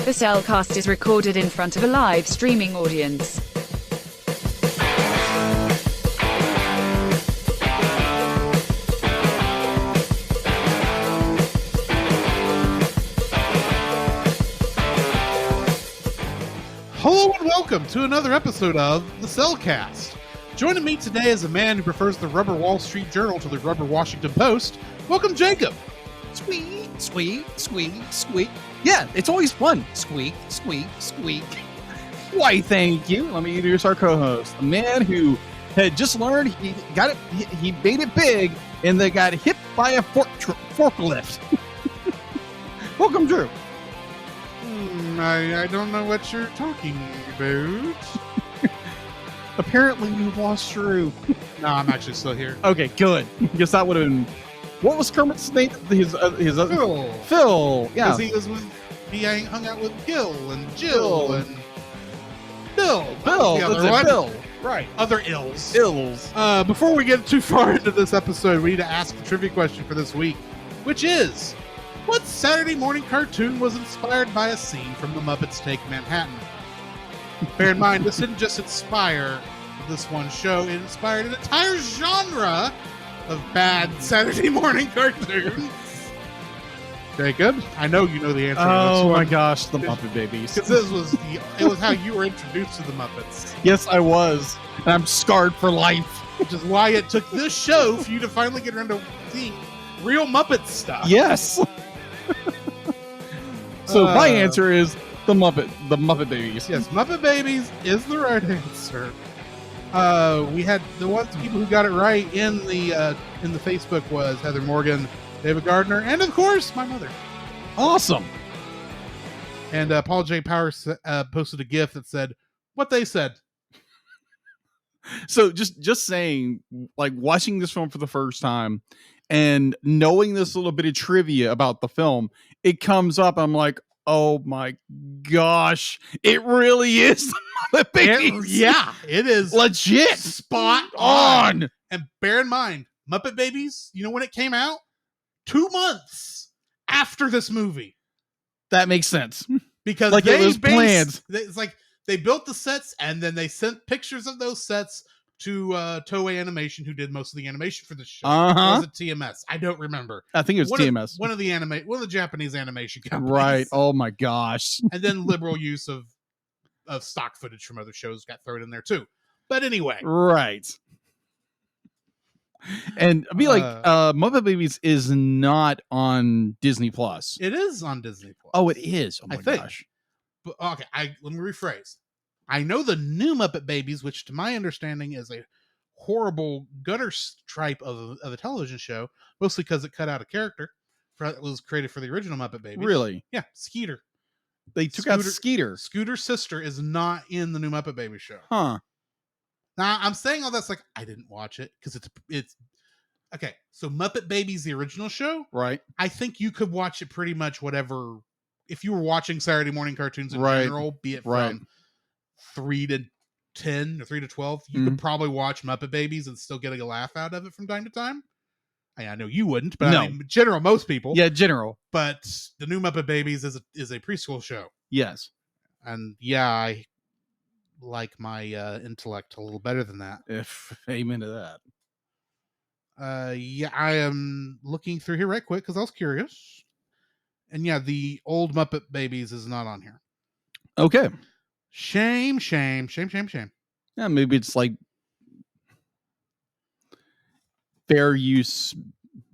The Cellcast is recorded in front of a live streaming audience. Hello and welcome to another episode of The Cellcast. Joining me today is a man who prefers the Rubber Wall Street Journal to the Rubber Washington Post. Welcome, Jacob. Squeak, squeak, squeak, squeak. Yeah, it's always fun. Squeak, squeak, squeak. Why, thank you. Let me introduce our co-host, a man who had just learned he got it. He made it big, and they got hit by a forklift. Welcome, Drew. I don't know what you're talking about. Apparently, you've lost Drew. No, I'm actually still here. Okay, good. Guess that would have been. What was Kermit's name? His Phil. Phil. Yeah. He hung out with Gil and Jill and Bill. Bill. The other That's one. it, Bill. Right. Other ills. Ills. Before we get too far into this episode, we need to ask the trivia question for this week, which is, what Saturday morning cartoon was inspired by a scene from the Muppets Take Manhattan? Bear in mind, this didn't just inspire this one show, it inspired an entire genre of bad Saturday morning cartoons. Jacob, I know you know the answer to this Oh one. my gosh, the Muppet Babies. Because it was how you were introduced to the Muppets, Yes, I was. And I'm scarred for life. which is why it took this show for you to finally get around to seeing real Muppet stuff. Yes. So my answer is the Muppet Babies. Yes, Muppet Babies is the right answer. We had the people who got it right in the Facebook was Heather Morgan, David Gardner, and of course my mother. Awesome. And Paul J. Powers posted a GIF that said what they said. So just saying, like watching this film for the first time and knowing this little bit of trivia about the film, it comes up. I'm like, oh my gosh, it really is the Muppet Babies. It is Legit. spot on. And bear in mind, Muppet Babies, you know when it came out? 2 months after this movie. That makes sense. Because Like it was planned. It's like they built the sets and then they sent pictures of those sets to Toei Animation, who did most of the animation for this show. Uh-huh. Or was it TMS? I don't remember. I think it was TMS. One of the Japanese animation companies. Right. Oh my gosh. And then liberal use of stock footage from other shows got thrown in there too. But anyway. Right. And I'd be like, Muppet Babies is not on Disney Plus. It is on Disney Plus. Oh, it is. Oh my I think. gosh. But, okay, let me rephrase. I know the new Muppet Babies, which to my understanding is a horrible gutter stripe of a television show, mostly because it cut out a character that was created for the original Muppet Babies. Really? Yeah, Skeeter. They took out Skeeter. Scooter's sister is not in the new Muppet Babies show. Huh. Now, I'm saying all that's like, I didn't watch it because it's okay. So Muppet Babies, the original show, Right. I think you could watch it pretty much whatever. If you were watching Saturday morning cartoons in Right. general, be it Right. from 3 to 10 or 3 to 12, you could probably watch Muppet Babies and still get a laugh out of it from time to time. I know you wouldn't, but No. I mean, in general, most people. Yeah, general. But the new Muppet Babies is a preschool show. Yes. And yeah, I like my intellect a little better than that. Amen to that. Yeah, I am looking through here right quick because I was curious. And yeah, the old Muppet Babies is not on here. Okay. Shame. Yeah, maybe it's like fair use.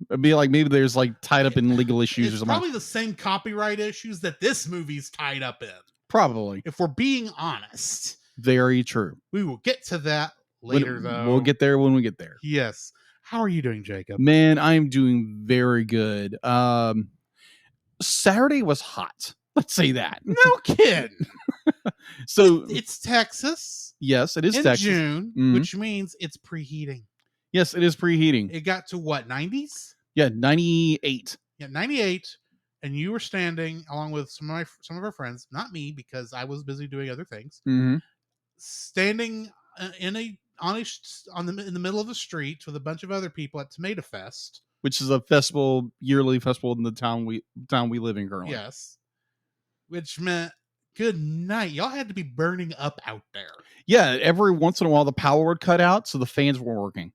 It'd be like maybe there's like tied up in legal issues or It's something. probably the same copyright issues that this movie's tied up in. Probably. If we're being honest. Very true. We will get to that later, though. We'll get there when we get there. Yes. How are you doing, Jacob? Man, I'm doing very good. Saturday was hot. Let's say that. No kidding. So It's Texas. yes, it is in Texas. June, Mhm. which means it's preheating. Yes, it is preheating. It got to what, 90s? Yeah, 98. Yeah, 98. And you were standing along with some of our friends, not me because I was busy doing other things. Mm-hmm. Standing in the middle of the street with a bunch of other people at Tomato Fest, Which is a yearly festival in the town we live in currently. yes, which meant Good night. Y'all had to be burning up out there. Yeah, every once in a while the power would cut out, so the fans weren't working.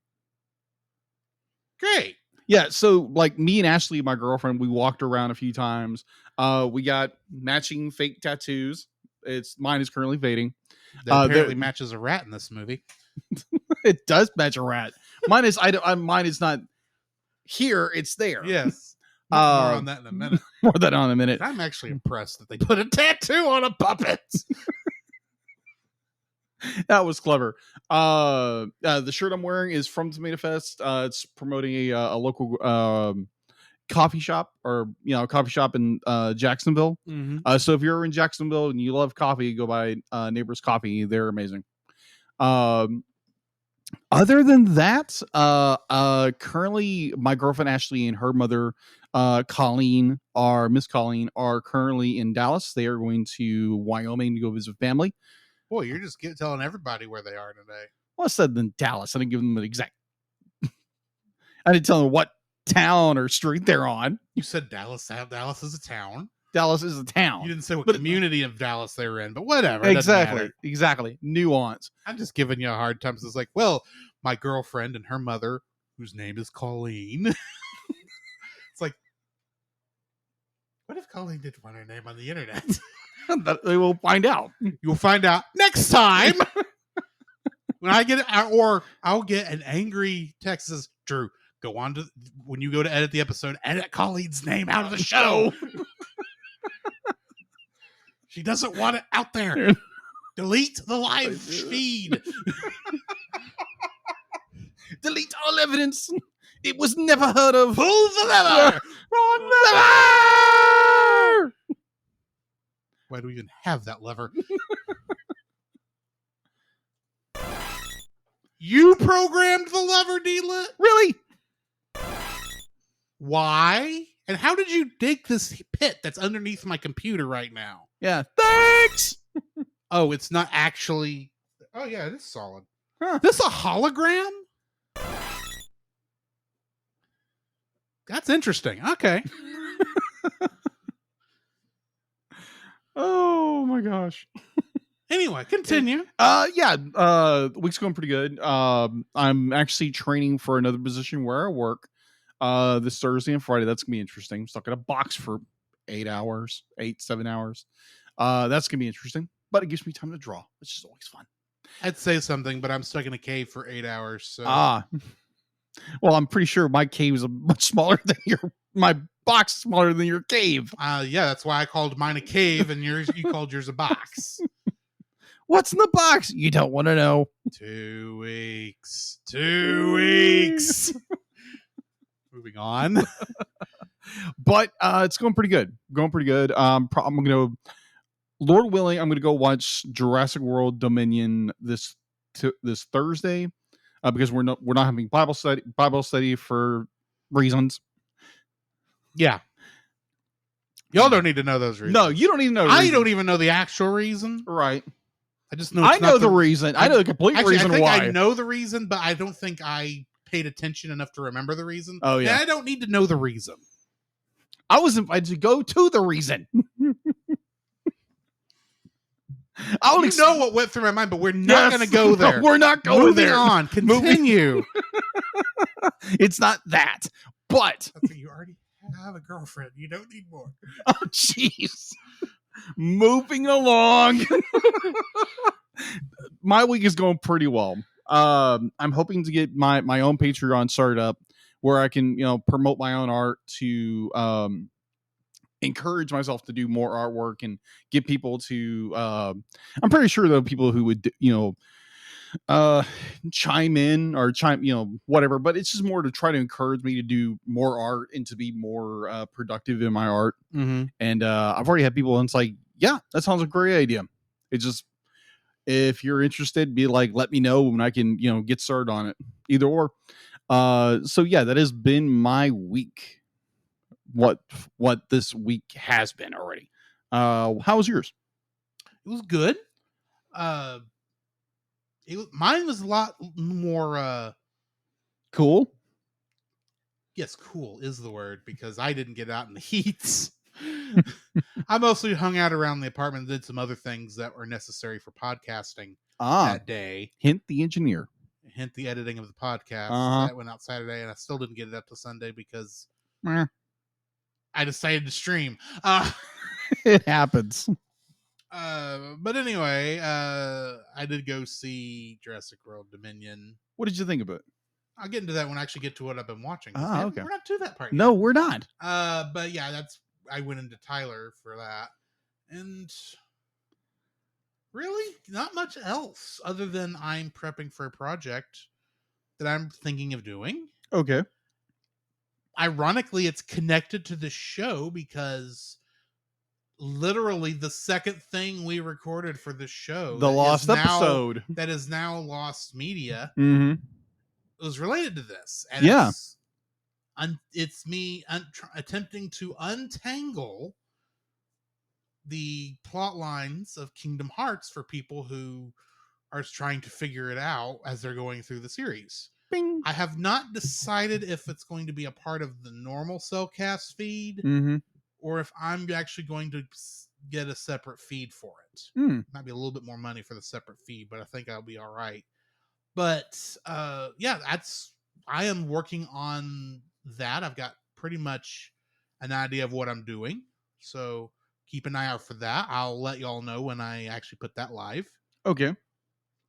Great. Yeah, so like me and Ashley, my girlfriend, we walked around a few times. We got matching fake tattoos. Mine is currently fading. That apparently matches a rat in this movie. It does match a rat. Mine is mine is not here, it's there. Yes. More on that in a minute. More than on a minute. I'm actually impressed that they put a tattoo on a puppet. That was clever. The shirt I'm wearing is from Tomato Fest. It's promoting a local coffee shop, or coffee shop in Jacksonville. Mm-hmm. So if you're in Jacksonville and you love coffee, go buy Neighbors Coffee. They're amazing. Other than that, currently my girlfriend Ashley and her mother, Miss Colleen, are currently in Dallas. They are going to Wyoming to go visit family. Boy, you're just telling everybody where they are today. Well, I said in Dallas. I didn't give them an exact. I didn't tell them what town or street they're on. You said Dallas. Dallas is a town. Dallas is a town. You didn't say what community of Dallas they were in, but whatever. Exactly. Nuance. I'm just giving you a hard time. It's like, well, my girlfriend and her mother, whose name is Colleen. It's like, what if Colleen did find her name on the internet? They will find out. You'll find out next time. When I get it, or I'll get an angry text that says, Drew, go on to, when you go to edit the episode, edit Colleen's name out of the show. She doesn't want it out there. Delete the live feed. Delete all evidence. It was never heard of. Pull the lever. Run the lever. Why do we even have that lever? You programmed the lever, D-Lit? Really? Why? And how did you dig this pit that's underneath my computer right now? Yeah. Thanks. Oh, it's not actually. Oh, yeah, it is solid. Huh. This a hologram? That's interesting. Okay. Oh my gosh. Anyway, continue. The week's going pretty good. I'm actually training for another position where I work this Thursday and Friday. That's gonna be interesting. I'm stuck in a box for 7 hours. That's gonna be interesting, but it gives me time to draw, which is always fun. I'd say something, but I'm stuck in a cave for 8 hours. So. Well, I'm pretty sure my cave is much smaller than my box is smaller than your cave. Yeah, that's why I called mine a cave and you called yours a box. What's in the box? You don't want to know. 2 weeks. 2 weeks. Moving on. But it's going pretty good. I'm going to, Lord willing, I'm going to go watch Jurassic World Dominion this Thursday because we're not having Bible study for reasons. Yeah. Y'all don't need to know those reasons. No, you don't need to know. I don't even know the actual reason. Right. I just know. I know the reason. I know the complete reason I think why. I know the reason, but I don't think I paid attention enough to remember the reason. Oh yeah. And I don't need to know the reason. I was invited to go to the reason. I don't know what went through my mind, but we're not going to go there. No, we're not going there. Moving on. Continue. It's not that, but you already have a girlfriend. You don't need more. Oh, jeez. Moving along. My week is going pretty well. I'm hoping to get my own Patreon started up where I can, promote my own art to encourage myself to do more artwork and get people to I'm pretty sure there are people who would chime in or whatever, but it's just more to try to encourage me to do more art and to be more productive in my art. Mm-hmm. And I've already had people and it's like, yeah, that sounds a great idea. It's just, if you're interested, be like, let me know when I can get started on it, either or. So yeah, that has been my week. What this week has been already. How was yours? It was good. Mine was a lot more cool. Yes, cool is the word, because I didn't get out in the heats. I mostly hung out around the apartment and did some other things that were necessary for podcasting Ah, that day. hint the engineer. Hint the editing of the podcast. Uh-huh. That went out Saturday, and I still didn't get it up to Sunday because Meh. I decided to stream. It happens. But anyway, I did go see Jurassic World Dominion. What did you think of it? I'll get into that when I actually get to what I've been watching. Okay. We're not to that part yet. No, we're not. But yeah, I went into Tyler for that. And really, not much else other than I'm prepping for a project that I'm thinking of doing. Okay. Ironically, it's connected to the show because literally the second thing we recorded for the show, The lost episode that is now lost media, mm-hmm. was related to this. And yeah. It's me attempting to untangle the plot lines of Kingdom Hearts for people who are trying to figure it out as they're going through the series. Bing. I have not decided if it's going to be a part of the normal Cellcast feed mm-hmm. or if I'm actually going to get a separate feed for it. Might be a little bit more money for the separate feed, but I think I'll be all right. But yeah, I am working on that. I've got pretty much an idea of what I'm doing. So keep an eye out for that. I'll let y'all know when I actually put that live. Okay.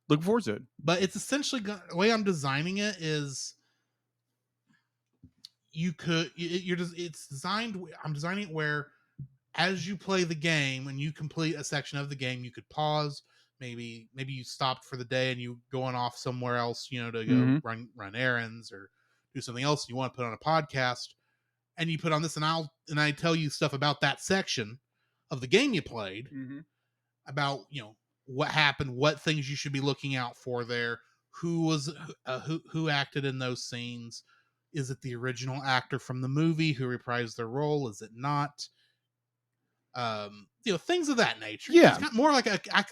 Look forward to it. But it's essentially the way I'm designing it is it's designed. I'm designing it where as you play the game and you complete a section of the game, you could pause. Maybe you stopped for the day and you going off somewhere else, to go run errands or do something else. You want to put on a podcast and you put on this and I tell you stuff about that section of the game you played about, what happened, what things you should be looking out for there, who acted in those scenes. Is it the original actor from the movie who reprised their role? Is it not? Things of that nature. Yeah. It's more like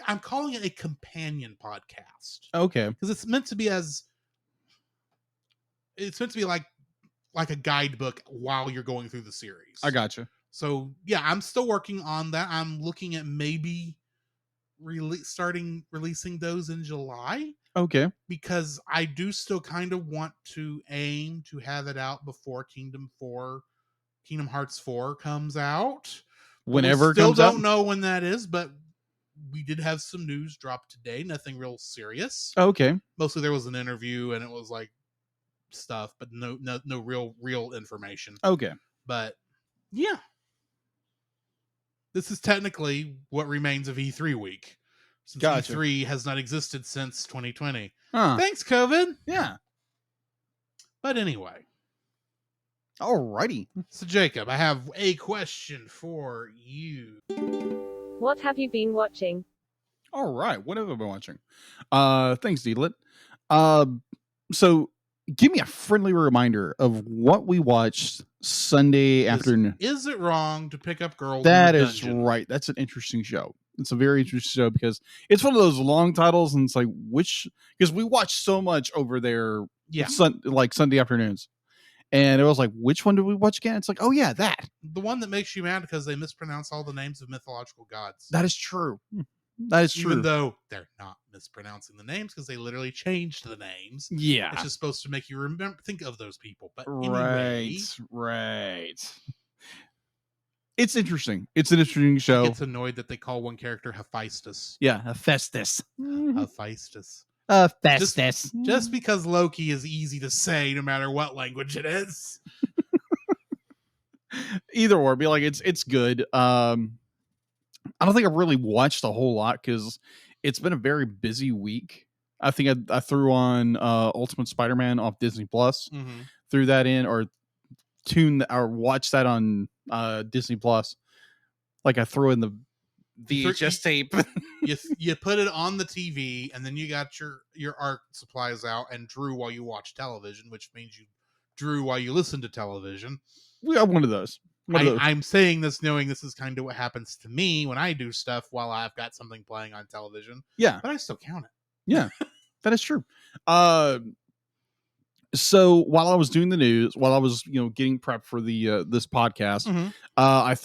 I'm calling it a companion podcast. Okay. Because it's meant to be like a guidebook while you're going through the series. I gotcha. So yeah, I'm still working on that. I'm looking at maybe releasing those in July. Okay. Because I do still kind of want to aim to have it out before Kingdom Hearts 4 comes out. Whenever it comes out. Still don't know when that is, but we did have some news drop today. Nothing real serious. Okay. Mostly there was an interview and it was like stuff, but no real information. Okay. But yeah. This is technically what remains of E3 week. Since gotcha. E3 has not existed since 2020. Huh. Thanks, COVID. Yeah. But anyway. Alrighty. So, Jacob, I have a question for you. What have you been watching? All right. What have I been watching? Thanks, Deedlit. So give me a friendly reminder of what we watched Sunday afternoon. Is it wrong to pick up girls? That is right. That's an interesting show. It's a very interesting show because it's one of those long titles, and it's like because we watch so much over there, like Sunday afternoons, and it was like, which one did we watch again? It's like, oh yeah, that the one that makes you mad because they mispronounce all the names of mythological gods. That is true. That is true. Even though they're not mispronouncing the names because they literally changed the names. Yeah, it's just supposed to make you think of those people. But anyway, right. It's interesting. It's an interesting show. It's annoyed that they call one character Hephaestus. Yeah, Hephaestus. Hephaestus. Hephaestus. Just because Loki is easy to say, no matter what language it is. Either or, be like it's good. I don't think I've really watched a whole lot because it's been a very busy week. I think I threw on Ultimate Spider-Man off Disney Plus. Mm-hmm. Threw that in or watched that on Disney Plus. Like I threw in the VHS tape. you put it on the TV and then you got your art supplies out and drew while you watch television, which means you drew while you listen to television. We got one of those. I'm saying this knowing this is kind of what happens to me when I do stuff while I've got something playing on television. Yeah. But I still count it. Yeah, that is true. So while I was doing the news, while I was getting prepped for the this podcast, I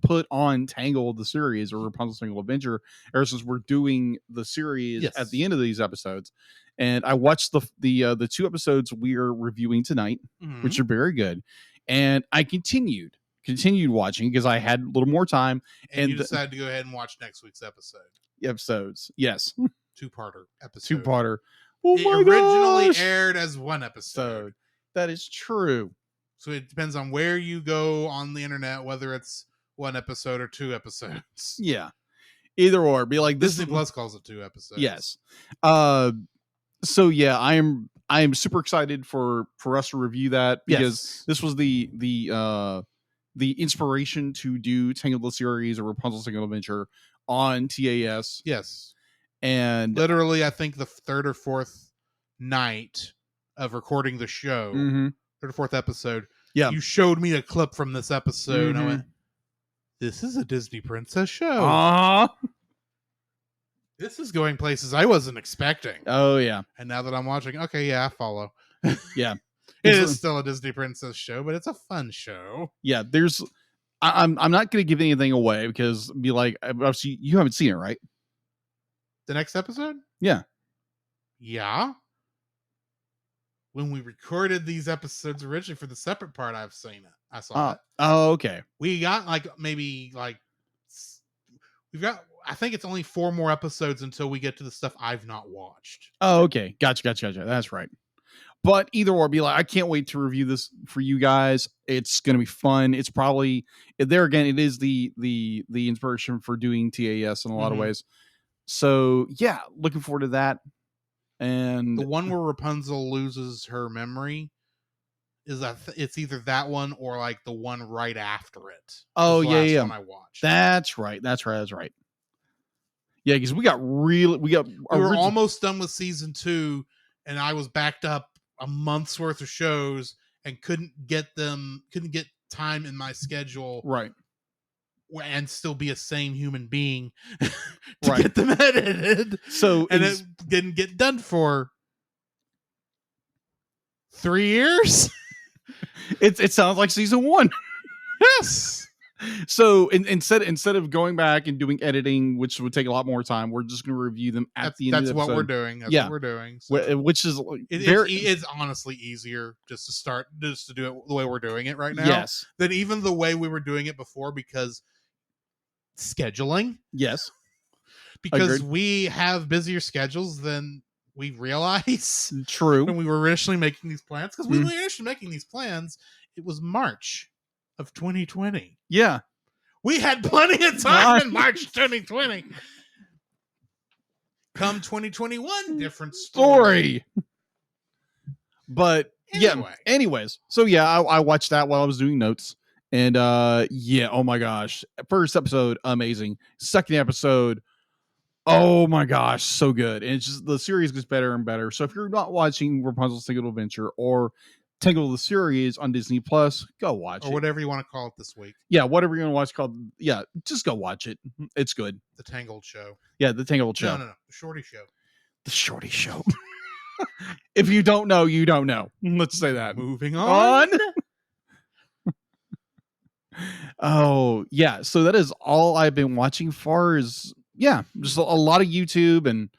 put on Tangled the series or Rapunzel's Tangled Adventure ever since we're doing the series at the end of these episodes, and I watched the 2 episodes we are reviewing tonight, which are very good, and I continued watching because I had a little more time, and you decided to go ahead and watch next week's episodes. Yes. Two-parter episode. Oh it my originally gosh. aired as one episode. That is true. So it depends on where you go on the internet, whether it's one episode or 2 episodes. Yeah. Either or. Be like Disney Plus calls it 2 episodes. Yes. So yeah, I am super excited for us to review that because this was the inspiration to do Tangled the series or Rapunzel's Tangled Adventure on TAS. Yes. And literally, I think the 3rd or 4th night of recording the show, 3rd or 4th episode, you showed me a clip from this episode, and I went, "This is a Disney princess show. This is going places I wasn't expecting." Oh yeah. And now that I'm watching, okay, yeah, I follow. Yeah, it is still a Disney princess show, but it's a fun show. Yeah, I'm not going to give anything away because be like, obviously you haven't seen it, right? The next episode? Yeah. When we recorded these episodes originally for the separate part, I saw it. Oh, okay. We got we've got, I think it's only 4 more episodes until we get to the stuff I've not watched. Oh, okay. Gotcha. That's right. But either or, be like, I can't wait to review this for you guys. It's going to be fun. It's probably there again. It is the inspiration for doing TAS in a lot of ways. So yeah, looking forward to that. And the one where Rapunzel loses her memory is it's either that one or like the one right after it. Oh yeah. One I watched. That's right. Yeah, because we were almost done with season 2, and I was backed up a month's worth of shows and couldn't get time in my schedule, right, and still be a sane human being to get them edited. So it didn't get done for 3 years. It sounds like season 1. Yes. So instead of going back and doing editing, which would take a lot more time, we're just going to review them at the end of the episode. That's what we're doing. That's what we're doing. So which is it's honestly easier just to do it the way we're doing it right now. Yes. Than even the way we were doing it before, because scheduling. Yes. Because we have busier schedules than we realize. True. When we were initially making these plans. Because we were initially making these plans, it was March of 2020. Yeah. We had plenty of time in March 2020. Come 2021, different story. But anyways. So yeah, I watched that while I was doing notes. And oh my gosh. First episode, amazing. Second episode, oh my gosh, so good. And it's just the series gets better and better. So if you're not watching Rapunzel's Tangled Adventure or Tangled the series on Disney Plus, go watch it. Or whatever you want to call it this week. Yeah, whatever you're going to watch called. Yeah, just go watch it. It's good. The Tangled Show. Yeah, the Tangled Show. No. The Shorty Show. The Shorty Show. If you don't know, you don't know. Let's say that. Moving on. Oh, yeah. So that is all I've been watching far as, just a lot of YouTube and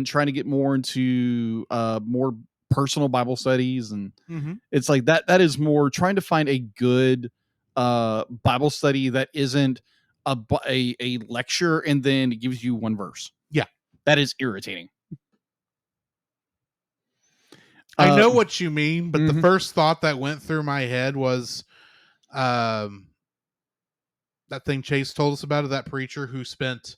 trying to get more into more personal Bible studies, and it's like that is more trying to find a good Bible study that isn't a lecture and then it gives you one verse. Yeah, that is irritating. I know what you mean, but the first thought that went through my head was that thing Chase told us about, of that preacher who spent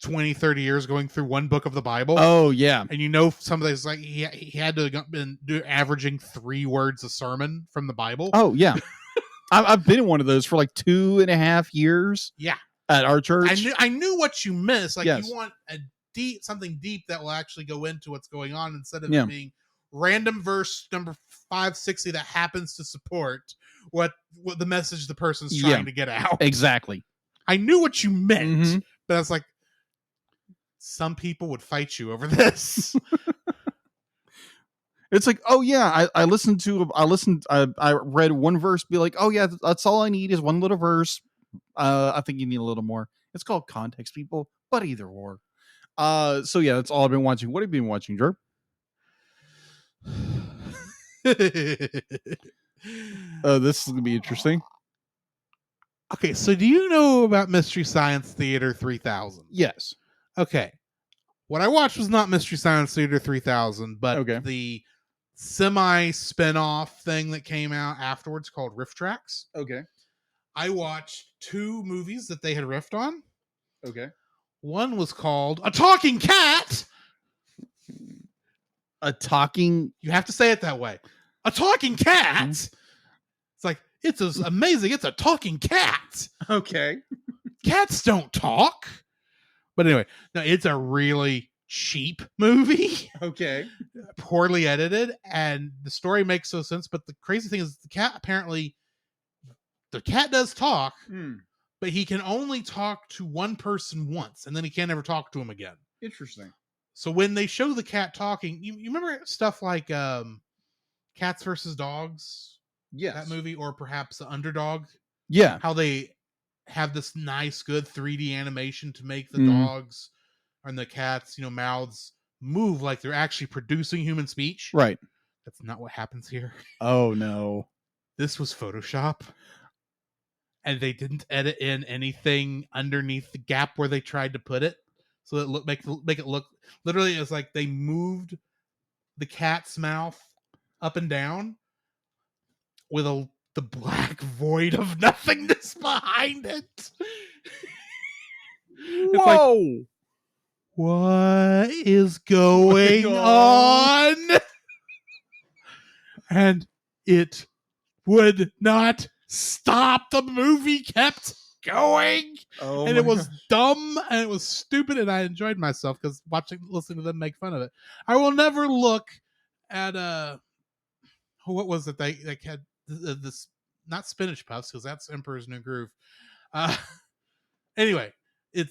20-30 years going through one book of the Bible. Oh yeah. And some of these, like he had to been averaging 3 words a sermon from the Bible. Oh yeah. I've been in one of those for like 2.5 years. Yeah. At our church. I knew what you missed. Like you want something deep that will actually go into what's going on, instead of being random verse number 560 that happens to support what the message the person's trying to get out. Exactly. I knew what you meant, but I was like, some people would fight you over this. It's like, oh yeah, I read one verse, be like, oh yeah, that's all I need is one little verse. I think you need a little more. It's called context, people, but either or. So yeah, that's all I've been watching. What have you been watching, Drew? This is gonna be interesting. Okay, so do you know about Mystery Science Theater 3000? Yes. Okay. What I watched was not Mystery Science Theater 3000, but the semi spin-off thing that came out afterwards called Riff Tracks. Okay. I watched 2 movies that they had riffed on. Okay. One was called A Talking Cat. A talking... You have to say it that way. A talking cat. It's like, it's as amazing. It's a talking cat. Okay. Cats don't talk. But anyway, no, it's a really cheap movie. Okay. Poorly edited, and the story makes no sense. But the crazy thing is, the cat does talk, but he can only talk to one person once, and then he can't ever talk to him again. Interesting. So when they show the cat talking, you remember stuff like Cats versus Dogs? Yes. That movie, or perhaps The Underdog? Yeah. How they have this nice, good 3D animation to make the dogs and the cats, mouths move like they're actually producing human speech. Right. That's not what happens here. Oh, no. This was Photoshop. And they didn't edit in anything underneath the gap where they tried to put it. So that make it look, literally, it's like they moved the cat's mouth up and down with the black void of nothingness behind it. Whoa! Like, what is going on? And it would not stop. The movie kept going. Oh, and it was dumb and it was stupid, and I enjoyed myself because listening to them make fun of it. I will never look at what was it they had this, not Spinach Puffs, because that's Emperor's New Groove. Anyway, it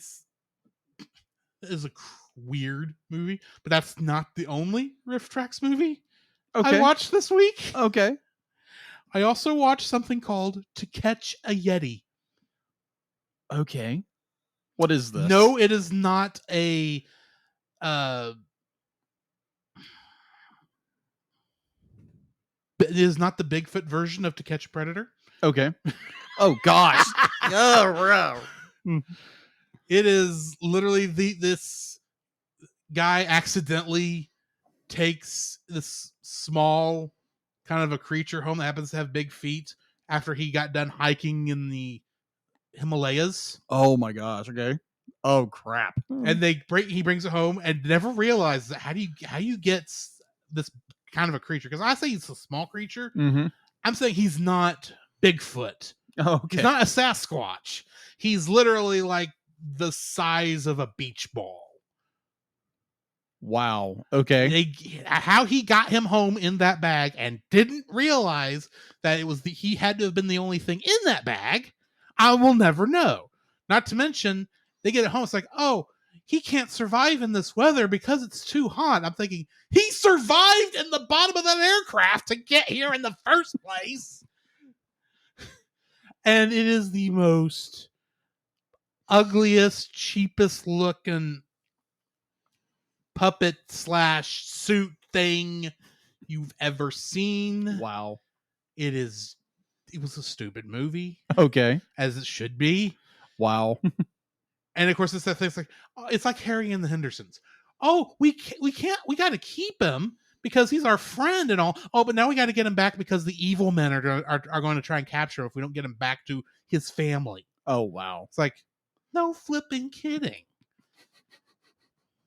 is a weird movie, but that's not the only Riff Tracks movie I watched this week. Okay. I also watched something called To Catch a Yeti. Okay. What is this? No, it is not a it is not the Bigfoot version of To Catch a Predator. Okay. Oh gosh. It is literally this guy accidentally takes this small kind of a creature home that happens to have big feet after he got done hiking in the Himalayas. Oh my gosh. Okay. Oh crap. And he brings it home and never realizes how you get this kind of a creature. Because I say he's a small creature. Mm-hmm. I'm saying he's not Bigfoot. Okay. He's not a Sasquatch. He's literally like the size of a beach ball. Wow. Okay. How he got him home in that bag and didn't realize that he had to have been the only thing in that bag, I will never know. Not to mention, they get it home. It's like, oh, he can't survive in this weather because it's too hot. I'm thinking, he survived in the bottom of that aircraft to get here in the first place. And it is the most ugliest, cheapest looking puppet / suit thing you've ever seen. Wow. It was a stupid movie. Okay. As it should be. Wow. And of course, it's that thing. It's like Harry and the Hendersons. Oh, we got to keep him because he's our friend and all. Oh, but now we got to get him back because the evil men are going to try and capture him if we don't get him back to his family. Oh, wow. It's like, no flipping kidding.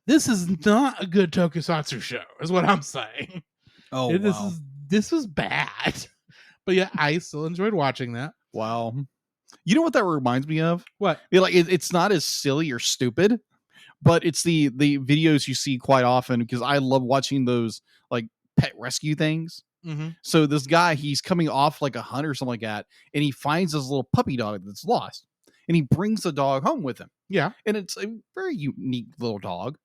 This is not a good tokusatsu show, is what I'm saying. Oh, wow. This is bad. But yeah, I still enjoyed watching that. Wow. You know what that reminds me of? What? It's not as silly or stupid, but it's the videos you see quite often because I love watching those like pet rescue things. Mm-hmm. So this guy, he's coming off like a hunt or something like that, and he finds this little puppy dog that's lost, and he brings the dog home with him. Yeah. And it's a very unique little dog.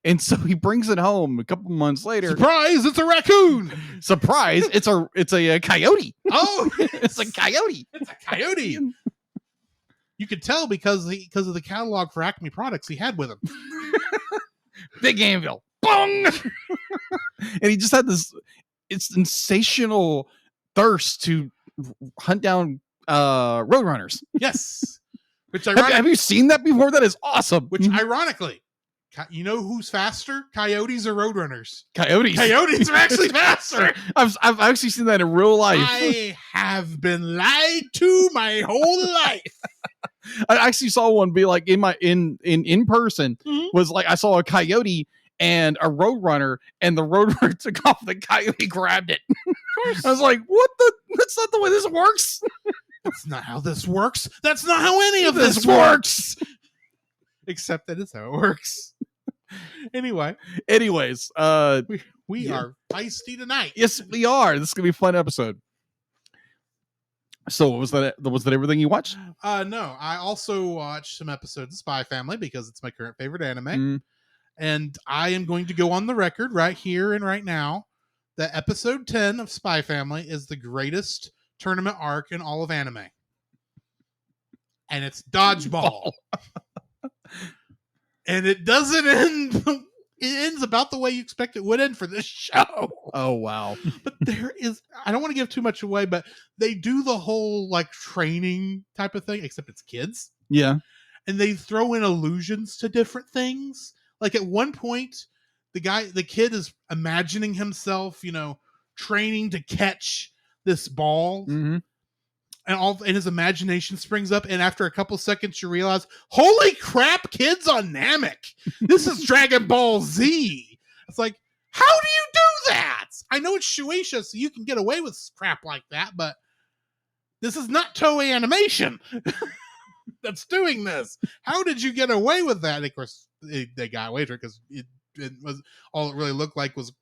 And so he brings it home a couple months later. Surprise! It's a raccoon. Surprise! It's a coyote. Oh, It's a coyote. it's a coyote. You could tell because of the catalog for Acme products he had with him. Big anvil. Bong! And he just had this sensational thirst to hunt down roadrunners. Yes. Which Have you seen that before? That is awesome. Which ironically, you know who's faster? Coyotes or roadrunners? Coyotes. Coyotes are actually faster. I've actually seen that in real life. I have been lied to my whole life. I actually saw one be like in person. Mhm. Was like I saw a coyote and a roadrunner, and the roadrunner took off. The coyote grabbed it. I was like, "What the? That's not the way this works. That's not how this works. That's not how any of This this works." Except that is how it works. Anyway, Anyways, we Yeah. are feisty tonight. yes, we are. This is gonna be a fun episode. So, was that everything you watched? No, I also watched some episodes of Spy Family because it's my current favorite anime. Mm. And I am going to go on the record right here and right now that episode 10 of Spy Family is the greatest tournament arc in all of anime. And it's dodgeball. And it doesn't end. It ends about the way you expect it would end for this show. Oh wow! But there is, I don't want to give too much away, but they do the whole like training type of thing, except it's kids. Yeah. And they throw in allusions to different things. Like at one point, the kid is imagining himself, training to catch this ball. Mm-hmm. And his imagination springs up, and after a couple seconds you realize, holy crap, kids on Namek, this is Dragon Ball Z. It's like, how do you do that? I know it's Shueisha, so you can get away with crap like that, but this is not Toei Animation that's doing this. How did you get away with that? And of course they got away with it because it was all it really looked like was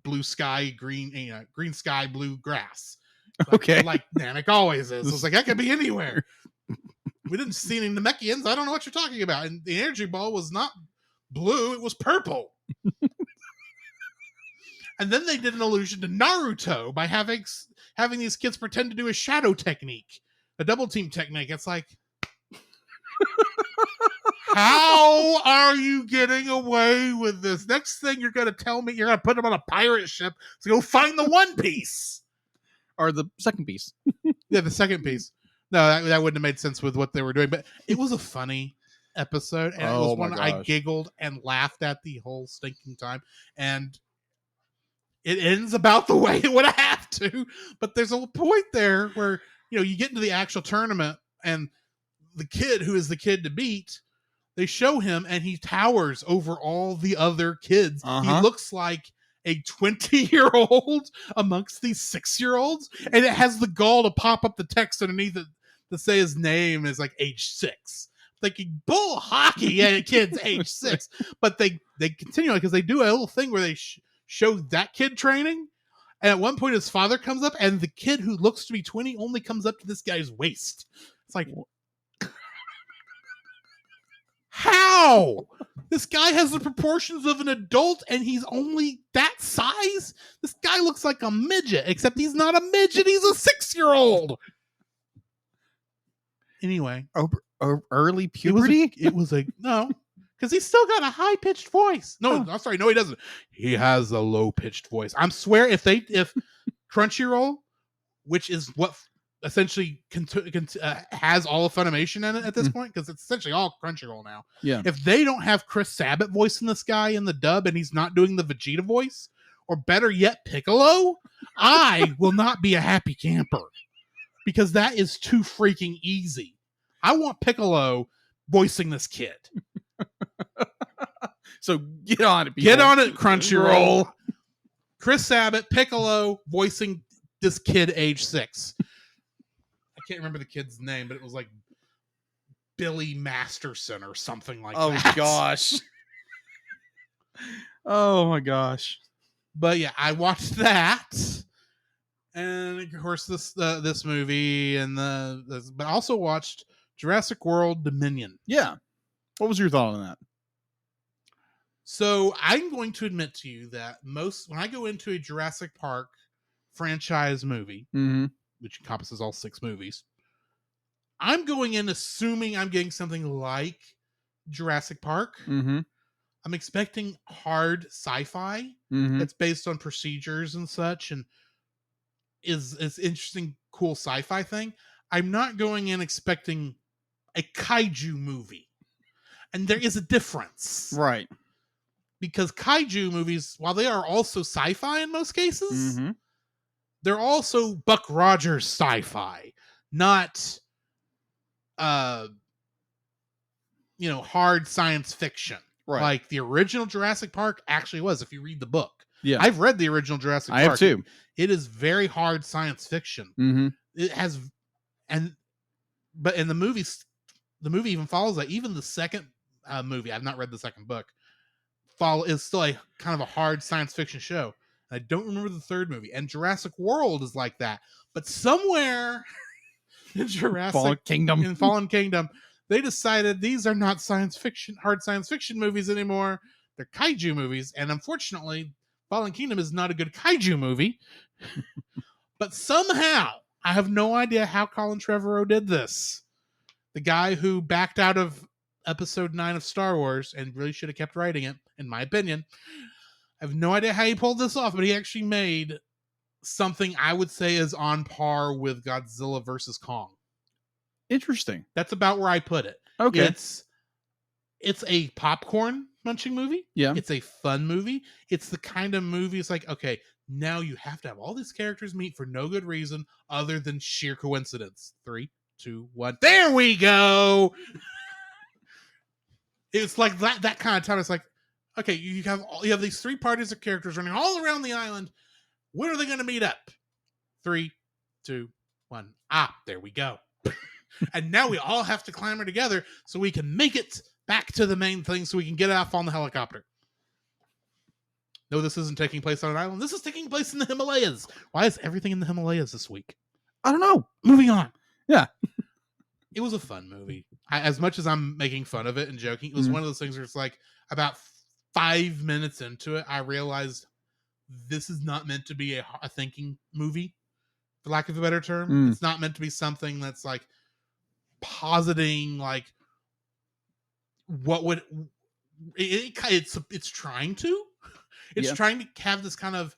blue sky, green sky, blue grass. Okay. Like Namek always is. It's like, that could be anywhere. We didn't see any Namekians. I don't know what you're talking about. And the energy ball was not blue, it was purple. And then they did an allusion to Naruto by having these kids pretend to do a shadow technique, a double team technique. It's like, how are you getting away with this? Next thing you're going to tell me, you're going to put them on a pirate ship to go find the One Piece. Or the second piece. Yeah, the second piece. No, that wouldn't have made sense with what they were doing. But it was a funny episode, and it was one I giggled and laughed at the whole stinking time. And it ends about the way it would have to. But there's a point there where you get into the actual tournament, and the kid who is the kid to beat, they show him, and he towers over all the other kids. He looks like a 20-year-old amongst these 6-year-olds, and it has the gall to pop up the text underneath it to say his name is like age 6. Thinking bull hockey at kids age 6, but they continue because they do a little thing where they show that kid training, and at one point his father comes up, and the kid who looks to be 20 only comes up to this guy's waist. It's like, how? This guy has the proportions of an adult, and he's only that size? This guy looks like a midget, except he's not a midget. He's a 6-year-old. Anyway. Early puberty? It was no, because he's still got a high-pitched voice. No, I'm sorry. No, he doesn't. He has a low-pitched voice. I swear if Crunchyroll, which is what essentially has all of Funimation in it at this point, because it's essentially all Crunchyroll now. Yeah. If they don't have Chris Sabat voicing this guy in the dub, and he's not doing the Vegeta voice, or better yet, Piccolo, I will not be a happy camper, because that is too freaking easy. I want Piccolo voicing this kid. So get on it, people. Get on it, Crunchyroll. Chris Sabat, Piccolo voicing this kid age 6. I can't remember the kid's name, but it was like Billy Masterson or something like that. Oh gosh. Oh my gosh. But yeah, I watched that, and of course this movie, and but I also watched Jurassic World Dominion. Yeah. What was your thought on that? So I'm going to admit to you that when I go into a Jurassic Park franchise movie, which encompasses all 6 movies, I'm going in assuming I'm getting something like Jurassic Park. I'm expecting hard sci-fi that's based on procedures and such, and is interesting, cool sci-fi thing. I'm not going in expecting a kaiju movie, and there is a difference, right? Because kaiju movies, while they are also sci-fi in most cases, they're also Buck Rogers sci-fi, not hard science fiction. Right. Like the original Jurassic Park actually was, if you read the book. Yeah. I've read the original Jurassic Park. I have too. It is very hard science fiction. It has, but in the movie even follows that. Even the second movie, I've not read the second book, is still a kind of a hard science fiction show. I don't remember the third movie. And Jurassic World is like that. But somewhere in Jurassic Fallen Kingdom, they decided these are not hard science fiction movies anymore. They're kaiju movies. And unfortunately, Fallen Kingdom is not a good kaiju movie. But somehow, I have no idea how Colin Trevorrow did this. The guy who backed out of episode 9 of Star Wars and really should have kept writing it, in my opinion. I have no idea how he pulled this off, but he actually made something I would say is on par with Godzilla versus Kong. Interesting. That's about where I put it. Okay. It's a popcorn munching movie. Yeah. It's a fun movie. It's the kind of movie, it's like, okay, now you have to have all these characters meet for no good reason other than sheer coincidence. 3, 2, 1. There we go. It's like that kind of time. It's like, okay, you have these 3 parties of characters running all around the island. When are they going to meet up? 3, 2, 1. There we go. And now we all have to clamor together so we can make it back to the main thing so we can get off on the helicopter. No, this isn't taking place on an island. This is taking place in the Himalayas. Why is everything in the Himalayas this week? I don't know. Moving on. Yeah. It was a fun movie. As much as I'm making fun of it and joking, it was one of those things where it's like about 5 minutes into it, I realized this is not meant to be a thinking movie, for lack of a better term. It's not meant to be something that's like positing like what would it's trying to. It's trying to have this kind of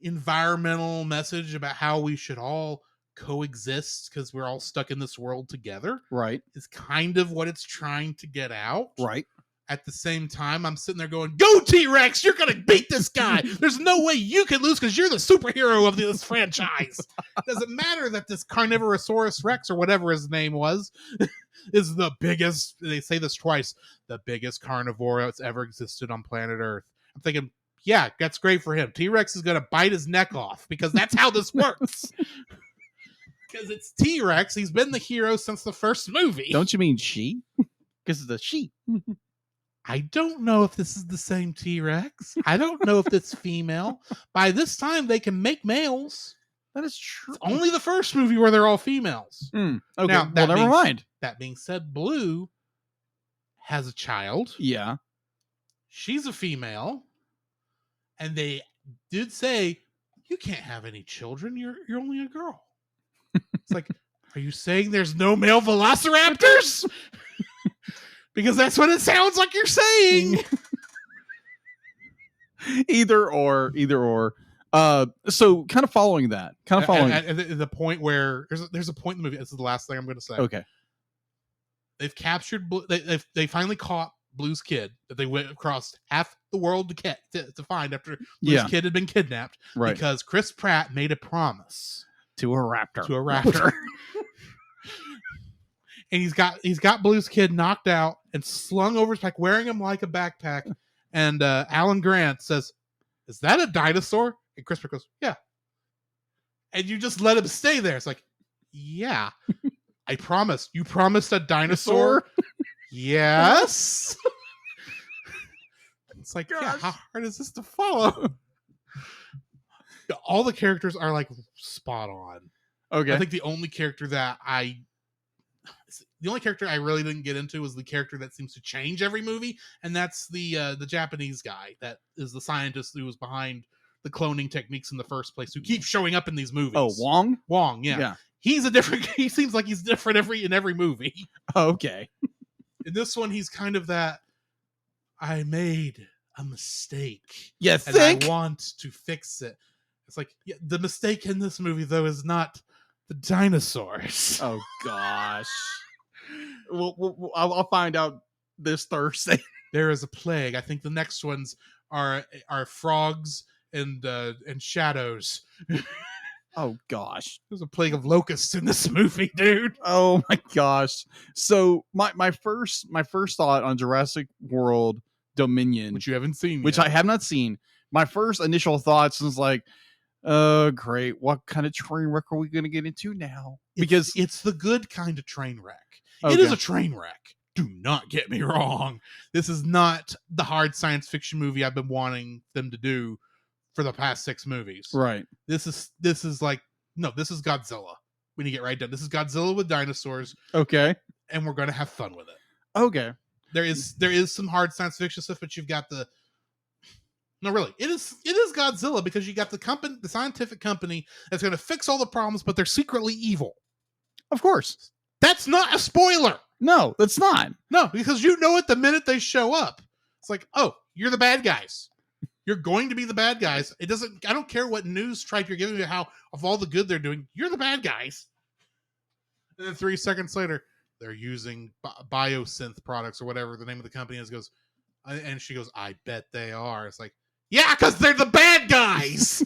environmental message about how we should all coexist because we're all stuck in this world together. Right. Is kind of what it's trying to get out. Right. At the same time, I'm sitting there going, go T-Rex, you're going to beat this guy. There's no way you can lose because you're the superhero of this franchise. Doesn't matter that this Carnivorosaurus Rex or whatever his name was is the biggest, they say this twice, the biggest carnivore that's ever existed on planet Earth. I'm thinking, yeah, that's great for him. T-Rex is going to bite his neck off because that's how this works. Because it's T-Rex. He's been the hero since the first movie. Don't you mean she? Because it's a she. I don't know if this is the same T-Rex. I don't know if it's female. By this time, they can make males. That is true. It's only the first movie where they're all females. Okay, now, well, never mind. That being said, Blue has a child. Yeah. She's a female. And they did say, you can't have any children. You're only a girl. It's like, are you saying there's no male velociraptors? Because that's what it sounds like you're saying. Either or. So kind of following that. At the point where there's a point in the movie. This is the last thing I'm going to say. Okay. They've captured. They finally caught Blue's kid that they went across half the world to find after Blue's kid had been kidnapped. Right. Because Chris Pratt made a promise to a raptor. And he's got Blue's kid knocked out and slung over his back, wearing him like a backpack. And Alan Grant says, "Is that a dinosaur?" And Chris Pratt goes, "Yeah." And you just let him stay there. It's like, yeah, I promised. You promised a dinosaur? Yes. It's like, yeah, how hard is this to follow? All the characters are like spot on. Okay. I think the only character that the only character I really didn't get into was the character that seems to change every movie, and that's the Japanese guy that is the scientist who was behind the cloning techniques in the first place, who keeps showing up in these movies. Oh, Wong? Wong, yeah. Yeah. He's a different. He seems like he's different in every movie. Oh, okay. In this one, he's kind of that. I made a mistake. You and think? I want to fix it. It's like, yeah, the mistake in this movie though is not the dinosaurs. Oh gosh. I'll find out this Thursday. There is a plague. I think the next ones are frogs and shadows. Oh gosh. There's a plague of locusts in this movie, dude. Oh my gosh. So my first thought on Jurassic World Dominion, Which you haven't seen which yet. I have not seen. My first initial thoughts was like, oh great, what kind of train wreck are we going to get into now? Because it's the good kind of train wreck. Okay. It is a train wreck. Do not get me wrong. This is not the hard science fiction movie I've been wanting them to do for the past 6 movies. right. This is like, no, this is Godzilla. When you get right down, this is Godzilla with dinosaurs, Okay. and we're gonna have fun with it. Okay. There is some hard science fiction stuff, but you've got no, really, it is Godzilla, because you got the scientific company that's gonna fix all the problems, but they're secretly evil. Of course. That's not a spoiler. No, that's not. No, because you know it the minute they show up. It's like, oh, you're the bad guys. You're going to be the bad guys. I don't care what news tripe you're giving me how of all the good they're doing. You're the bad guys. And then 3 seconds later, they're using biosynth products or whatever the name of the company is. And she goes, I bet they are. It's like, yeah, because they're the bad guys.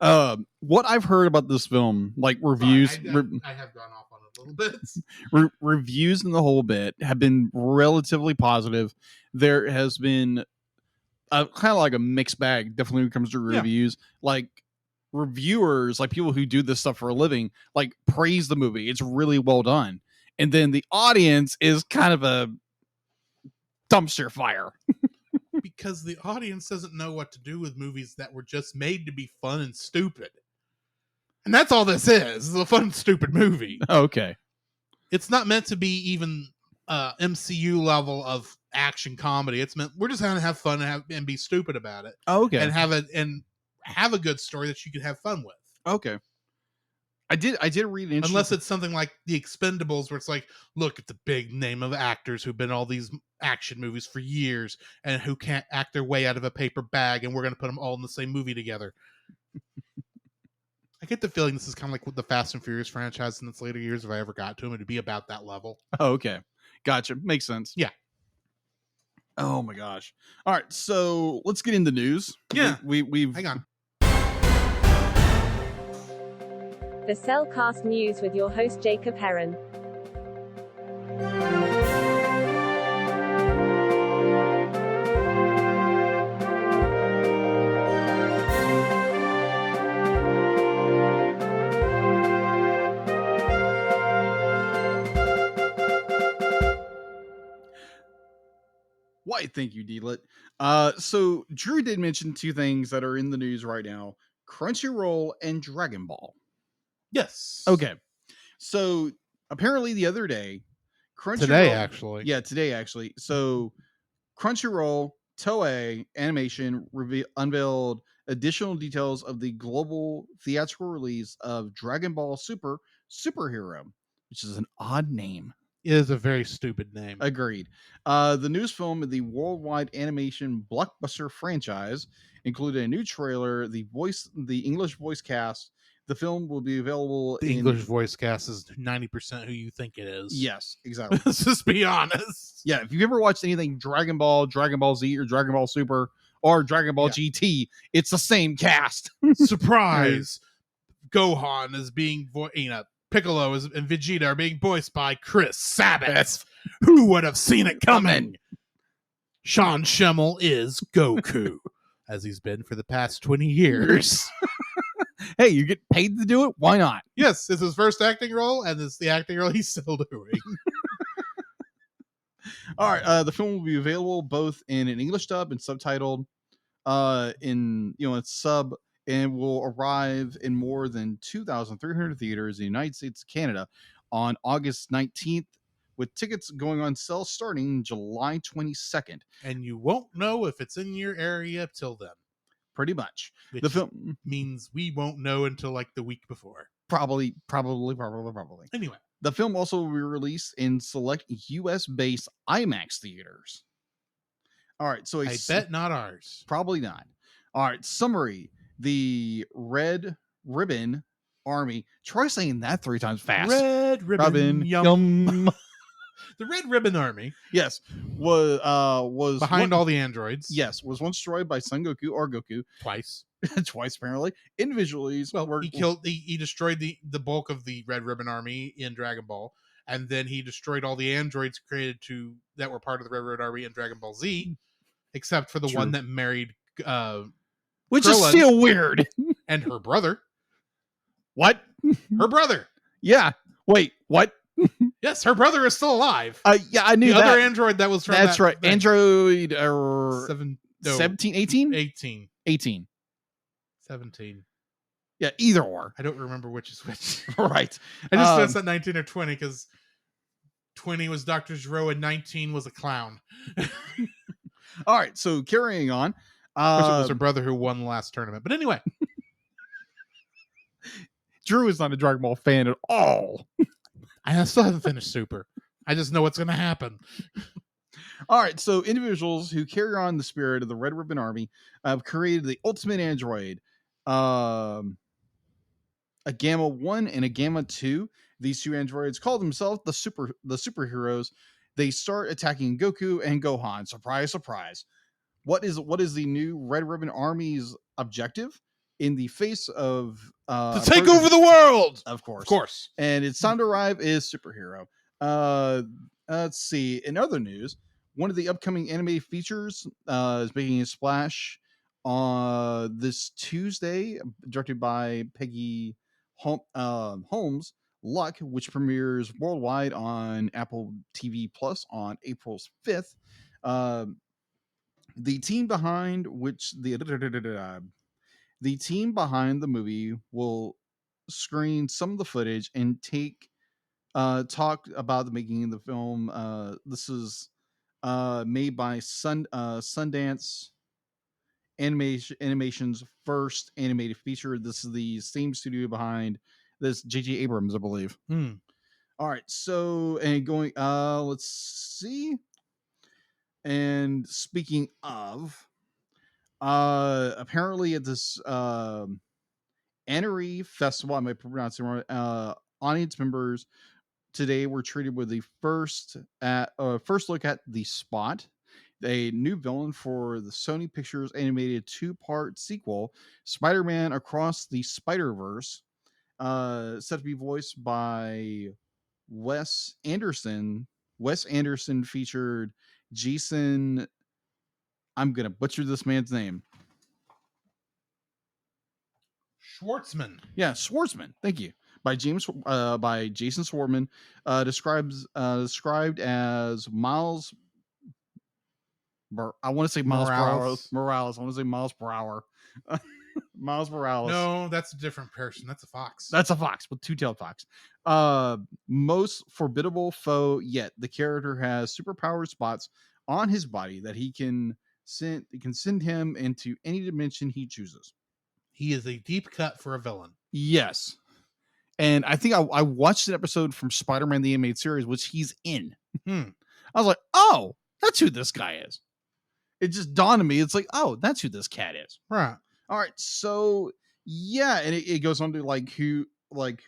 What I've heard about this film, like reviews, I have gone off on it a little bit. reviews in the whole bit have been relatively positive. There has been kind of like a mixed bag, definitely when it comes to reviews. Like reviewers, like people who do this stuff for a living, like praise the movie. It's really well done. And then the audience is kind of a dumpster fire. Because the audience doesn't know what to do with movies that were just made to be fun and stupid. And that's all this is. This is a fun, stupid movie. Okay. It's not meant to be even MCU level of action comedy. It's meant we're just going to have fun and be stupid about it. Okay. And have a good story that you can have fun with. Okay. I did read an Unless it's something like The Expendables, where it's like, look at the big name of actors who've been in all these action movies for years and who can't act their way out of a paper bag, and we're going to put them all in the same movie together. I get the feeling this is kind of like with the Fast and Furious franchise in its later years, if I ever got to them, it'd be about that level. Oh, okay. Gotcha. Makes sense. Yeah. Oh my gosh. All right. So let's get into news. Yeah. We've Hang on. The Cellcast News with your host Jacob Heron. Why, thank you, D-Lit. So Drew did mention 2 things that are in the news right now: Crunchyroll and Dragon Ball. Yes. Okay. So apparently the other day, Crunchyroll. Today actually. So Crunchyroll, Toei Animation unveiled additional details of the global theatrical release of Dragon Ball Superhero, which is an odd name. It is a very stupid name. Agreed. The newest film of the worldwide animation blockbuster franchise included a new trailer, the English voice cast. The film will be available The English voice cast is 90% who you think it is. Yes, exactly. Let's just be honest. Yeah, if you've ever watched anything Dragon Ball, Dragon Ball Z, or Dragon Ball Super, or Dragon Ball GT, it's the same cast. Surprise! Gohan is being Piccolo and Vegeta are being voiced by Chris Sabat. Who would have seen it coming? Sean Schemmel is Goku, as he's been for the past 20 years. Hey, you get paid to do it? Why not? Yes, it's his first acting role, and it's the acting role he's still doing. All right, the film will be available both in an English dub and subtitled. It's sub and will arrive in more than 2,300 theaters in the United States and Canada on August 19th, with tickets going on sale starting July 22nd. And you won't know if it's in your area till then. Pretty much. Which The film means we won't know until like the week before. probably. Anyway. The film also will be released in select US-based IMAX theaters. All right, so I bet not ours. Probably not. All right, summary. The Red Ribbon Army. Try saying that 3 times fast. Red Ribbon, Yum. The Red Ribbon Army. Yes, was behind all the androids. Yes, was once destroyed by Son Goku or Goku twice. Twice apparently. Individually, he destroyed the bulk of the Red Ribbon Army in Dragon Ball, and then he destroyed all the androids created that were part of the Red Ribbon Army in Dragon Ball Z, except for the one that married which Krillin is still weird. And her brother. What? Her brother. Yeah. Wait, what? Yes, her brother is still alive. Yeah, I knew the that. other android that was from That's right. thing. Android 17, 18? 18. 18. 17. Yeah, either or. I don't remember which is which. Right. I just said it's not 19 or 20 because 20 was Dr. Gero and 19 was a clown. All right, so carrying on. Which it was her brother who won the last tournament. But anyway. Drew is not a Dragon Ball fan at all. I still haven't finished Super. I just know what's going to happen. All right, so individuals who carry on the spirit of the Red Ribbon Army have created the ultimate android, a Gamma 1 and a Gamma 2. These two androids call themselves the superheroes. They start attacking Goku and Gohan. Surprise, surprise. What is the new Red Ribbon Army's objective? In the face of to take over the world, of course, and its time to arrive is superhero. Let's see. In other news, one of the upcoming anime features is making a splash on this Tuesday, directed by Peggy Holmes. Luck, which premieres worldwide on Apple TV Plus on April 5th. The team behind the movie will screen some of the footage and talk about the making of the film. This is made by Sundance Animation's first animated feature. This is the same studio behind this, J.J. Abrams, I believe. All right, so let's see. And speaking of, apparently at this Annery Festival, I might pronounce it wrong, audience members today were treated with the first look at The Spot, a new villain for the Sony Pictures animated 2-part sequel, Spider-Man Across the Spider-Verse, set to be voiced by Wes Anderson. Wes Anderson featured Jason. I'm gonna butcher this man's name. Schwartzman. Yeah, Schwartzman. Thank you. By Jason Schwartzman, described as Miles. I want to say Miles Morales. I want to say Miles Brower. Miles Morales. No, that's a different person. That's a fox. That's a fox with two-tailed fox. Most formidable foe yet. The character has superpowered spots on his body that he can send him into any dimension he chooses. He is a deep cut for a villain. Yes. And I think I watched an episode from Spider-Man the Animated Series, which he's in. I was like, oh, that's who this guy is. It just dawned on me. It's like, oh, that's who this cat is. Right. All right. So yeah, and it goes on to who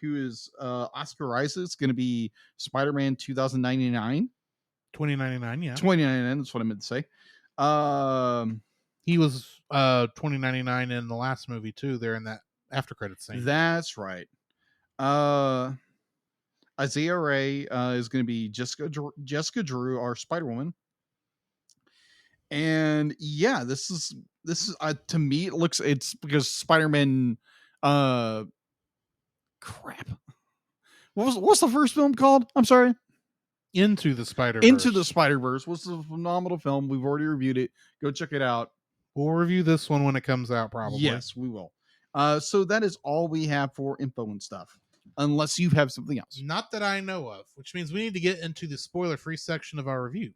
is Oscar Isaac's going to be Spider-Man 2099. 2099, yeah. 2099, that's what I meant to say. He was 2099 in the last movie too. There in that after credits scene. That's right. Isaiah Ray is going to be Jessica Drew, our Spider-Woman. And yeah, this is to me it's because Spider-Man crap. What's the first film called? I'm sorry. Into the Spider-Verse. Into the Spider-Verse was a phenomenal film. We've already reviewed it. Go check it out. We'll review this one when it comes out, probably. Yes, we will. So that is all we have for info and stuff, unless you have something else. Not that I know of, which means we need to get into the spoiler-free section of our review.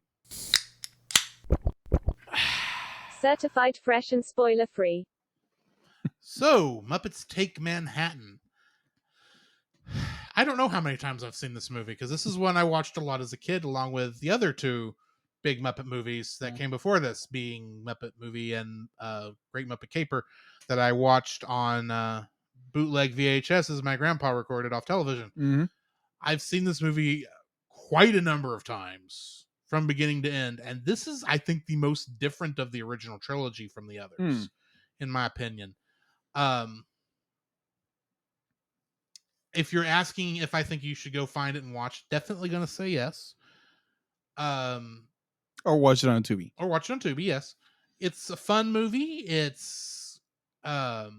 Certified fresh and spoiler free. So, Muppets Take Manhattan. I don't know how many times I've seen this movie, because this is one I watched a lot as a kid, along with the other two big Muppet movies that came before this, being Muppet Movie and Great Muppet Caper, that I watched on bootleg VHS as my grandpa recorded off television. Mm-hmm. I've seen this movie quite a number of times from beginning to end, and this is, I think, the most different of the original trilogy from the others, in my opinion. If you're asking if I think you should go find it and watch, definitely going to say yes. Or watch it on Tubi. Or watch it on Tubi, yes. It's a fun movie. It's got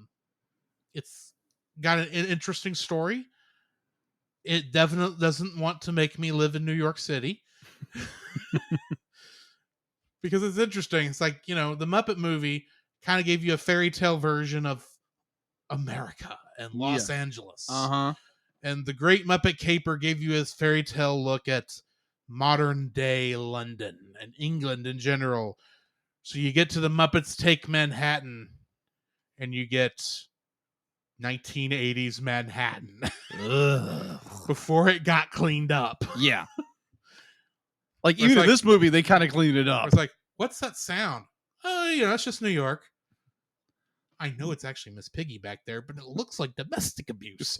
an interesting story. It definitely doesn't want to make me live in New York City. Because it's interesting. It's like, the Muppet movie kind of gave you a fairy tale version of America and Los Angeles. And the Great Muppet Caper gave you his fairy tale look at modern day London and England in general. So you get to the Muppets Take Manhattan, and you get 1980s Manhattan before it got cleaned up. Yeah. Like, even in this movie, they kind of cleaned it up. It's like, what's that sound? Oh, it's just New York. I know it's actually Miss Piggy back there, but it looks like domestic abuse.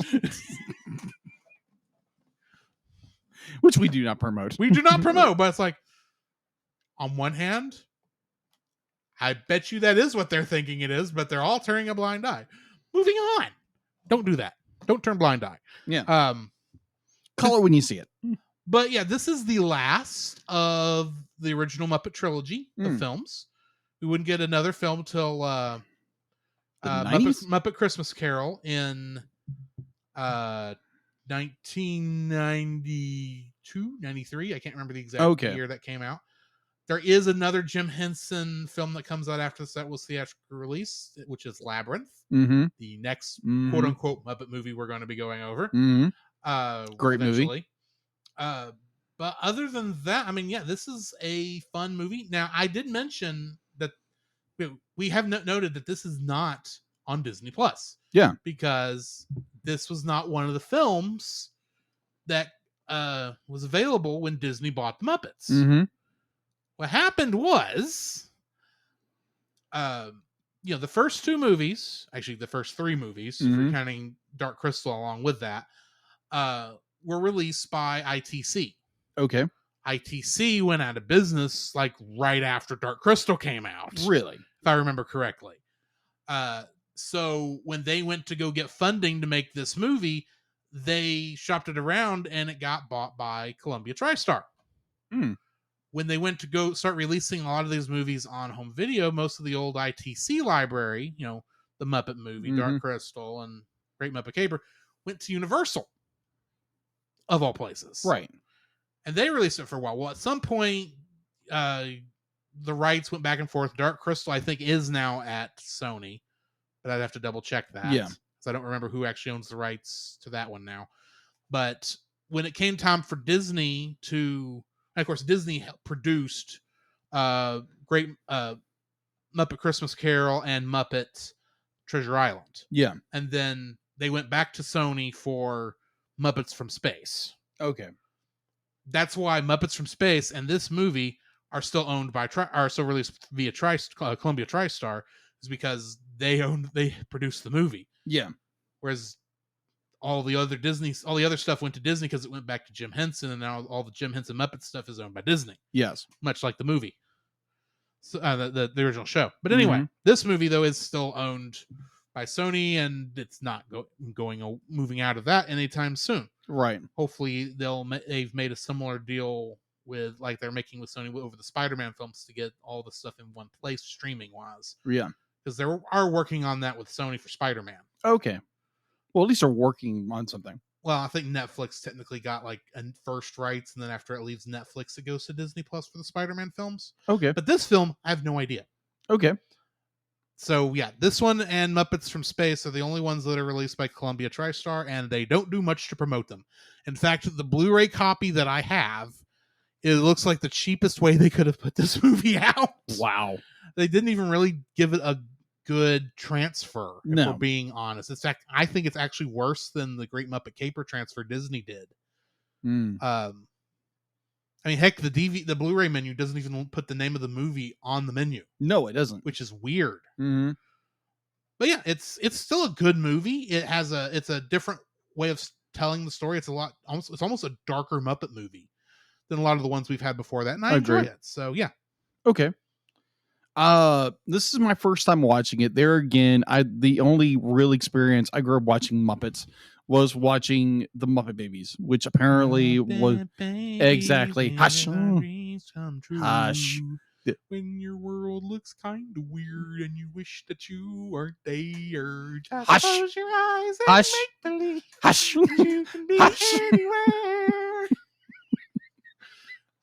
Which we do not promote. We do not promote, but it's like, on one hand, I bet you that is what they're thinking it is, but they're all turning a blind eye. Moving on. Don't do that. Don't turn blind eye. Yeah. Call it when you see it. But yeah, this is the last of the original Muppet trilogy of films. We wouldn't get another film till Muppet Christmas Carol in 1992, 93. I can't remember the exact year that came out. There is another Jim Henson film that comes out after this that was theatrical release, which is Labyrinth, the next quote-unquote Muppet movie we're going to be going over. Great movie. But other than that, I mean, yeah, this is a fun movie. Now, I did mention that we have noted that this is not on Disney Plus. Yeah. Because this was not one of the films that was available when Disney bought the Muppets. What happened was, the first two movies, actually the first three movies, if you're counting Dark Crystal along with that, were released by ITC. Okay. ITC went out of business like right after Dark Crystal came out. Really? If I remember correctly. So when they went to go get funding to make this movie, they shopped it around and it got bought by Columbia TriStar. When they went to go start releasing a lot of these movies on home video, most of the old ITC library, the Muppet movie, Dark Crystal, and Great Muppet Caper, went to Universal, of all places. Right. And they released it for a while. Well, at some point, the rights went back and forth. Dark Crystal, I think, is now at Sony, but I'd have to double check that. Yeah. Because I don't remember who actually owns the rights to that one now. But when it came time for Disney to... And of course, Disney produced Great Muppet Christmas Carol and Muppet Treasure Island. Yeah. And then they went back to Sony for Muppets from Space. Okay. That's why Muppets from Space and this movie are still owned by are still released via Columbia TriStar, is because they produced the movie. Yeah. Whereas all the other stuff went to Disney because it went back to Jim Henson, and now all the Jim Henson Muppet stuff is owned by Disney. Yes. Much like the movie. So, the original show. But anyway, this movie, though, is still owned by Sony, and it's not moving out of that anytime soon. Right. Hopefully, they've made a similar deal with, like they're making with Sony over the Spider-Man films, to get all the stuff in one place, streaming-wise. Yeah. Because they are working on that with Sony for Spider-Man. Okay. Well, at least they're working on something. Well, I think Netflix technically got like a first rights, and then after it leaves Netflix, it goes to Disney Plus for the Spider-Man films. Okay. But this film, I have no idea. Okay. So yeah, this one and Muppets from Space are the only ones that are released by Columbia TriStar, and they don't do much to promote them. In fact, the Blu-ray copy that I have, it looks like the cheapest way they could have put this movie out. Wow. They didn't even really give it a good transfer, if No. we're being honest. In fact, I think it's actually worse than the Great Muppet Caper transfer Disney did. I mean, heck, the Blu-ray menu doesn't even put the name of the movie on the menu. No, it doesn't. Which is weird. Mm-hmm. But yeah, it's still a good movie. It's a different way of telling the story. It's almost a darker Muppet movie than a lot of the ones we've had before that, and I enjoy it. So yeah. Okay. This is my first time watching it. There again, the only real experience I grew up watching Muppets was watching the Muppet Babies, which apparently was exactly hush. Hush. When your world looks kind of weird and you wish that you weren't there, just hush. close your eyes and Hush. make believe Hush. you can be Hush. anywhere.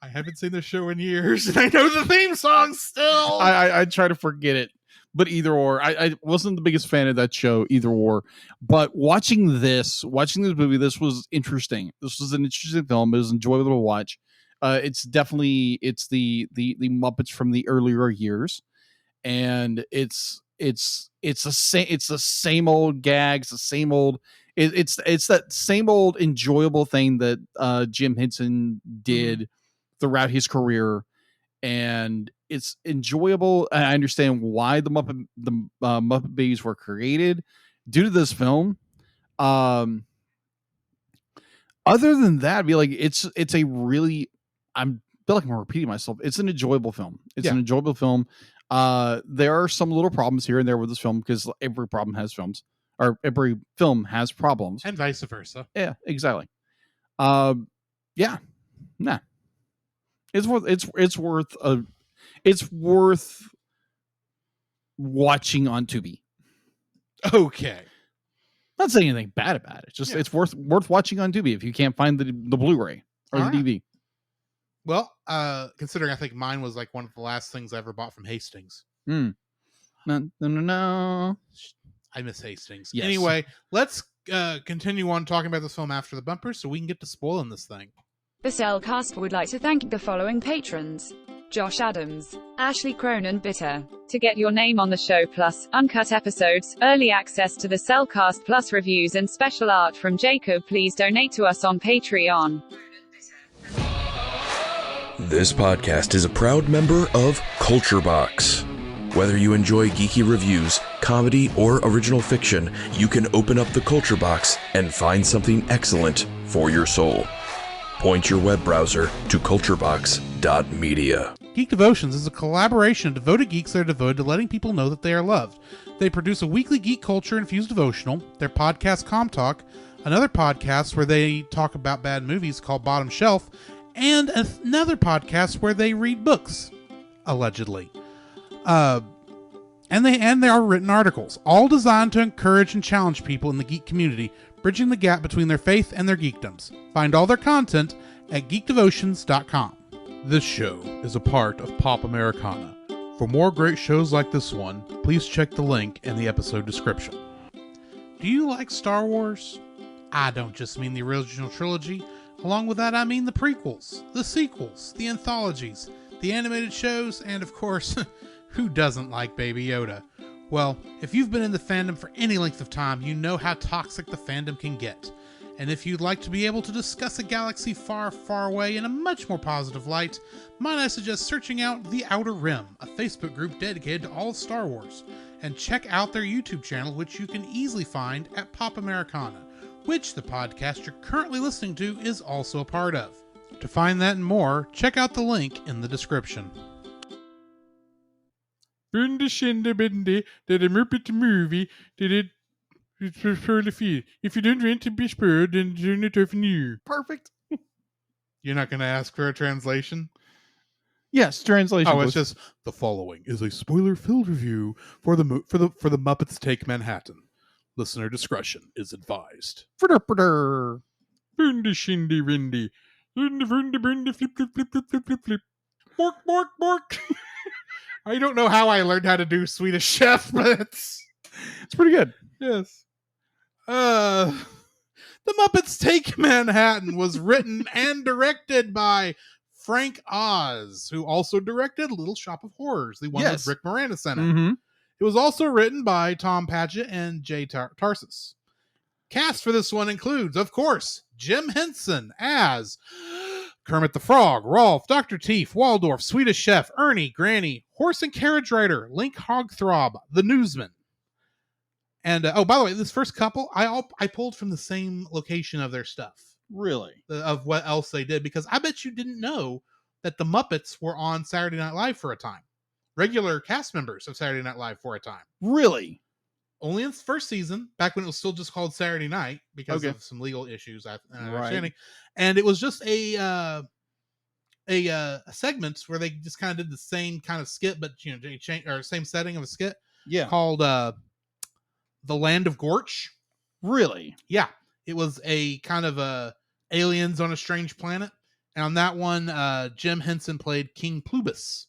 I haven't seen the show in years, and I know the theme song still. I try to forget it, but either or. I wasn't the biggest fan of that show, either or. But watching this movie, this was interesting. This was an interesting film. It was enjoyable to watch. It's definitely the Muppets from the earlier years, and it's the same old gags, the same old. It's that same old enjoyable thing that Jim Henson did throughout his career, and it's enjoyable. I understand why the Muppet Babies were created due to this film. Other than that, I'd be like, it's a really, I feel like I'm repeating myself. It's an enjoyable film. It's an enjoyable film. There are some little problems here and there with this film because every problem has films, or every film has problems, and vice versa. Yeah, exactly. Yeah, nah. It's worth watching on Tubi. Okay. Not saying anything bad about it. Just it's worth watching on Tubi if you can't find the Blu-ray or the DVD. Well, considering I think mine was like one of the last things I ever bought from Hastings. No. I miss Hastings. Yes. Anyway, let's continue on talking about this film after the bumper so we can get to spoiling this thing. The Cellcast would like to thank the following patrons: Josh Adams, Ashley Cronin Bitter. To get your name on the show, plus uncut episodes, early access to the Cellcast Plus reviews and special art from Jacob, please donate to us on Patreon. This podcast is a proud member of Culture Box. Whether you enjoy geeky reviews, comedy, or original fiction, you can open up the Culture Box and find something excellent for your soul. Point your web browser to culturebox.media. Geek Devotions is a collaboration of devoted geeks that are devoted to letting people know that they are loved. They produce a weekly geek culture-infused devotional, their podcast Com Talk, another podcast where they talk about bad movies called Bottom Shelf, and another podcast where they read books, allegedly. And there are written articles, all designed to encourage and challenge people in the geek community, bridging the gap between their faith and their geekdoms. Find all their content at geekdevotions.com. This show is a part of Pop Americana. For more great shows like this one, please check the link in the episode description. Do you like Star Wars? I don't just mean the original trilogy. Along with that, I mean the prequels, the sequels, the anthologies, the animated shows, and of course, who doesn't like Baby Yoda? Well, if you've been in the fandom for any length of time, you know how toxic the fandom can get. And if you'd like to be able to discuss a galaxy far, far away in a much more positive light, might I suggest searching out The Outer Rim, a Facebook group dedicated to all of Star Wars, and check out their YouTube channel, which you can easily find at Pop Americana, which the podcast you're currently listening to is also a part of. To find that and more, check out the link in the description. Bundy Shinda Bindy did a Muppet movie did it for the feed. If you don't want to be spoiled, then turn it off new. Perfect. You're not going to ask for a translation? Yes, translation. Oh, it's just the following is a spoiler-filled review for the Muppets Take Manhattan. Listener discretion is advised. Bundy Shindy Windy. Bundy flip flip flip flip flip flip flip. Bork bork bork. I don't know how I learned how to do Swedish Chef, but it's pretty good. yes. The Muppets Take Manhattan was written and directed by Frank Oz, who also directed Little Shop of Horrors, the one with Rick Moranis in it. Mm-hmm. It was also written by Tom Patchett and Jay Tarsis. Cast for this one includes, of course, Jim Henson as Kermit the Frog, Rolf, Dr. Teef, Waldorf, Swedish Chef, Ernie, Granny, Horse and Carriage Rider, Link Hogthrob, The Newsman. And, by the way, this first couple, I pulled from the same location of their stuff. Really? Of what else they did, because I bet you didn't know that the Muppets were on Saturday Night Live for a time. Regular cast members of Saturday Night Live for a time. Really? Only in its first season, back when it was still just called Saturday Night because of some legal issues. Understanding. And it was just a segment where they just kind of did the same kind of skit, but they changed, or same setting of a skit. Yeah. Called The Land of Gorch. Really? Yeah. It was a kind of aliens on a strange planet. And on that one, Jim Henson played King Plubus.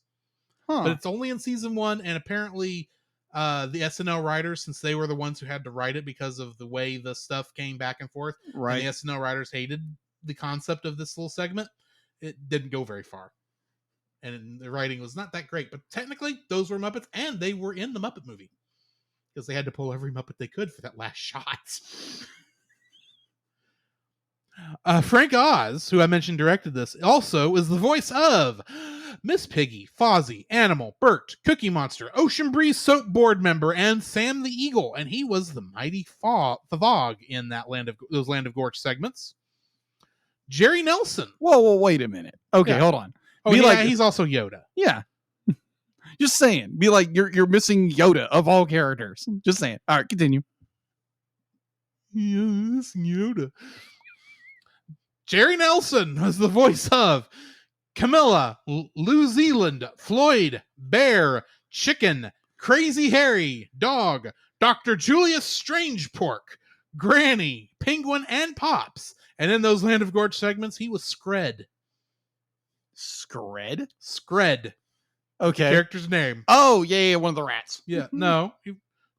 Huh. But it's only in season 1, and apparently the SNL writers, since they were the ones who had to write it because of the way the stuff came back and forth, right? And the SNL writers hated the concept of this little segment. It didn't go very far, and the writing was not that great. But technically, those were Muppets, and they were in the Muppet movie because they had to pull every Muppet they could for that last shot. Frank Oz, who I mentioned directed this, also is the voice of Miss Piggy, Fozzie, Animal, Bert, Cookie Monster, Ocean Breeze Soap Board member, and Sam the Eagle, and he was the mighty Favog in that those Land of Gorge segments. Jerry Nelson. Whoa, wait a minute. Okay, hold on. Oh, yeah, he's also Yoda. Yeah. Just saying. Be like, you're missing Yoda of all characters. Just saying. All right, continue. Yeah, missing Yoda. Jerry Nelson was the voice of Camilla, New Zealand, Floyd, Bear, Chicken, Crazy Harry, Dog, Dr. Julius Strangepork, Granny, Penguin, and Pops. And in those Land of Gorge segments, he was Scred. Scred? Scred. Okay. Character's name. Oh, yeah, one of the rats. Yeah, no.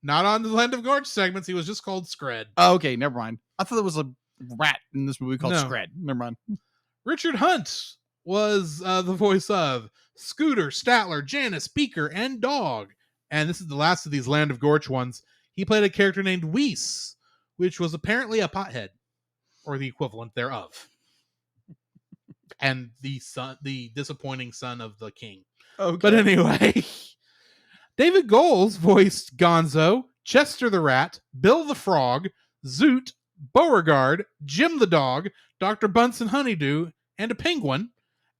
Not on the Land of Gorge segments. He was just called Scred. Oh, okay, never mind. I thought there was a rat in this movie called No. Scred. Never mind. Richard Hunt was the voice of Scooter, Statler, Janice, Beaker, and Dog. And this is the last of these Land of Gorge ones. He played a character named Weiss, which was apparently a pothead, or the equivalent thereof. And the disappointing son of the king. Okay. But anyway, David Goles voiced Gonzo, Chester the Rat, Bill the Frog, Zoot, Beauregard, Jim the Dog, Dr. Bunsen Honeydew, and a penguin.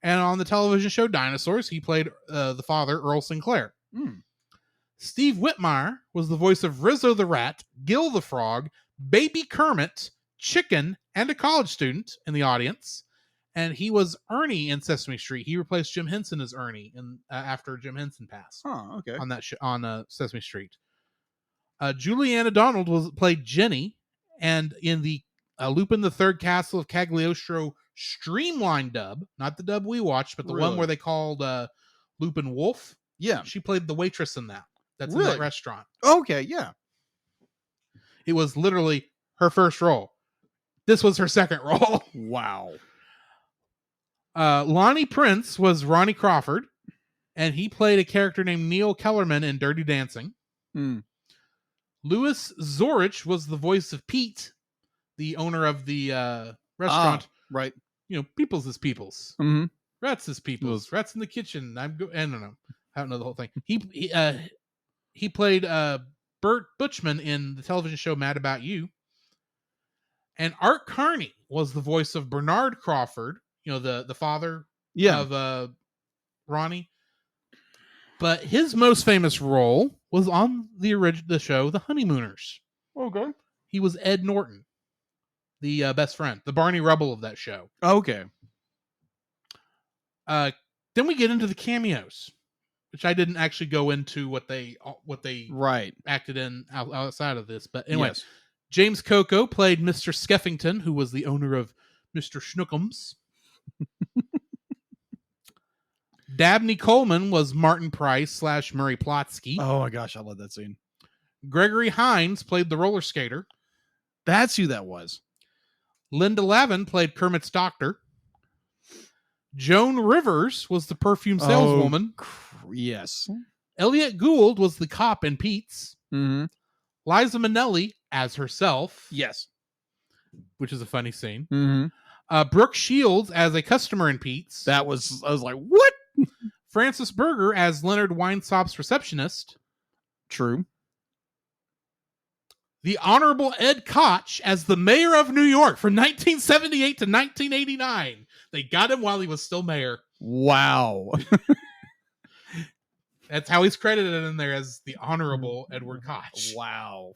And on the television show Dinosaurs, he played the father, Earl Sinclair. Steve Whitmire was the voice of Rizzo the Rat, Gil the Frog, Baby Kermit, Chicken, and a college student in the audience. And he was Ernie in Sesame Street. He replaced Jim Henson as Ernie after Jim Henson passed. Oh, okay. On that on Sesame Street. Juliana Donald played Jenny, and in the Lupin the Third Castle of Cagliostro streamlined dub, not the dub we watched, but the one where they called Lupin Wolf. Yeah, she played the waitress in that. That's in that restaurant. Okay, yeah. It was literally her first role. This was her second role. Wow. Lonnie Prince was Ronnie Crawford, and he played a character named Neil Kellerman in Dirty Dancing. Louis Zorich was the voice of Pete, the owner of the restaurant. Right. You know, Peoples is Peoples. Mm-hmm. Rats is Peoples. Rats in the kitchen. I don't know. I don't know the whole thing. He played Bert Butchman in the television show Mad About You. And Art Carney was the voice of Bernard Crawford, you know, the father of Ronnie. But his most famous role was on the show The Honeymooners. Okay. He was Ed Norton, the best friend, the Barney Rubble of that show. Okay. Then we get into the cameos, which I didn't actually go into what they acted in outside of this. But anyway, James Coco played Mr. Skeffington, who was the owner of Mr. Schnookums. Dabney Coleman was Martin Price / Murray Plotsky. Oh my gosh, I love that scene. Gregory Hines played the roller skater. That's who that was. Linda Lavin played Kermit's doctor. Joan Rivers was the perfume saleswoman. Yes. Elliot Gould was the cop in Pete's. Mm-hmm. Liza Minnelli as herself. Yes. Which is a funny scene. Mm-hmm. Brooke Shields as a customer in Pete's. I was like, what? Francis Berger as Leonard Weinsop's receptionist. True. The Honorable Ed Koch as the mayor of New York from 1978 to 1989. They got him while he was still mayor. Wow. That's how he's credited in there, as the Honorable Edward Koch. Wow.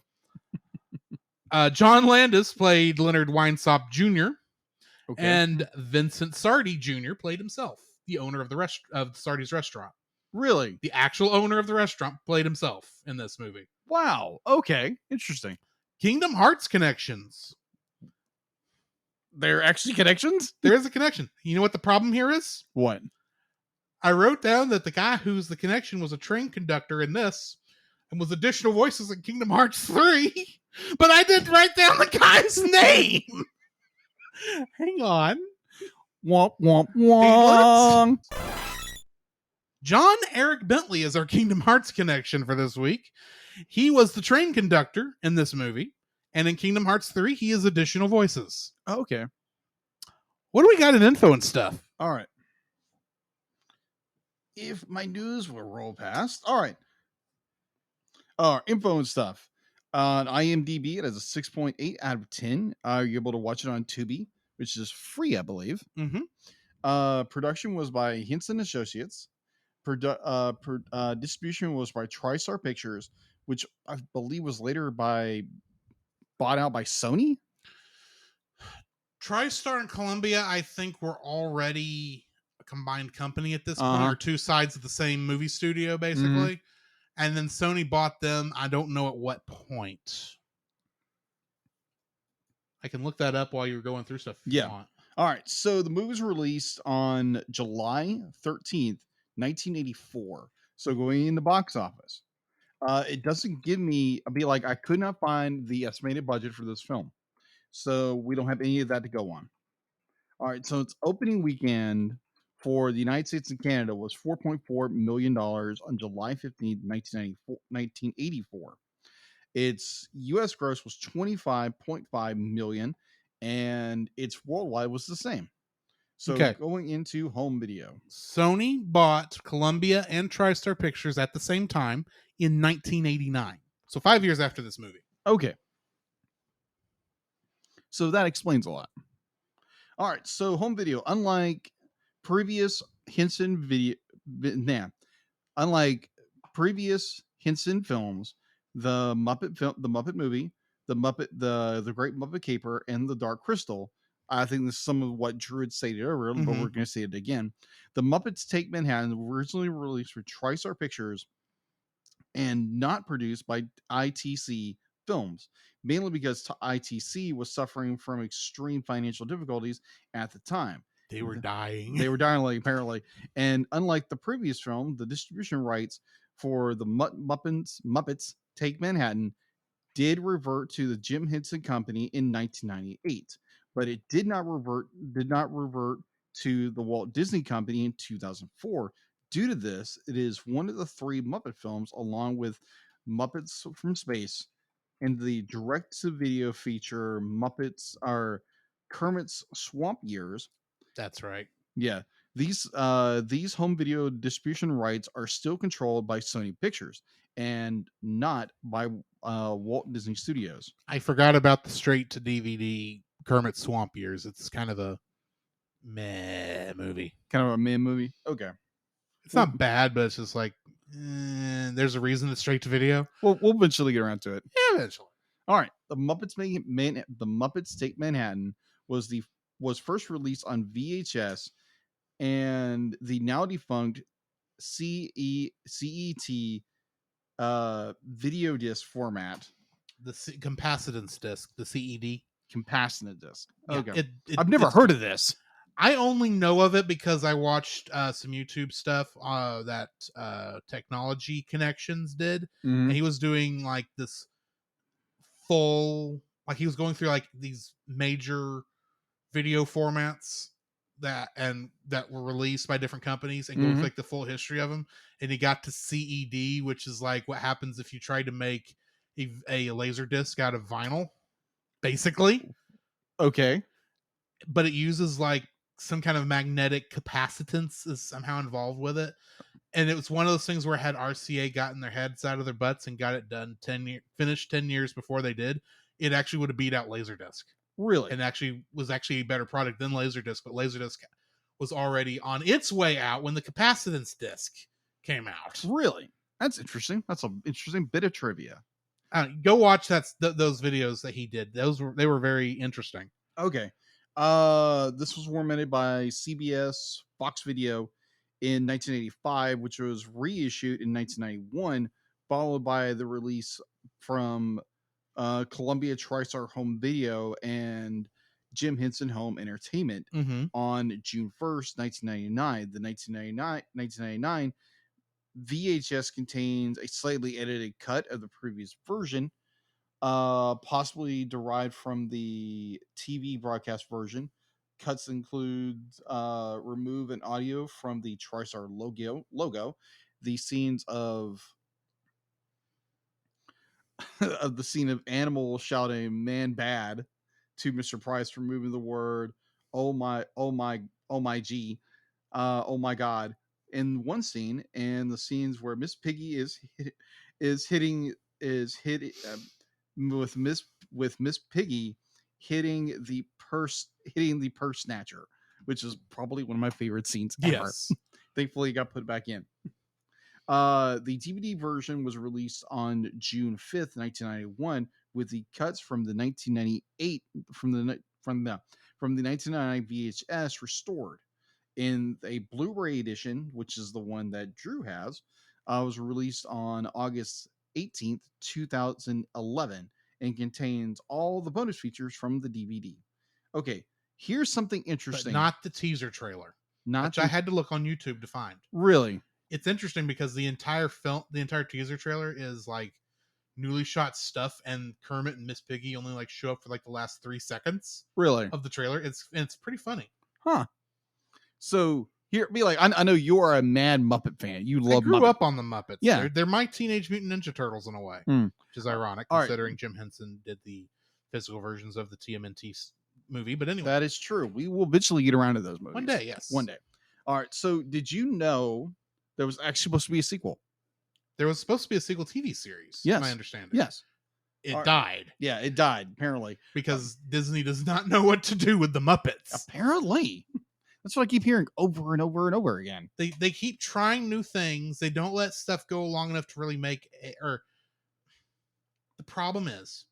John Landis played Leonard Weinsop Jr. Okay. And Vincent Sardi Jr. played himself, the owner of of Sardi's restaurant. Really? The actual owner of the restaurant played himself in this movie. Wow. Okay. Interesting. Kingdom Hearts connections. They're actually connections? There is a connection. You know what the problem here is? What? I wrote down that the guy who's the connection was a train conductor in this and was additional voices in Kingdom Hearts 3, but I didn't write down the guy's name. Hang on. Womp, womp, womp. John Eric Bentley is our Kingdom Hearts connection for this week. He was the train conductor in this movie, and in Kingdom Hearts 3, he is additional voices. Oh, okay. What do we got in info and stuff? All right. If my news will roll past. All right. Info and stuff. On IMDb, it has a 6.8 out of 10. You're able to watch it on Tubi, which is free, I believe. Mm-hmm. Production was by Henson Associates. Distribution was by TriStar Pictures, which I believe was later bought out by Sony. TriStar and Columbia, I think, were already a combined company at this point, or two sides of the same movie studio, basically. Mm-hmm. And then Sony bought them. I don't know at what point. I can look that up while you're going through stuff. If you want. All right. So the movie was released on July 13th, 1984. So going in the box office. It doesn't give me, I could not find the estimated budget for this film. So we don't have any of that to go on. All right. So its opening weekend for the United States and Canada was $4.4 million on July 15th, 1984. Its U.S. gross was $25.5 million, and its worldwide was the same. So going into home video. Sony bought Columbia and TriStar Pictures at the same time in 1989. So 5 years after this movie. Okay. So that explains a lot. All right. So home video, unlike previous Henson films, the Muppet movie, the Great Muppet Caper, and the Dark Crystal. I think this is some of what Drew had stated earlier, but we're going to say it again. The Muppets Take Manhattan originally released for TriStar Pictures and not produced by ITC Films, mainly because ITC was suffering from extreme financial difficulties at the time. They were dying. Apparently. And unlike the previous film, the distribution rights for the Muppets Take Manhattan did revert to the Jim Henson Company in 1998, but it did not revert to the Walt Disney Company in 2004. Due to this, it is one of the three Muppet films, along with Muppets from Space and the direct-to-video feature Muppets are Kermit's Swamp Years. That's right. Yeah. These home video distribution rights are still controlled by Sony Pictures and not by Walt Disney Studios. I forgot about the straight-to-DVD Kermit Swamp Years. It's kind of a meh movie. Okay. It's not bad, but it's just like, there's a reason it's straight-to-video. We'll eventually get around to it. Yeah, eventually. All right. The Muppets Take Manhattan was first released on VHS and the now defunct CET video disc format. The capacitance disc, the CED. Compassionate disc. Yeah, okay. I've never heard of this. I only know of it because I watched some YouTube stuff that Technology Connections did, and he was doing like this full, like he was going through like these major video formats that were released by different companies and going through like the full history of them. And he got to CED, which is like what happens if you try to make a laser disc out of vinyl, basically. Okay. But it uses like some kind of magnetic capacitance is somehow involved with it. And it was one of those things where had RCA gotten their heads out of their butts and got it done finished 10 years before they did, it actually would have beat out Laserdisc. Really? And actually was actually a better product than Laserdisc, but Laserdisc was already on its way out when the capacitance disc came out. Really? That's interesting. That's an interesting bit of trivia. Go watch those videos that he did. They were very interesting. Okay. This was formatted by CBS Fox Video in 1985, which was reissued in 1991, followed by the release from Columbia TriStar Home Video and Jim Henson Home Entertainment on June 1st, 1999. The 1999 VHS contains a slightly edited cut of the previous version, possibly derived from the TV broadcast version. Cuts include remove an audio from the TriStar logo, the scenes of of the scene of animals shouting "Man bad" to Mr. Price, removing the word "Oh my, oh my, oh my G, oh my God" in one scene, and the scenes where Miss Piggy is hitting with Miss Piggy hitting the purse snatcher, which is probably one of my favorite scenes ever. Yes. Thankfully, it got put back in. The DVD version was released on June 5th, 1991, with the cuts from the 1998 from the 1999 VHS restored. In a Blu-ray edition, which is the one that Drew has, was released on August 18th, 2011, and contains all the bonus features from the DVD. Okay, here's something interesting. But not the teaser trailer, which I had to look on YouTube to find. Really? It's interesting because the entire teaser trailer is like newly shot stuff, and Kermit and Miss Piggy only like show up for like the last 3 seconds. Really? Of the trailer. It's pretty funny. Huh. So here, be like, I know you are a mad Muppet fan. You love. I grew up on the Muppets. Yeah, they're my Teenage Mutant Ninja Turtles in a way, which is ironic considering Jim Henson did the physical versions of the TMNT movie. But anyway, that is true. We will eventually get around to those movies one day. Yes, one day. All right. So, did you know there was actually supposed to be a sequel? There was supposed to be a sequel TV series. Yes, my understanding. Yes, it died. Yeah, it died apparently because Disney does not know what to do with the Muppets. Apparently. That's what I keep hearing over and over and over again. They keep trying new things. They don't let stuff go long enough to really make or the problem is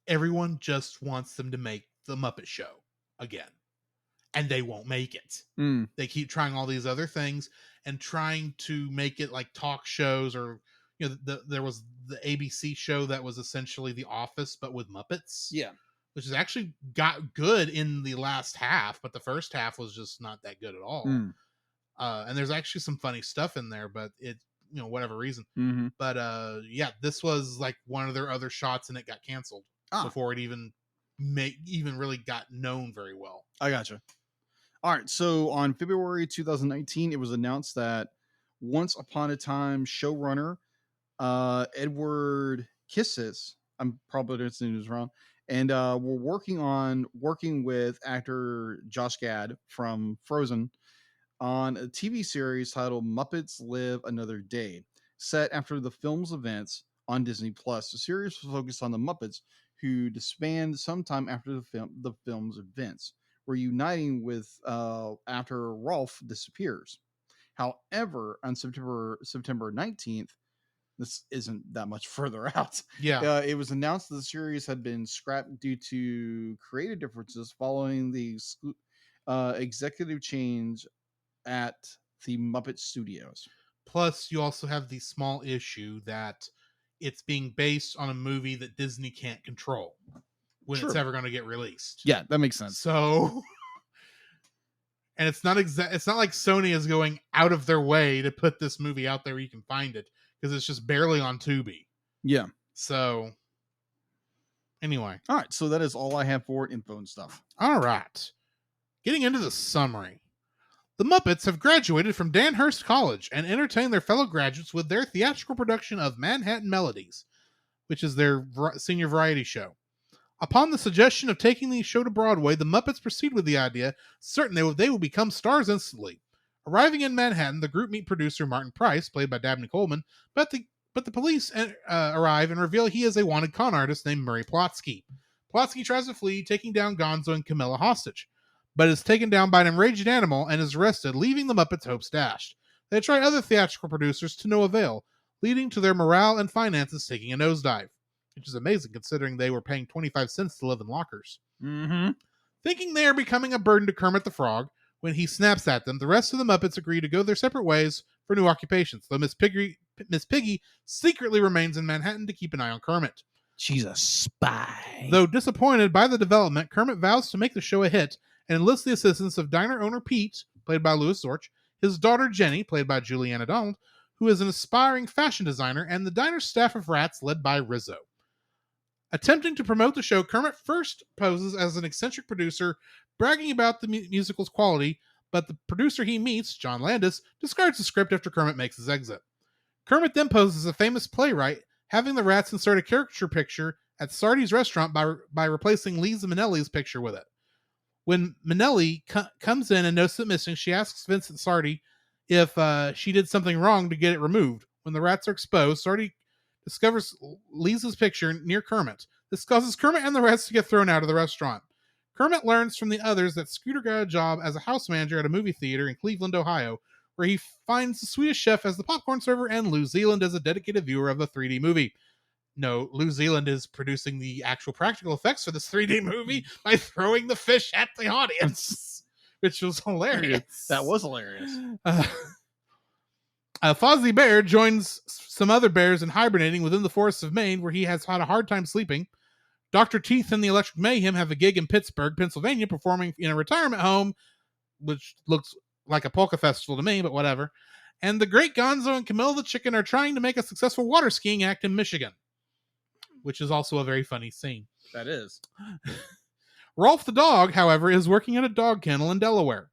everyone just wants them to make the Muppet Show again. And they won't make it. They keep trying all these other things and trying to make it like talk shows, or there was the ABC show that was essentially The Office but with Muppets. Yeah. Which has actually got good in the last half, but the first half was just not that good at all. And there's actually some funny stuff in there, but it, whatever reason. But yeah, this was like one of their other shots, and it got canceled before it even really got known very well. I gotcha. All right, so on February 2019, it was announced that Once Upon a Time showrunner Edward Kissis, I'm probably pronouncing this wrong, and we're working with actor Josh Gad from Frozen on a TV series titled Muppets Live Another Day, set after the film's events on Disney Plus. The series was focused on the Muppets, who disband sometime after the film's events, reuniting with after Rolf disappears. However, on September 19th, this isn't that much further out. Yeah. It was announced that the series had been scrapped due to creative differences following the executive change at the Muppet Studios. Plus, you also have the small issue that it's being based on a movie that Disney can't control when it's ever going to get released. Yeah, that makes sense. So and it's not like Sony is going out of their way to put this movie out there where you can find it, because it's just barely on Tubi. Yeah. So anyway, All right. So that is all I have for info and stuff. all right, getting into the summary. The Muppets have graduated from Danhurst College and entertain their fellow graduates with their theatrical production of Manhattan Melodies, which is their senior variety show. Upon the suggestion of taking the show to Broadway, the Muppets proceed with the idea, certain they will become stars instantly. Arriving in Manhattan, the group meet producer Martin Price, played by Dabney Coleman, but the police arrive and reveal he is a wanted con artist named Murray Plotsky. Plotsky tries to flee, taking down Gonzo and Camilla hostage, but is taken down by an enraged animal and is arrested, leaving the Muppets hopes dashed. They try other theatrical producers to no avail, leading to their morale and finances taking a nosedive, which is amazing considering they were paying 25 cents to live in lockers. Mm-hmm. Thinking they are becoming a burden to Kermit the Frog, when he snaps at them, the rest of the Muppets agree to go their separate ways for new occupations, though Miss Piggy secretly remains in Manhattan to keep an eye on Kermit. She's a spy. Though disappointed by the development, Kermit vows to make the show a hit and enlists the assistance of diner owner Pete, played by Louis Zorch, his daughter Jenny, played by Juliana Donald, who is an aspiring fashion designer, and the diner's staff of rats led by Rizzo. Attempting to promote the show, Kermit first poses as an eccentric producer, bragging about the musical's quality, but the producer he meets, John Landis, discards the script after Kermit makes his exit. Kermit then poses as a famous playwright, having the rats insert a caricature picture at Sardi's restaurant by replacing Lisa Minnelli's picture with it. When Minnelli comes in and notices it missing, she asks Vincent Sardi if she did something wrong to get it removed. When the rats are exposed, Sardi discovers Lisa's picture near Kermit. This causes Kermit and the rats to get thrown out of the restaurant. Kermit learns from the others that Scooter got a job as a house manager at a movie theater in Cleveland, Ohio, where he finds the Swedish chef as the popcorn server and Lou Zealand as a dedicated viewer of the 3D movie. No, Lou Zealand is producing the actual practical effects for this 3D movie by throwing the fish at the audience, which was hilarious. That was hilarious. Fozzie Bear joins some other bears in hibernating within the forests of Maine, where he has had a hard time sleeping. Dr. Teeth and the Electric Mayhem have a gig in Pittsburgh, Pennsylvania, performing in a retirement home, which looks like a polka festival to me, but whatever. And the Great Gonzo and Camilla the Chicken are trying to make a successful water skiing act in Michigan, which is also a very funny scene. That is. Rolf the dog, however, is working at a dog kennel in Delaware.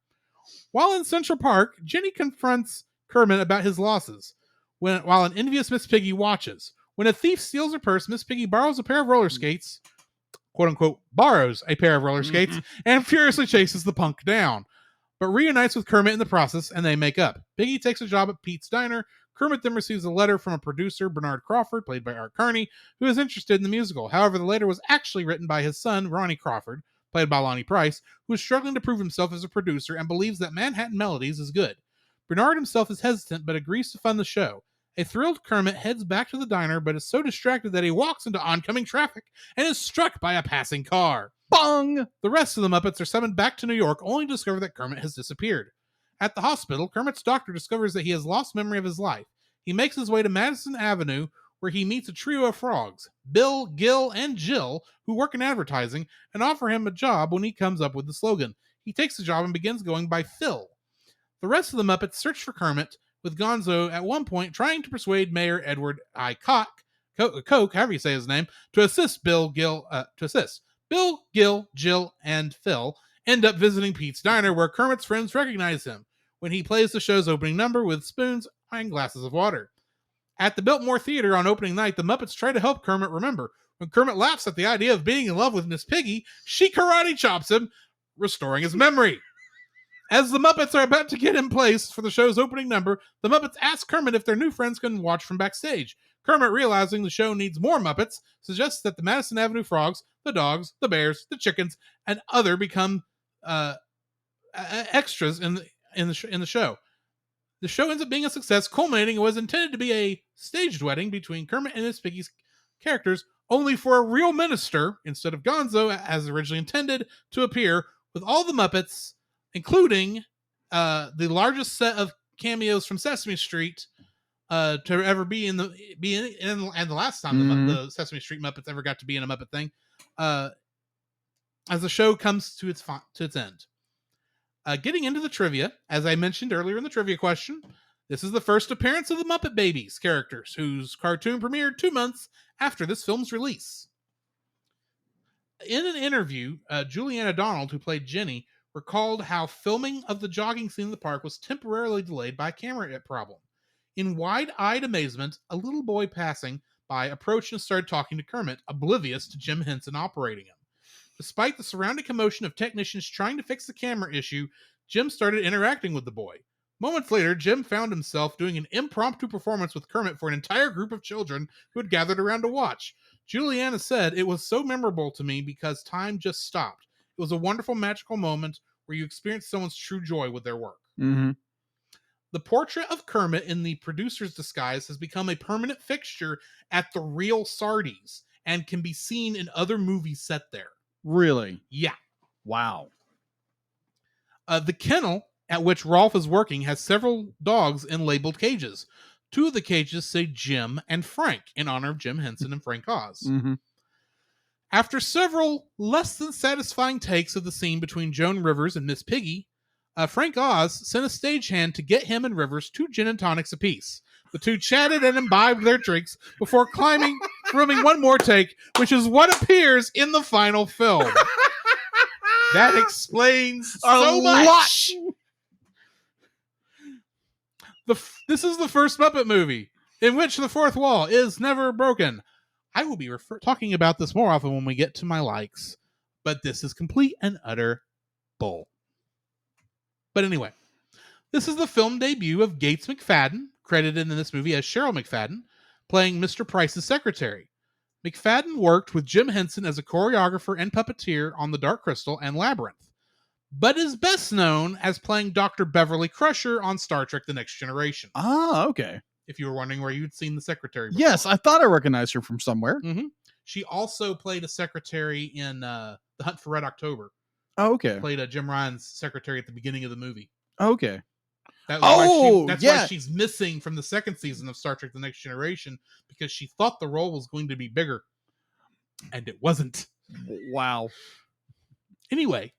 While in Central Park, Jenny confronts Kermit about his losses, while an envious Miss Piggy watches. When a thief steals her purse, Miss Piggy borrows a pair of roller skates, quote unquote, borrows a pair of roller skates, and furiously chases the punk down, but reunites with Kermit in the process, and they make up. Piggy takes a job at Pete's Diner. Kermit then receives a letter from a producer, Bernard Crawford, played by Art Carney, who is interested in the musical. However, the letter was actually written by his son, Ronnie Crawford, played by Lonnie Price, who is struggling to prove himself as a producer and believes that Manhattan Melodies is good. Bernard himself is hesitant, but agrees to fund the show. A thrilled Kermit heads back to the diner, but is so distracted that he walks into oncoming traffic and is struck by a passing car. Bong! The rest of the Muppets are summoned back to New York, only to discover that Kermit has disappeared. At the hospital, Kermit's doctor discovers that he has lost memory of his life. He makes his way to Madison Avenue, where he meets a trio of frogs, Bill, Gil, and Jill, who work in advertising, and offer him a job when he comes up with the slogan. He takes the job and begins going by Phil. The rest of the Muppets search for Kermit, with Gonzo at one point trying to persuade Mayor Edward I. Koch, however you say his name, to assist Bill, Gil, Jill, and Phil end up visiting Pete's Diner, where Kermit's friends recognize him when he plays the show's opening number with spoons and glasses of water. At the Biltmore Theater on opening night, the Muppets try to help Kermit remember. When Kermit laughs at the idea of being in love with Miss Piggy, she karate chops him, restoring his memory. As the Muppets are about to get in place for the show's opening number, the Muppets ask Kermit if their new friends can watch from backstage. Kermit, realizing the show needs more Muppets, suggests that the Madison Avenue frogs, the dogs, the bears, the chickens, and other become extras in the show. The show ends up being a success, culminating in what was intended to be a staged wedding between Kermit and Miss Piggy's characters, only for a real minister, instead of Gonzo, as originally intended, to appear, with all the Muppets, including the largest set of cameos from Sesame Street to ever be in the last time the Sesame Street Muppets ever got to be in a Muppet thing, as the show comes to its end. Getting into the trivia, as I mentioned earlier in the trivia question, this is the first appearance of the Muppet Babies characters, whose cartoon premiered 2 months after this film's release. In an interview, Juliana Donald, who played Jenny, recalled how filming of the jogging scene in the park was temporarily delayed by a camera problem. In wide-eyed amazement, a little boy passing by approached and started talking to Kermit, oblivious to Jim Henson operating him. Despite the surrounding commotion of technicians trying to fix the camera issue, Jim started interacting with the boy. Moments later, Jim found himself doing an impromptu performance with Kermit for an entire group of children who had gathered around to watch. Juliana said, "It was so memorable to me because time just stopped. It was a wonderful, magical moment where you experience someone's true joy with their work." Mm-hmm. The portrait of Kermit in the producer's disguise has become a permanent fixture at the Real Sardi's and can be seen in other movies set there. Really? Yeah. Wow. The kennel at which Rolf is working has several dogs in labeled cages. 2 of the cages say Jim and Frank in honor of Jim Henson and Frank Oz. Mm-hmm. After several less than satisfying takes of the scene between Joan Rivers and Miss Piggy, Frank Oz sent a stagehand to get him and Rivers 2 gin and tonics apiece. The 2 chatted and imbibed their drinks before filming one more take, which is what appears in the final film. That explains so much. This is the first Muppet movie in which the fourth wall is never broken. I will be talking about this more often when we get to my likes, but this is complete and utter bull. But anyway, this is the film debut of Gates McFadden, credited in this movie as Cheryl McFadden, playing Mr. Price's secretary. McFadden worked with Jim Henson as a choreographer and puppeteer on The Dark Crystal and Labyrinth, but is best known as playing Dr. Beverly Crusher on Star Trek The Next Generation. Ah, okay. If you were wondering where you'd seen the secretary before. Yes, I thought I recognized her from somewhere. Mm-hmm. She also played a secretary in The Hunt for Red October. Oh, okay. Played Jim Ryan's secretary at the beginning of the movie. Okay. That's yeah. why she's missing from the second season of Star Trek The Next Generation, because she thought the role was going to be bigger. And it wasn't. Wow. Anyway,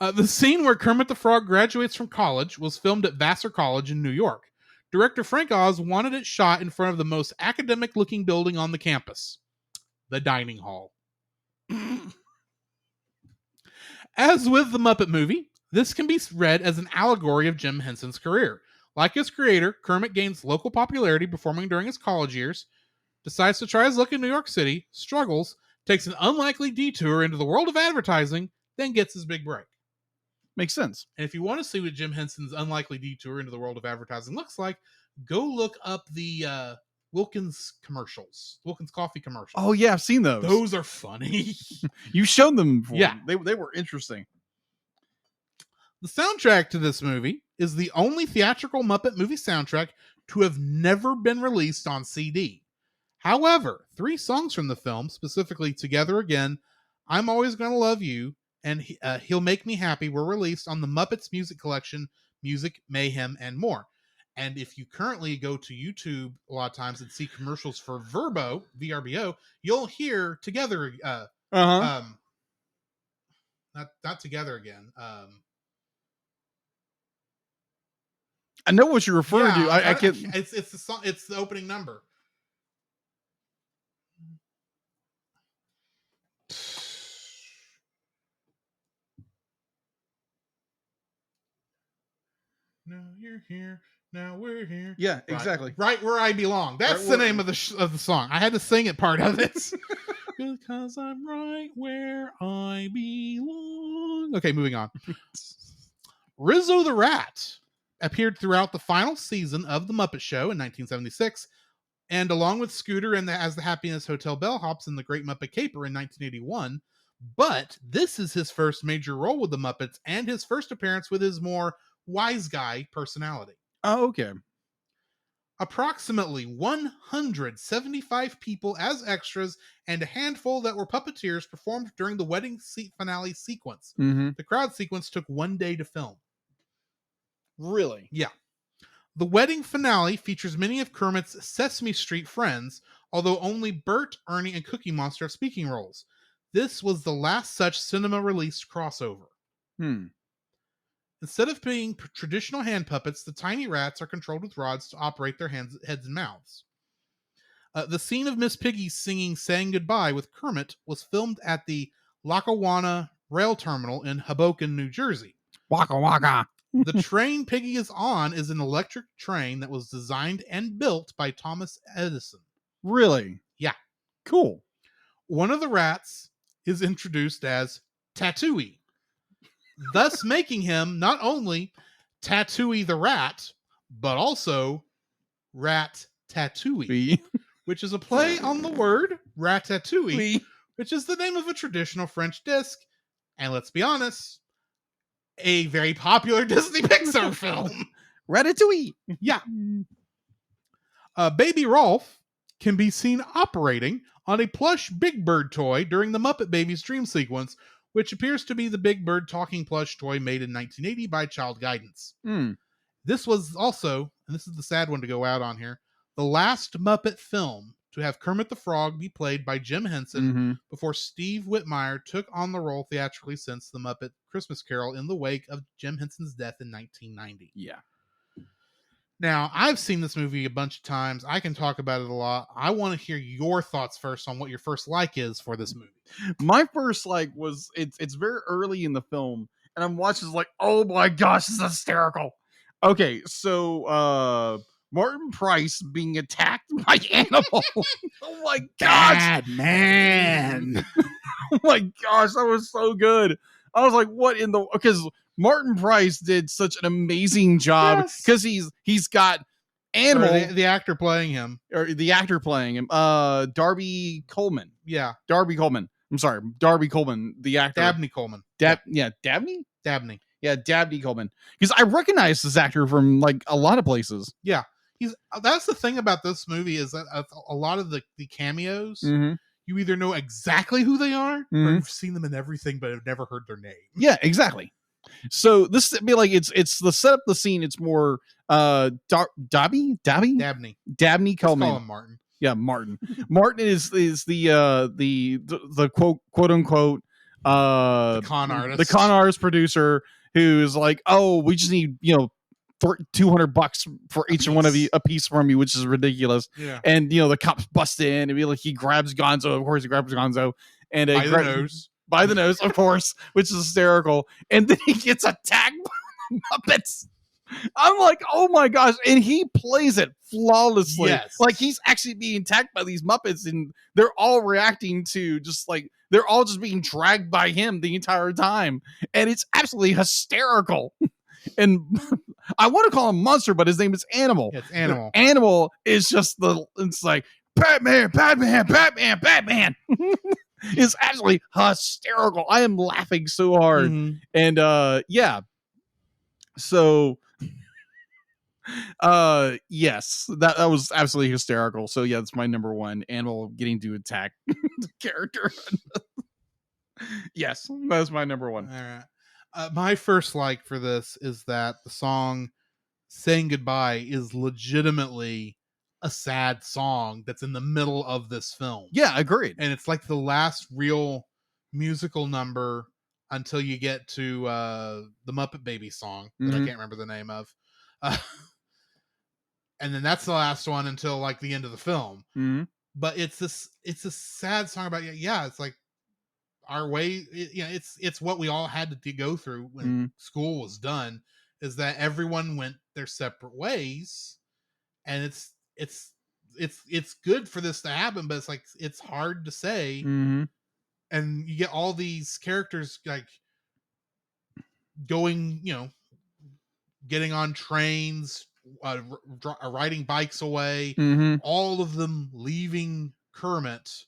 the scene where Kermit the Frog graduates from college was filmed at Vassar College in New York. Director Frank Oz wanted it shot in front of the most academic-looking building on the campus, the dining hall. As with the Muppet movie, this can be read as an allegory of Jim Henson's career. Like his creator, Kermit gains local popularity performing during his college years, decides to try his luck in New York City, struggles, takes an unlikely detour into the world of advertising, then gets his big break. Makes sense. And if you want to see what Jim Henson's unlikely detour into the world of advertising looks like, go look up the Wilkins commercials, Wilkins coffee commercials. Oh, yeah, I've seen those. Those are funny. You've shown them before. Yeah. They were interesting. The soundtrack to this movie is the only theatrical Muppet movie soundtrack to have never been released on CD. However, 3 songs from the film, specifically Together Again, I'm Always Gonna Love You, and He'll Make Me Happy, were released on the Muppets Music Collection, Music, Mayhem, and more. And if you currently go to YouTube a lot of times and see commercials for Verbo, VRBO, you'll hear Together, not Together Again. I know what you're referring to. I can. It's the song. It's the opening number. Now you're here. Now we're here. Yeah, exactly. Right where I belong. That's Right the name of the song. I had to sing it part of it. Because I'm right where I belong. Okay, moving on. Rizzo the Rat appeared throughout the final season of The Muppet Show in 1976, and along with Scooter and as the Happiness Hotel Bellhops in The Great Muppet Caper in 1981. But this is his first major role with the Muppets and his first appearance with his more wise guy personality. Oh, okay. Approximately 175 people as extras and a handful that were puppeteers performed during the wedding finale sequence. Mm-hmm. The crowd sequence took 1 day to film. Really? Yeah. The wedding finale features many of Kermit's Sesame Street friends, although only Bert, Ernie, and Cookie Monster have speaking roles. This was the last such cinema-released crossover. Instead of being traditional hand puppets, the tiny rats are controlled with rods to operate their heads and mouths. The scene of Miss Piggy singing Saying Goodbye with Kermit was filmed at the Lackawanna Rail Terminal in Hoboken, New Jersey. Waka waka. The train Piggy is on is an electric train that was designed and built by Thomas Edison. Really? Yeah. Cool. One of the rats is introduced as Tattooey, thus making him not only Tattooey the Rat, but also Rat Tattooey, which is a play on the word ratatouille, which is the name of a traditional French disc, and let's be honest, a very popular Disney Pixar film. Ratatouille. Yeah. Baby Rolf can be seen operating on a plush Big Bird toy during the Muppet Babies dream sequence, which appears to be the Big Bird talking plush toy made in 1980 by Child Guidance. This was also, and this is the sad one to go out on here, the last Muppet film to have Kermit the Frog be played by Jim Henson before Steve Whitmire took on the role theatrically since the Muppet Christmas Carol in the wake of Jim Henson's death in 1990. Yeah. Now, I've seen this movie a bunch of times. I can talk about it a lot. I want to hear your thoughts first on what your first like is for this movie. My first like was it's very early in the film, and I'm watching like, oh my gosh, this is hysterical. Okay, so Martin Price being attacked by animals. Oh my gosh. Bad man. Oh my gosh, that was so good. I was like, what in the, because Martin Price did such an amazing job because he's got animal, the actor playing him, or the actor playing him, Darby Coleman. Yeah, Darby Coleman. I'm sorry, Darby Coleman, the actor. Dabney Coleman. Yeah, Dabney. Dabney. Yeah, Dabney Coleman. Because I recognize this actor from like a lot of places. Yeah, that's the thing about this movie is that a lot of the cameos, you either know exactly who they are, or you've seen them in everything, but have never heard their name. Yeah, exactly. So this would be like it's the setup, the scene. It's more Dabney Coleman. Call him Martin. Yeah, Martin. Martin is the quote unquote the con artist producer who's like, oh, we just need $200 for each one of you, a piece from you, which is ridiculous. Yeah. And the cops bust in and be like, he grabs Gonzo. Of course, he grabs Gonzo and by the nose, of course, which is hysterical. And then he gets attacked by Muppets. I'm like, oh my gosh. And he plays it flawlessly. Yes. Like he's actually being attacked by these Muppets and they're all reacting to just like, they're all just being dragged by him the entire time. And it's absolutely hysterical. And I want to call him Monster, but his name is Animal. It's Animal. Animal is just it's like, Batman. It's actually hysterical. I am laughing so hard. And yeah. So yes, that was absolutely hysterical. So yeah, that's my number one. Animal getting to attack the character. Yes, that's my number one. All right. My first like for this is that the song Saying Goodbye is legitimately a sad song that's in the middle of this film. Yeah, agreed. And it's like the last real musical number until you get to the Muppet Baby song that I can't remember the name of. And then that's the last one until like the end of the film. But it's a sad song about, it's like our way, it's what we all had to go through when school was done, is that everyone went their separate ways. And it's good for this to happen, but it's like, it's hard to say. And you get all these characters like going, getting on trains, riding bikes away, all of them leaving Kermit.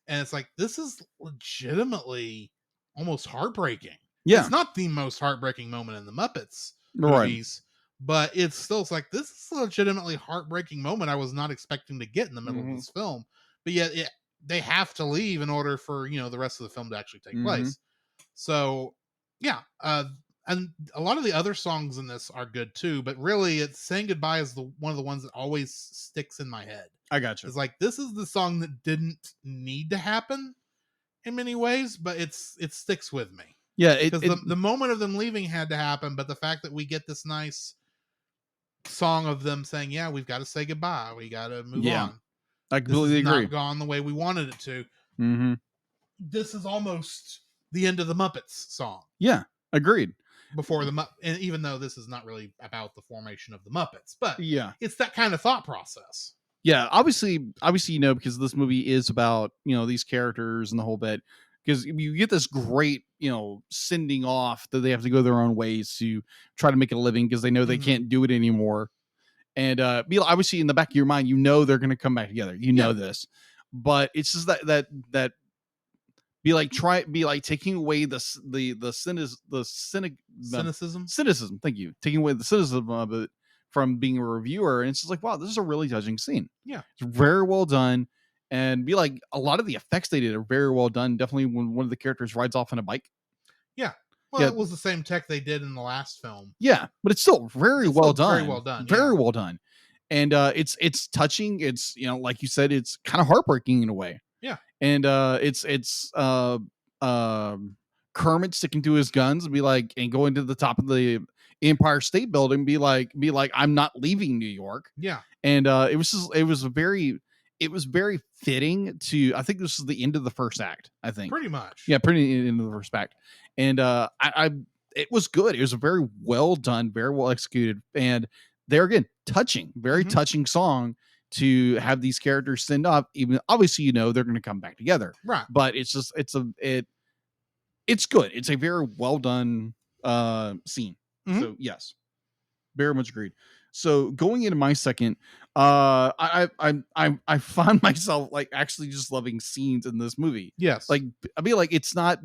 And it's like, this is legitimately almost heartbreaking. Yeah. It's not the most heartbreaking moment in the Muppets movies, but it's like, this is a legitimately heartbreaking moment I was not expecting to get in the middle of this film. But yet they have to leave in order for, the rest of the film to actually take place. So, yeah. And a lot of the other songs in this are good too, but really it's Saying Goodbye is one of the ones that always sticks in my head. I got you. It's like, this is the song that didn't need to happen in many ways, but it sticks with me. Yeah, because the moment of them leaving had to happen, but the fact that we get this nice song of them saying, "Yeah, we've got to say goodbye. We got to move on. I completely this has agree. not gone the way we wanted it to." Mm-hmm. This is almost the end of the Muppets song. Yeah, agreed. Before and even though this is not really about the formation of the Muppets, but Yeah, it's that kind of thought process. Yeah, obviously, because this movie is about these characters and the whole bit. Because you get this great sending off that they have to go their own ways to try to make a living because they know they can't do it anymore. And obviously in the back of your mind, they're going to come back together. You know this, but it's just that be like taking away the cynicism. Thank you. Taking away the cynicism of it from being a reviewer, and it's just like, wow, this is a really touching scene. Yeah, it's very well done, and a lot of the effects they did are very well done. Definitely when one of the characters rides off on a bike. Yeah. Well, it was the same tech they did in the last film. Yeah, but it's still very well done. Very well done. Very well done. And it's touching. It's like you said, it's kind of heartbreaking in a way. Yeah. And it's Kermit sticking to his guns and be like, and going to the top of the Empire State Building, be like, I'm not leaving New York. Yeah. And it was very fitting to, I think this is the end of the first act, I think. Pretty much. Yeah, pretty end of the first act. And it was good. It was a very well done, very well executed. And there again, touching, very touching song to have these characters send off. Even obviously, they're going to come back together. Right. But it's just, it's good. It's a very well done scene. So yes, very much agreed. So going into my second, I find myself actually just loving scenes in this movie. Yes. It's not.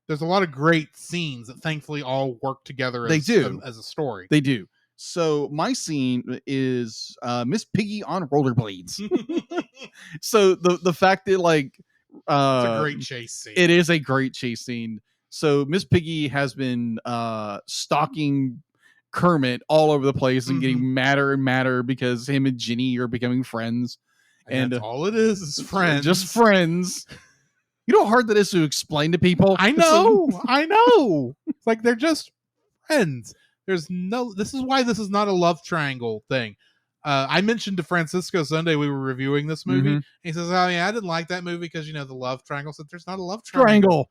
There's a lot of great scenes that thankfully all work together. As a story. They do. So my scene is Miss Piggy on rollerblades. So the fact that it's a great chase scene. It is a great chase scene. So Miss Piggy has been stalking Kermit all over the place and getting madder and madder because him and Ginny are becoming friends. And that's all it is friends. Just friends. You know how hard that is to explain to people? I know. I know. It's like they're just friends. This is why this is not a love triangle thing. I mentioned to Francisco Sunday we were reviewing this movie. And he says, "Oh yeah, I didn't like that movie because the love triangle." So there's not a love triangle.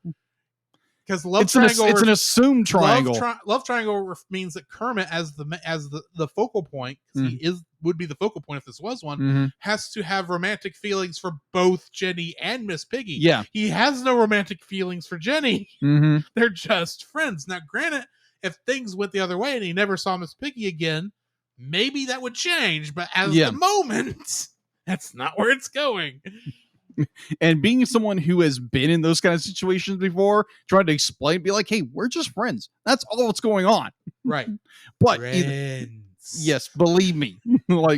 Because it's an assumed triangle. Love triangle means that Kermit, as the focal point, because he would be the focal point if this was one, has to have romantic feelings for both Jenny and Miss Piggy. Yeah, he has no romantic feelings for Jenny. They're just friends. Now, granted, if things went the other way and he never saw Miss Piggy again, maybe that would change. But as the moment, that's not where it's going. And being someone who has been in those kind of situations before, trying to explain, be like, hey, we're just friends. That's all that's going on. Right. But yes, believe me.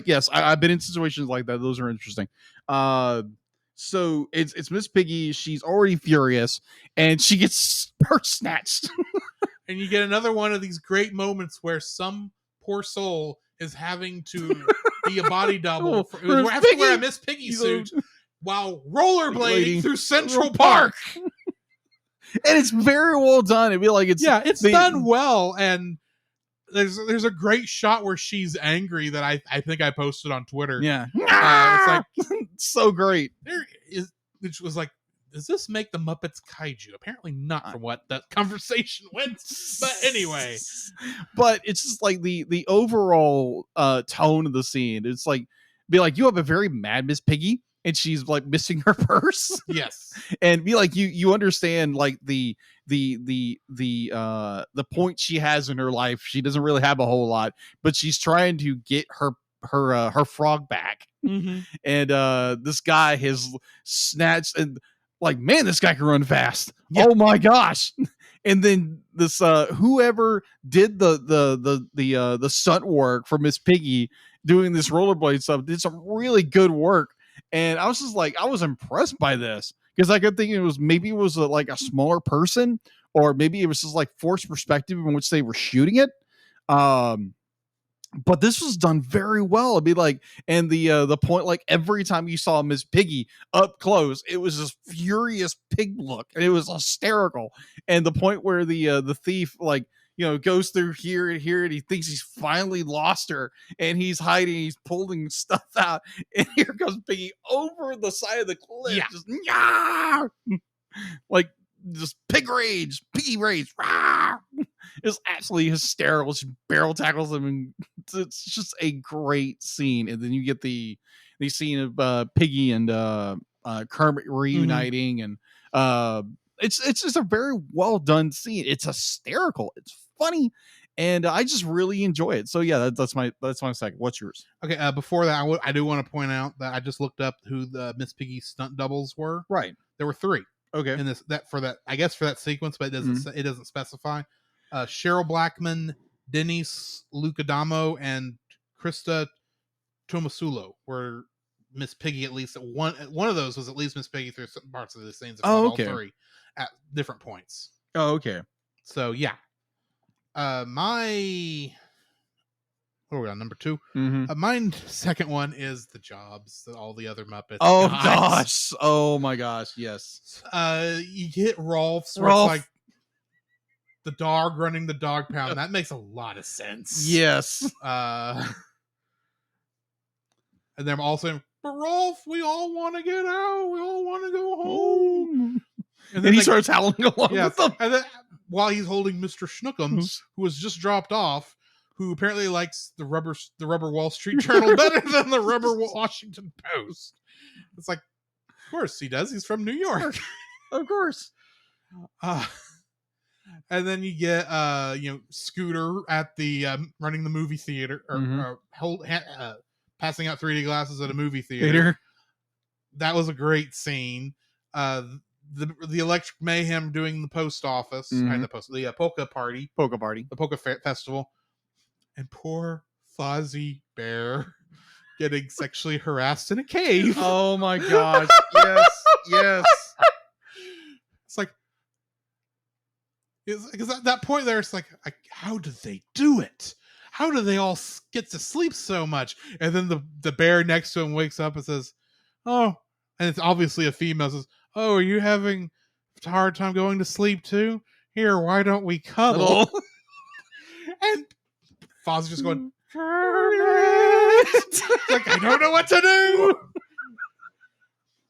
Yes, I've been in situations like that. Those are interesting. So it's Miss Piggy. She's already furious and she gets purse snatched. And you get another one of these great moments where some poor soul is having to be a body double. Have to wear a Miss Piggy suit. While rollerblading through Central Park. And it's very well done. It'd be like it's done well. And there's a great shot where she's angry that I think I posted on Twitter. Yeah. It's like so great. Which was like, does this make the Muppets kaiju? Apparently not, from what that conversation went. But anyway. But it's just like the overall tone of the scene. It's like, be like, you have a very mad Miss Piggy. And she's like missing her purse. Yes. And be like, you understand like the point she has in her life. She doesn't really have a whole lot, but she's trying to get her frog back. And this guy has snatched and like, man, this guy can run fast. Yeah. Oh my gosh. And then this whoever did the stunt work for Miss Piggy doing this rollerblade stuff did some really good work. And I was just like, I was impressed by this because I could think it was a smaller person, or maybe it was just like forced perspective in which they were shooting it. But this was done very well. It'd be like, and the point, like every time you saw Miss Piggy up close, it was this furious pig look, and it was hysterical. And the point where the thief, like, goes through here and here, and he thinks he's finally lost her, and he's hiding, he's pulling stuff out, and here comes Piggy over the side of the cliff, Yeah. just "Nyah!" like just pig rage, piggy rage. Rah! It's absolutely hysterical. She barrel tackles him, and it's just a great scene. And then you get the scene of Piggy and Kermit reuniting, and it's just a very well done scene. It's hysterical. It's funny, and I just really enjoy it. So yeah, that's my second. What's yours? Okay, before that, I do want to point out that I just looked up who the Miss Piggy stunt doubles were. Right. There were 3. Okay. In this for that sequence, but it doesn't specify. Cheryl Blackman, Denise Lucadamo, and Krista Tomasulo were Miss Piggy. At least one of those was at least Miss Piggy through some parts of the scenes. Oh, okay. All 3 at different points. Oh, okay. So yeah, my what are we on, number 2? Mm-hmm. My second one is the Jobs, all the other Muppets. Oh guys. gosh! Oh my gosh! Yes. You get Rolf's, where it's like the dog running the dog pound. That makes a lot of sense. Yes. And then also, but Rolf, we all want to get out. We all want to go home. And he starts howling along with them. And then while he's holding Mr. Schnookums, who was just dropped off, who apparently likes the rubber Wall Street Journal better than the rubber Washington Post. It's like, of course he does. He's from New York. Of course. And then you get Scooter at the running the movie theater, or passing out 3D glasses at a movie theater. That was a great scene. The Electric Mayhem doing the post office, the polka party, the polka festival, and poor Fozzie Bear getting sexually harassed in a cave. Oh my gosh! Yes. It's like, because at that point there, it's like, how did they do it? How do they all get to sleep so much? And then the bear next to him wakes up and says, "Oh," and it's obviously a female, says, "Oh, are you having a hard time going to sleep too? Here, why don't we cuddle?" And Fozzie's just going, like, I don't know what to do.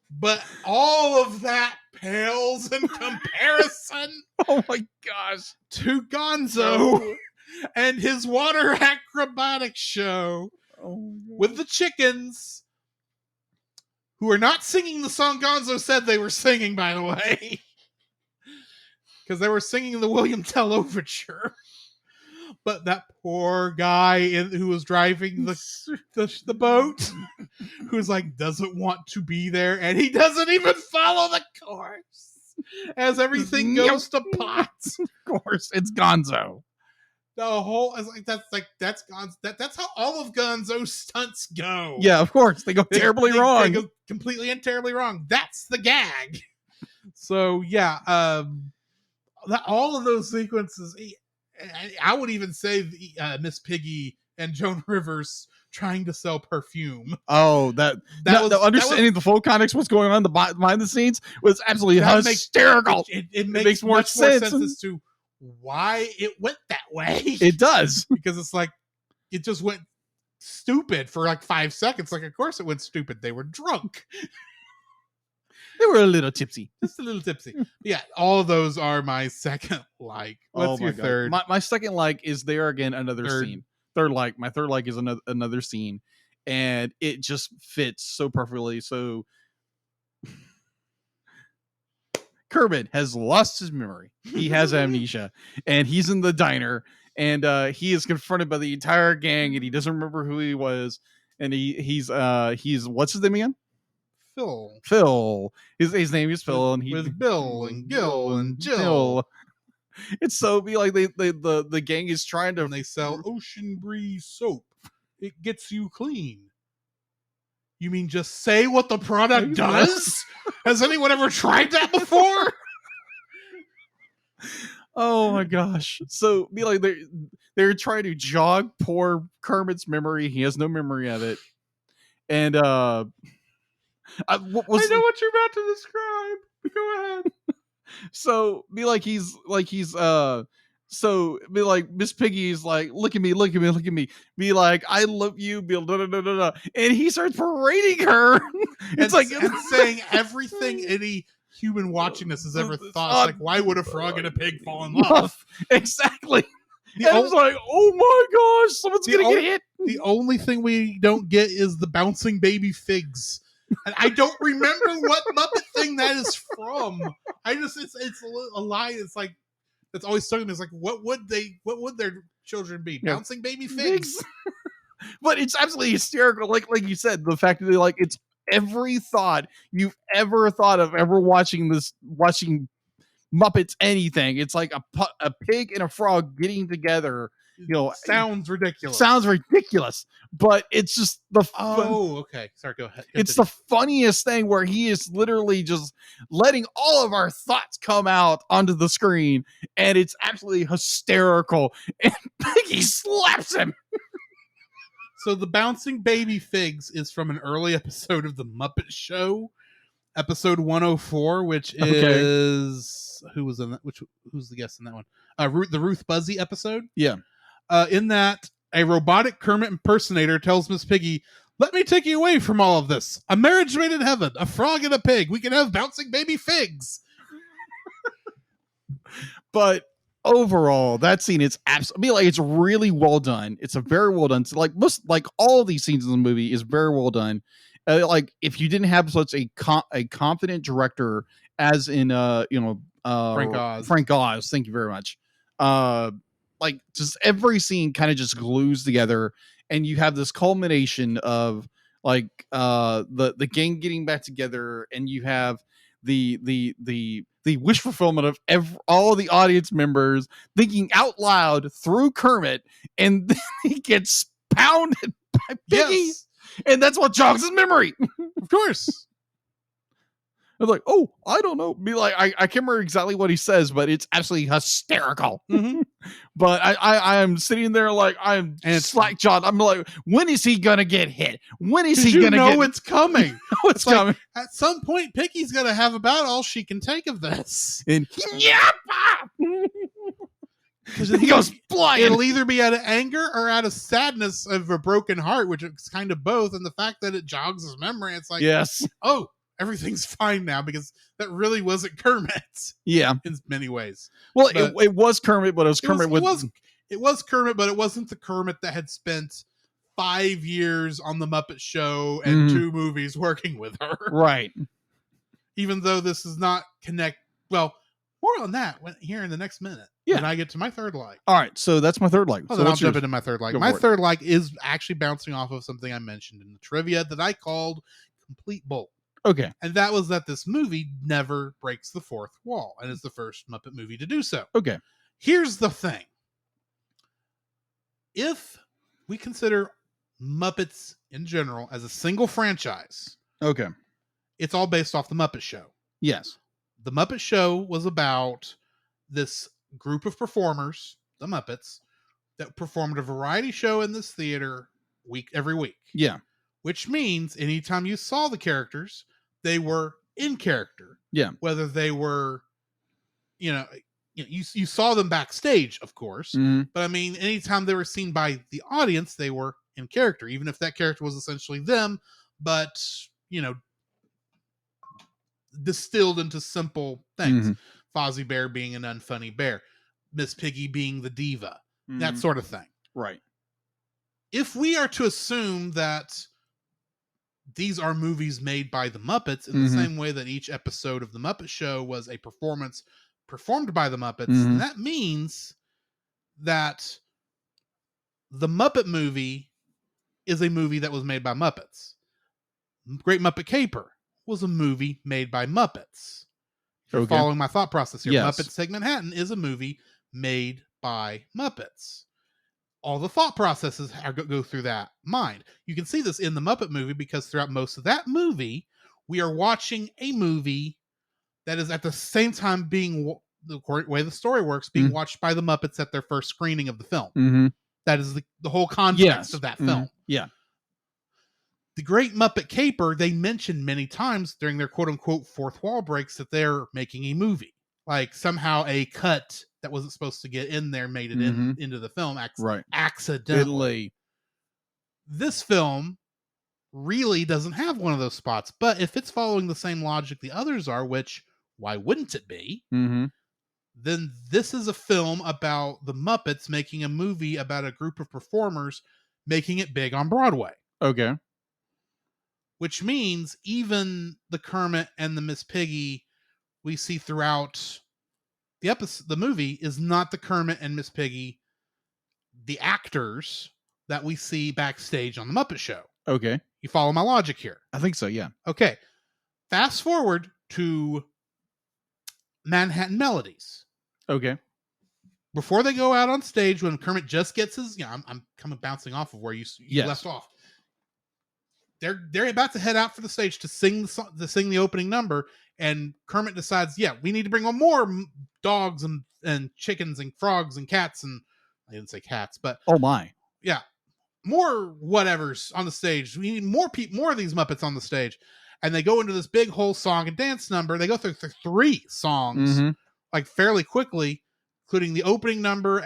But all of that pales in comparison. Oh my gosh. To Gonzo and his water acrobatics show with the chickens, who are not singing the song Gonzo said they were singing, by the way, because they were singing the William Tell Overture. But that poor guy who was driving the boat, who's like, doesn't want to be there, and he doesn't even follow the course, as everything goes to pot. Of course, it's Gonzo. The whole that's Gonzo. That's how all of Gonzo's stunts go. Yeah, of course, they go terribly wrong. They go completely and terribly wrong. That's the gag. So yeah, all of those sequences. I would even say Miss Piggy and Joan Rivers trying to sell perfume. Oh, understanding the full context, what's going on behind the scenes was absolutely hysterical. It makes more sense as to why it went that way. It does. Because it's like, it just went stupid for like 5 seconds. Like, of course it went stupid. They were drunk. They were a little tipsy. Just a little tipsy. Yeah, all of those are my second like. What's your third? My second like is there again, another scene. Third like. My third like is another scene. And it just fits so perfectly. So Kermit has lost his memory. He has amnesia. And he's in the diner. And he is confronted by the entire gang. And he doesn't remember who he was. And he's what's his name again? Phil. His name is Phil, and with Bill and Gil and Jill. It's so be like the gang is trying to. And they sell Ocean Breeze soap. It gets you clean. You mean just say what the product does? Has anyone ever tried that before? Oh my gosh. So be like they're trying to jog poor Kermit's memory. He has no memory of it. And what was I know what you're about to describe. Go ahead. so be like he's so be like Miss Piggy's like look at me, look at me, look at me. Be like I love you, be da, da, da, da, da. And he starts parading her. It's and saying everything any human watching this has ever thought. It's like, why would a frog and a pig fall in love? Exactly. The And I was like, oh my gosh, someone's gonna get hit. The only thing we don't get is the bouncing baby figs. And I don't remember what Muppet thing that is from. It's a lie. It's like that's always stuck in me. It's like what would their children be? Yeah. Bouncing baby figs. But it's absolutely hysterical. Like you said, the fact that they like it's every thought you've ever thought of ever watching Muppets anything. It's like a pig and a frog getting together. You know, sounds ridiculous. But it's just okay. Sorry, go ahead. It's the funniest thing where he is literally just letting all of our thoughts come out onto the screen, and it's absolutely hysterical. And Piggy slaps him. So the bouncing baby figs is from an early episode of the Muppet Show, episode 104, which is who was in that? Who's the guest in that one? The Ruth Buzzy episode. Yeah. In that, a robotic Kermit impersonator tells Miss Piggy, "Let me take you away from all of this. A marriage made in heaven, a frog and a pig. We can have bouncing baby figs." But overall, that scene is absolutely like it's really well done. It's a very well done. So like all these scenes in the movie is very well done. Like if you didn't have such a confident director as in Frank Oz, thank you very much. Like just every scene kind of just glues together, and you have this culmination of like the gang getting back together, and you have the wish fulfillment of all the audience members thinking out loud through Kermit, and then he gets pounded by Piggy, Yes. and that's what jogs his memory. Of course. I was like, oh, I don't know. Be like, I can't remember exactly what he says, but it's absolutely hysterical. Mm-hmm. But I am sitting there like I'm slack jawed. I'm like, when is he gonna get hit? When is he gonna get? It's coming. It's coming. Like, at some point, Piggy's gonna have about all she can take of this. And because he goes flying. It'll either be out of anger or out of sadness of a broken heart, which is kind of both. And the fact that it jogs his memory, it's like, yes, oh, everything's fine now because that really wasn't Kermit. Yeah, in many ways. Well, it was Kermit, but it was Kermit it was Kermit, but it wasn't the Kermit that had spent 5 years on the Muppet Show and 2 movies working with her. Right. Even though this is not well, more on that here in the next minute. Yeah. When I get to my third like. All right, so that's my third like. Oh, so then I'll jump into my third like. Go My for it. third like is actually bouncing off of something I mentioned in the trivia that I called complete bull. Okay. And that was that this movie never breaks the fourth wall and is the first Muppet movie to do so. Okay. Here's the thing. If we consider Muppets in general as a single franchise, okay, it's all based off the Muppet Show. Yes. The Muppet Show was about this group of performers, the Muppets, that performed a variety show in this theater every week. Yeah. Which means anytime you saw the characters, they were in character. Yeah. Whether they were, you saw them backstage, of course. Mm-hmm. But I mean, anytime they were seen by the audience, they were in character, even if that character was essentially them, but, distilled into simple things. Mm-hmm. Fozzie Bear being an unfunny bear, Miss Piggy being the diva, that sort of thing. Right. If we are to assume that these are movies made by the Muppets in the same way that each episode of the Muppet Show was a performance performed by the Muppets, that means that the Muppet movie is a movie that was made by Muppets. Great Muppet Caper was a movie made by Muppets. If you're following my thought process here. Yes. Muppets Take Manhattan is a movie made by Muppets. All the thought processes go through that mind. You can see this in the Muppet movie because throughout most of that movie, we are watching a movie that is at the same time being way the story works, being Mm. watched by the Muppets at their first screening of the film. Mm-hmm. That is the whole context of that film. Mm-hmm. Yeah. The Great Muppet Caper, they mentioned many times during their quote unquote fourth wall breaks that they're making a movie. Like somehow a cut that wasn't supposed to get in there made it into the film Right. accidentally. This film really doesn't have one of those spots, but if it's following the same logic the others are, which why wouldn't it be? Mm-hmm. Then this is a film about the Muppets making a movie about a group of performers making it big on Broadway. Okay. Which means even the Kermit and the Miss Piggy we see throughout the episode, the movie, is not the Kermit and Miss Piggy, the actors that we see backstage on the Muppet Show. Okay. You follow my logic here? I think so, yeah. Okay. Fast forward to Manhattan Melodies. Okay. Before they go out on stage, when Kermit just gets his, I'm kind of bouncing off of where you left off. They're about to head out for the stage to sing the opening number, and Kermit decides, we need to bring on more dogs and chickens and frogs and cats, and I didn't say cats, but oh my, more whatever's on the stage. We need more of these Muppets on the stage, and they go into this big whole song and dance number. They go through 3 songs like fairly quickly, including the opening number,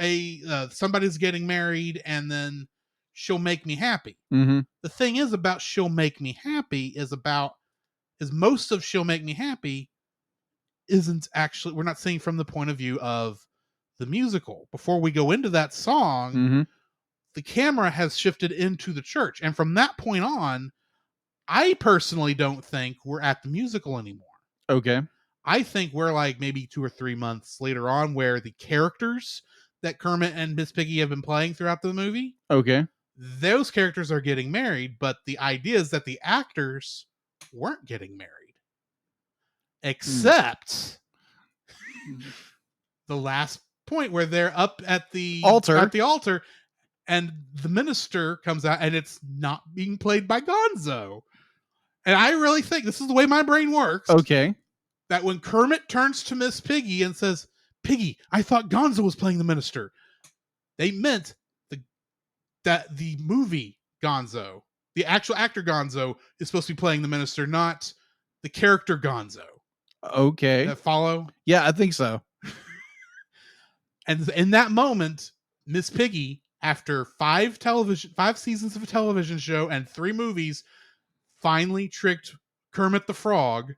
somebody's getting married, and then She'll Make Me Happy. The thing is about She'll Make Me Happy is most of She'll Make Me Happy isn't actually, we're not seeing from the point of view of the musical. Before we go into that song, the camera has shifted into the church. And from that point on, I personally don't think we're at the musical anymore. Okay. I think we're like maybe 2 or 3 months later on, where the characters that Kermit and Miss Piggy have been playing throughout the movie, those characters are getting married, but the idea is that the actors weren't getting married. Except the last point where they're up at the altar and the minister comes out and it's not being played by Gonzo. And I really think this is the way my brain works. Okay. That when Kermit turns to Miss Piggy and says, "Piggy, I thought Gonzo was playing the minister," they meant that the movie Gonzo, the actual actor Gonzo, is supposed to be playing the minister, not the character Gonzo. Okay. That follow? Yeah, I think so. And in that moment, Miss Piggy, after 5 seasons of a television show and 3 movies, finally tricked Kermit the Frog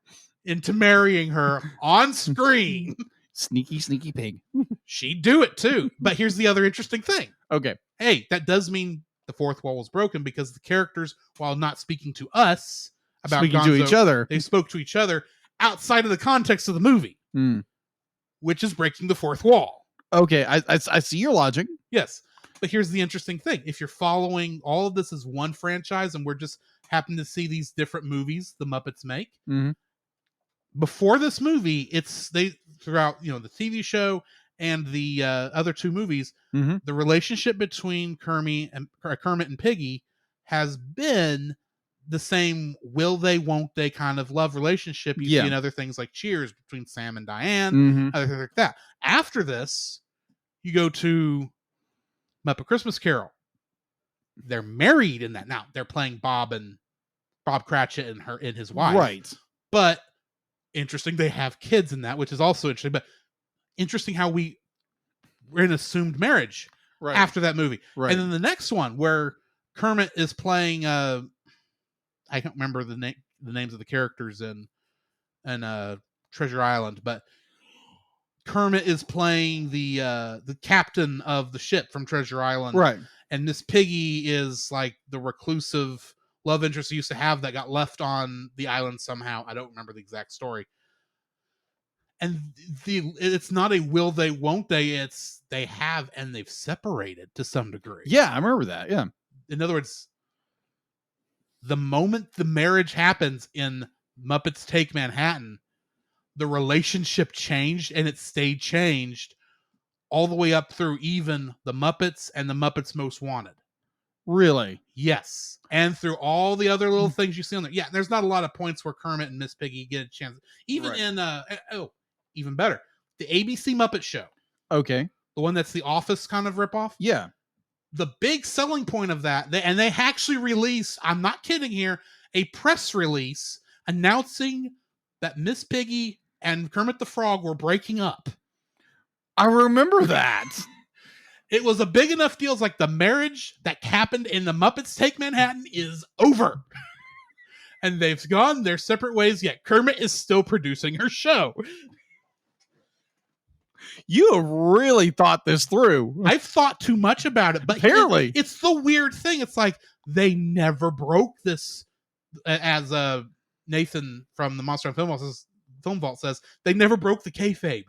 into marrying her on screen. Sneaky pig. She'd do it too. But here's the other interesting thing. Okay. Hey, that does mean the fourth wall was broken, because the characters, while not speaking to us about speaking Gonzo, to each other, they spoke to each other outside of the context of the movie, which is breaking the fourth wall. Okay, I see your logic. Yes. But here's the interesting thing. If you're following all of this as one franchise, and we're just happen to see these different movies the Muppets make, before this movie, throughout the TV show and the other 2 movies, the relationship between Kermit and Piggy has been the same will they, won't they kind of love relationship you see in other things like Cheers between Sam and Diane, other things like that. After this, you go to Muppet Christmas Carol. They're married in that. Now, they're playing Bob Cratchit and his wife. Right. But interesting, they have kids in that, which is also interesting. But interesting how we're in assumed marriage after that movie. Right. And then the next one where Kermit is playing I don't remember the names of the characters in Treasure Island, but Kermit is playing the captain of the ship from Treasure Island. Right. And Miss Piggy is like the reclusive love interest he used to have that got left on the island somehow. I don't remember the exact story. And it's not a will they, won't they. It's they have, and they've separated to some degree. Yeah, I remember that. Yeah. In other words, the moment the marriage happens in Muppets Take Manhattan, the relationship changed, and it stayed changed all the way up through even the Muppets and the Muppets Most Wanted. Really? Yes. And through all the other little things you see on there. Yeah, there's not a lot of points where Kermit and Miss Piggy get a chance. Even in even better, the ABC Muppet Show, Okay. the one that's the Office kind of ripoff. Yeah. The big selling point of that, they actually released, I'm not kidding here, a press release announcing that Miss Piggy and Kermit the Frog were breaking up. I remember that. It was a big enough deal. It's like the marriage that happened in the Muppets Take Manhattan is over. And they've gone their separate ways, yet Kermit is still producing her show. You have really thought this through. I've thought too much about it, but Apparently. it's the weird thing. It's like they never broke this, as Nathan from the Monster on Film Vault says, they never broke the kayfabe.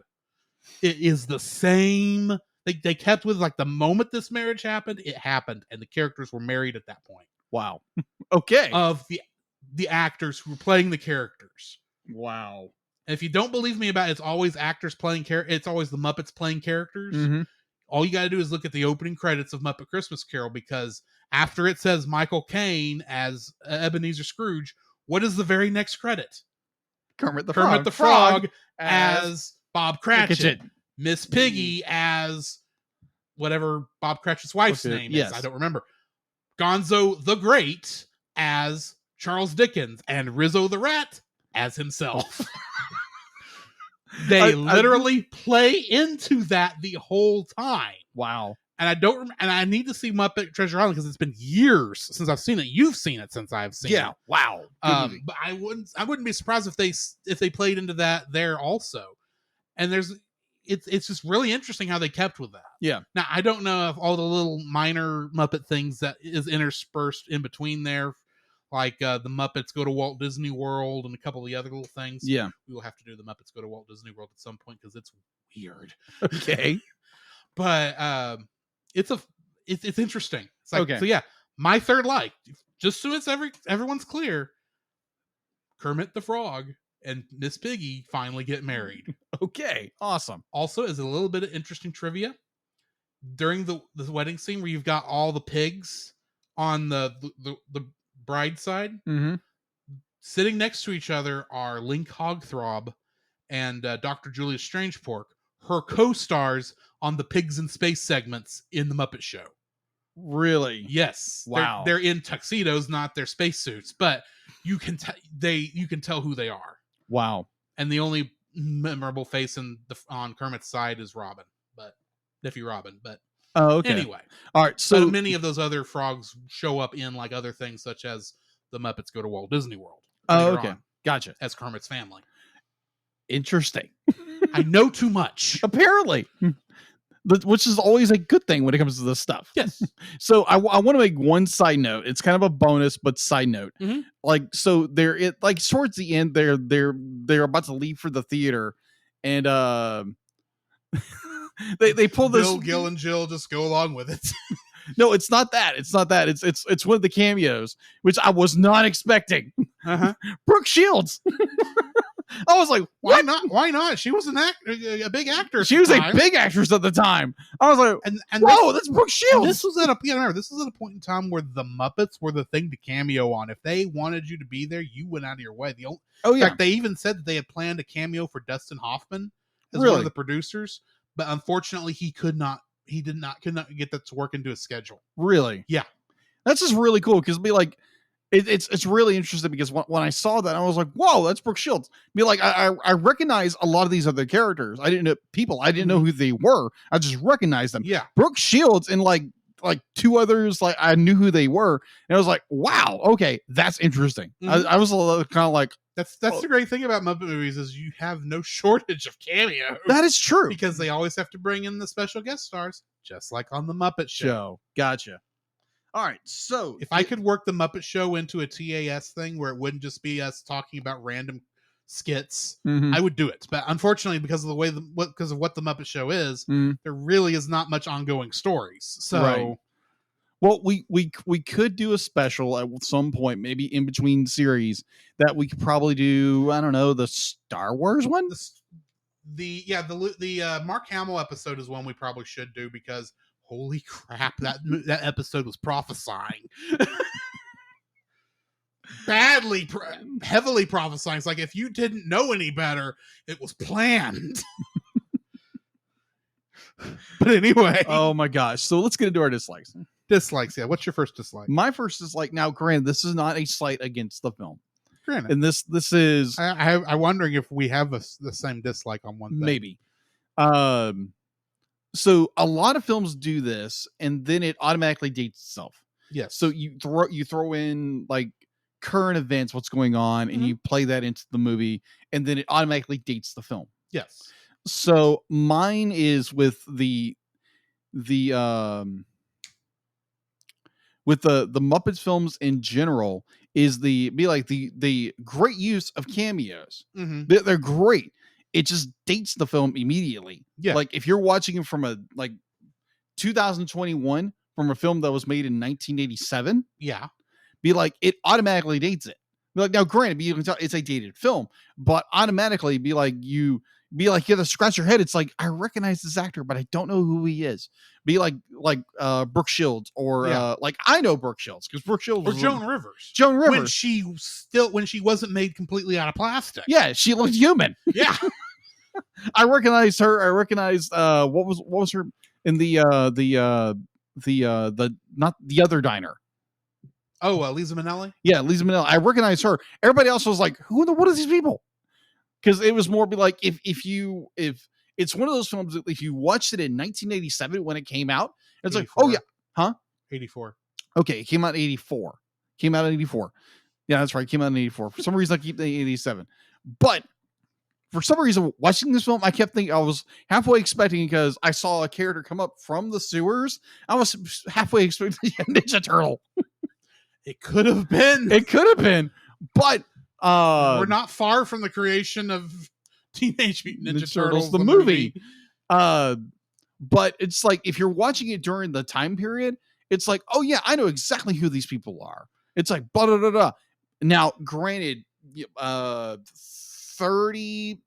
It is the same. They kept with like the moment this marriage happened, it happened, and the characters were married at that point. Wow. Okay. Of the actors who were playing the characters. Wow. And if you don't believe me about it, it's always actors playing it's always the Muppets playing characters. Mm-hmm. All you got to do is look at the opening credits of Muppet Christmas Carol, because after it says Michael Caine as Ebenezer Scrooge, what is the very next credit? Kermit the Frog as Bob Cratchit. Cratchit. Miss Piggy as whatever Bob Cratchit's wife's name is. I don't remember. Gonzo the Great as Charles Dickens, and Rizzo the Rat as himself. They literally play into that the whole time. Wow. And I need to see Muppet Treasure Island because it's been years since I've seen it. You've seen it since I've seen it. Yeah. Wow. But I wouldn't be surprised if they played into that there also. And it's just really interesting how they kept with that. Yeah. Now I don't know if all the little minor Muppet things that is interspersed in between there, like the Muppets Go to Walt Disney World and a couple of the other little things. Yeah. We will have to do the Muppets Go to Walt Disney World at some point because it's weird. Okay. But it's interesting. It's like, okay. So yeah, my third like, just so it's everyone's clear, Kermit the Frog and Miss Piggy finally get married. Okay. Awesome. Also, as a little bit of interesting trivia, during the wedding scene where you've got all the pigs on the bride side, mm-hmm. sitting next to each other are Link Hogthrob and Dr. Julius Strangepork, her co-stars on the Pigs in Space segments in the Muppet Show. Really? Yes. Wow. They're in tuxedos, not their spacesuits, but you can tell who they are. Wow. And the only memorable face on Kermit's side is Robin, but nephew Robin. But okay. Anyway, all right. So but many of those other frogs show up in like other things, such as the Muppets Go to Walt Disney World. Okay, gotcha. As Kermit's family. Interesting. I know too much. Apparently. Which is always a good thing when it comes to this stuff. Yes. So I want to make one side note. It's kind of a bonus, but side note. Mm-hmm. Like, so towards the end, they're about to leave for the theater, and they pull this. Bill, Gil, and Jill just go along with it. No, it's not that. It's not that. It's one of the cameos, which I was not expecting. Uh-huh. Brooke Shields. I was like, why not? Why not? She was a big actor. She was a big actress at the time. I was like, and whoa, that's Brooke Shields. This was at a point in time where the Muppets were the thing to cameo on. If they wanted you to be there, you went out of your way. In fact, they even said that they had planned a cameo for Dustin Hoffman as one of the producers, but unfortunately, he could not get that to work into his schedule. Really? Yeah, that's just really cool because be like. It's really interesting because when I saw that, I was like, whoa, that's Brooke Shields. Be like, I recognize a lot of these other characters. I didn't know who they were. I just recognized them. Yeah. Brooke Shields and like two others, like I knew who they were. And I was like, wow, okay, that's interesting. Mm-hmm. I was a little kind of like, that's the great thing about Muppet movies is you have no shortage of cameos. That is true. Because they always have to bring in the special guest stars, just like on the Muppet Show. Gotcha. All right, so if I could work the Muppet Show into a TAS thing where it wouldn't just be us talking about random skits, mm-hmm. I would do it. But unfortunately, because of what the Muppet Show is, there really is not much ongoing stories. So, right. Well, we could do a special at some point, maybe in between series that we could probably do. I don't know, the Star Wars one. The Mark Hamill episode is one we probably should do because. Holy crap, that episode was prophesying. Heavily prophesying. It's like if you didn't know any better, it was planned. But anyway, Oh my gosh. So let's get into our dislikes. dislikes. Yeah, what's your first dislike? My first dislike. Now, granted, this is not a slight against the film, Granted, and this is I'm wondering if we have the same dislike on one thing. maybe. So a lot of films do this, and then it automatically dates itself. Yes. So you throw in like current events, what's going on, and you play that into the movie, and then it automatically dates the film. Yes. So mine is with the Muppets films in general is the great use of cameos. Mm-hmm. They're great. It just dates the film immediately. Yeah. Like if you're watching it from a 2021 from a film that was made in 1987, Yeah. be like, it automatically dates it. Be like, now granted, you can tell it's a dated film, but automatically you have to scratch your head. It's like, I recognize this actor, but I don't know who he is. Be like Brooke Shields or I know Brooke Shields because Brooke Shields Or Joan Rivers. Joan Rivers. When she wasn't made completely out of plastic. Yeah, she looked human. Yeah. I recognized her. I recognized what was her in the not the other diner. Oh, Lisa Minnelli? Yeah, Lisa Minnelli. I recognized her. Everybody else was like, what are these people? Because it was more be like if it's one of those films that if you watched it in 1987 when it came out, it's 84. like, oh yeah, huh? 84. Okay, it came out in 84. Yeah, that's right. It came out in 84. For some reason, I keep thinking 87. But for some reason, watching this film, I kept thinking I was halfway expecting because I saw a character come up from the sewers. I was halfway expecting a Ninja Turtle. It could have been. It could have been, but we're not far from the creation of Teenage Mutant Ninja Turtles, the movie. But it's like if you're watching it during the time period, it's like, oh yeah, I know exactly who these people are. It's like, blah, blah, blah, blah. Now, granted, 30,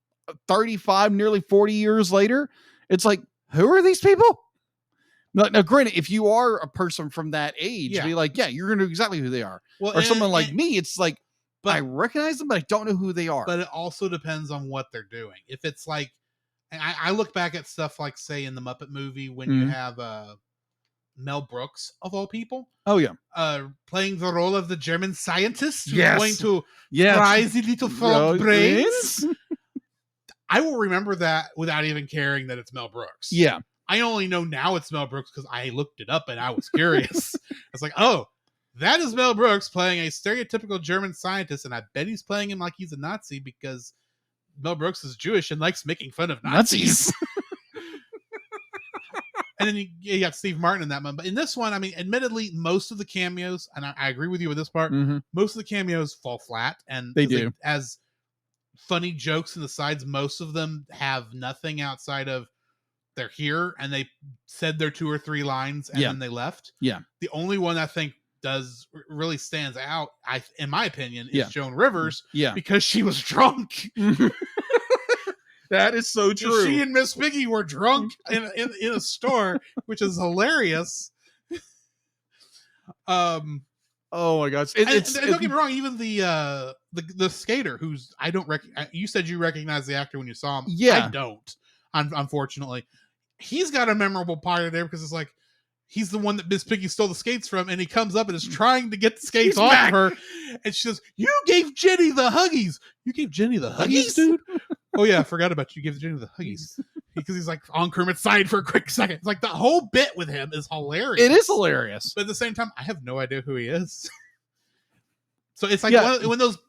35, nearly 40 years later, it's like, who are these people? Now, granted, if you are a person from that age, be like, yeah, you're going to know exactly who they are. Well, or someone like me, it's like, but I recognize them, but I don't know who they are. But it also depends on what they're doing. If it's like, I look back at stuff like, say, in the Muppet movie when you have Mel Brooks, of all people. Oh, yeah. Playing the role of the German scientist who's going to fry the little frog brains. I will remember that without even caring that it's Mel Brooks. Yeah. I only know now it's Mel Brooks because I looked it up and I was curious. It's like, oh, that is Mel Brooks playing a stereotypical German scientist, and I bet he's playing him like he's a Nazi because Mel Brooks is Jewish and likes making fun of Nazis. And then you got Steve Martin in that one. But in this one, I mean, admittedly, most of the cameos, and I agree with you with this part, most of the cameos fall flat. And they do. As funny jokes in the sides, most of them have nothing outside of they're here and they said their 2 or 3 lines and then they left. Yeah. The only one I think really stands out, in my opinion, is Joan Rivers. Yeah. Because she was drunk. That is so true. She and Miss Piggy were drunk in a store, which is hilarious. Oh my gosh! And don't get me wrong. Even the skater, who's I don't you said you recognize the actor when you saw him. Yeah, I don't. Unfortunately, he's got a memorable part there because it's like he's the one that Miss Piggy stole the skates from, and he comes up and is trying to get the skates off of her, and she says, "You gave Jenny the Huggies. You gave Jenny the Huggies, dude." Oh yeah, I forgot about you. Give Jenny the Huggies because he's like on Kermit's side for a quick second. It's like the whole bit with him is hilarious. It is hilarious, but at the same time, I have no idea who he is. So it's like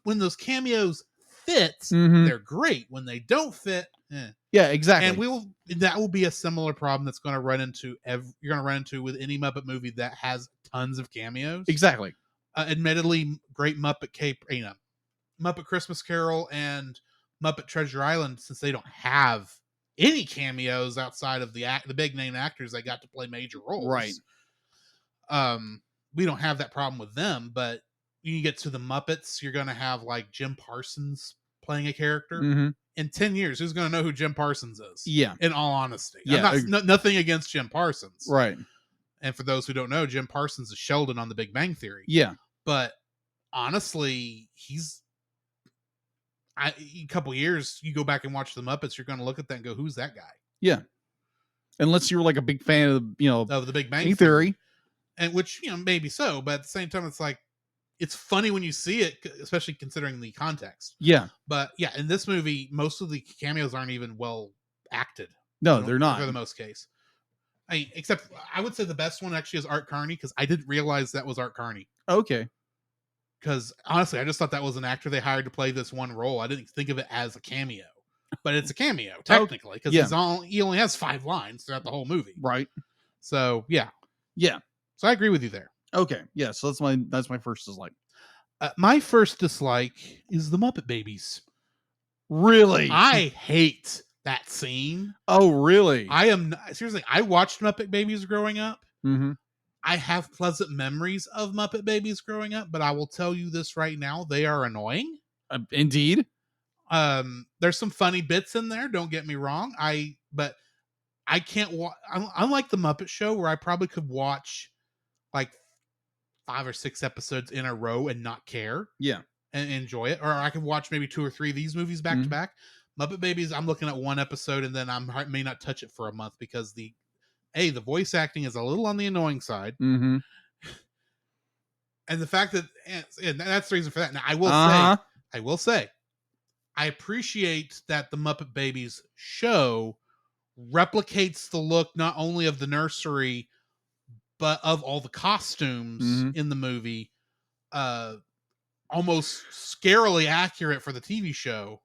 when those cameos fit, they're great. When they don't fit, yeah, exactly. And that will be a similar problem that's going to run into you're going to run into with any Muppet movie that has tons of cameos. Exactly. Admittedly, great Muppet Muppet Christmas Carol and Muppet Treasure Island, since they don't have any cameos outside of the big name actors that got to play major roles, right? We don't have that problem with them. But you get to the Muppets, you're going to have like Jim Parsons playing a character. In 10 years, who's going to know who Jim Parsons is? Yeah. In all honesty, yeah, nothing against Jim Parsons, right? And for those who don't know, Jim Parsons is Sheldon on The Big Bang Theory. Yeah, but honestly, he's. A couple years, you go back and watch the Muppets, you're going to look at that and go, who's that guy? Yeah. unless you're like a big fan of of the Big Bang Bang Theory. And which, maybe so, but at the same time, it's like, it's funny when you see it, especially considering the context. Yeah. But yeah, in this movie, most of the cameos aren't even well acted. No, they're not. For the most case. Except I would say the best one actually is Art Carney, because I didn't realize that was Art Carney. Okay. Because honestly, I just thought that was an actor they hired to play this one role. I didn't think of it as a cameo. But it's a cameo, technically, because he only has 5 lines throughout the whole movie. Right. So, yeah. Yeah. So I agree with you there. Okay. Yeah. So that's my first dislike. My first dislike is the Muppet Babies. Really? I hate that scene. Oh, really? Seriously, I watched Muppet Babies growing up. Mm-hmm. I have pleasant memories of Muppet Babies growing up, but I will tell you this right now, they are annoying. Indeed. There's some funny bits in there, don't get me wrong. But I can't watch. Unlike the Muppet Show, where I probably could watch like 5 or 6 episodes in a row and not care. Yeah. And enjoy it. Or I could watch maybe 2 or 3 of these movies back to back. Muppet Babies, I'm looking at one episode and then I may not touch it for a month because the voice acting is a little on the annoying side. Mm-hmm. And the fact that, and that's the reason for that. Now, I will say, I appreciate that the Muppet Babies show replicates the look not only of the nursery, but of all the costumes in the movie. Almost scarily accurate for the TV show,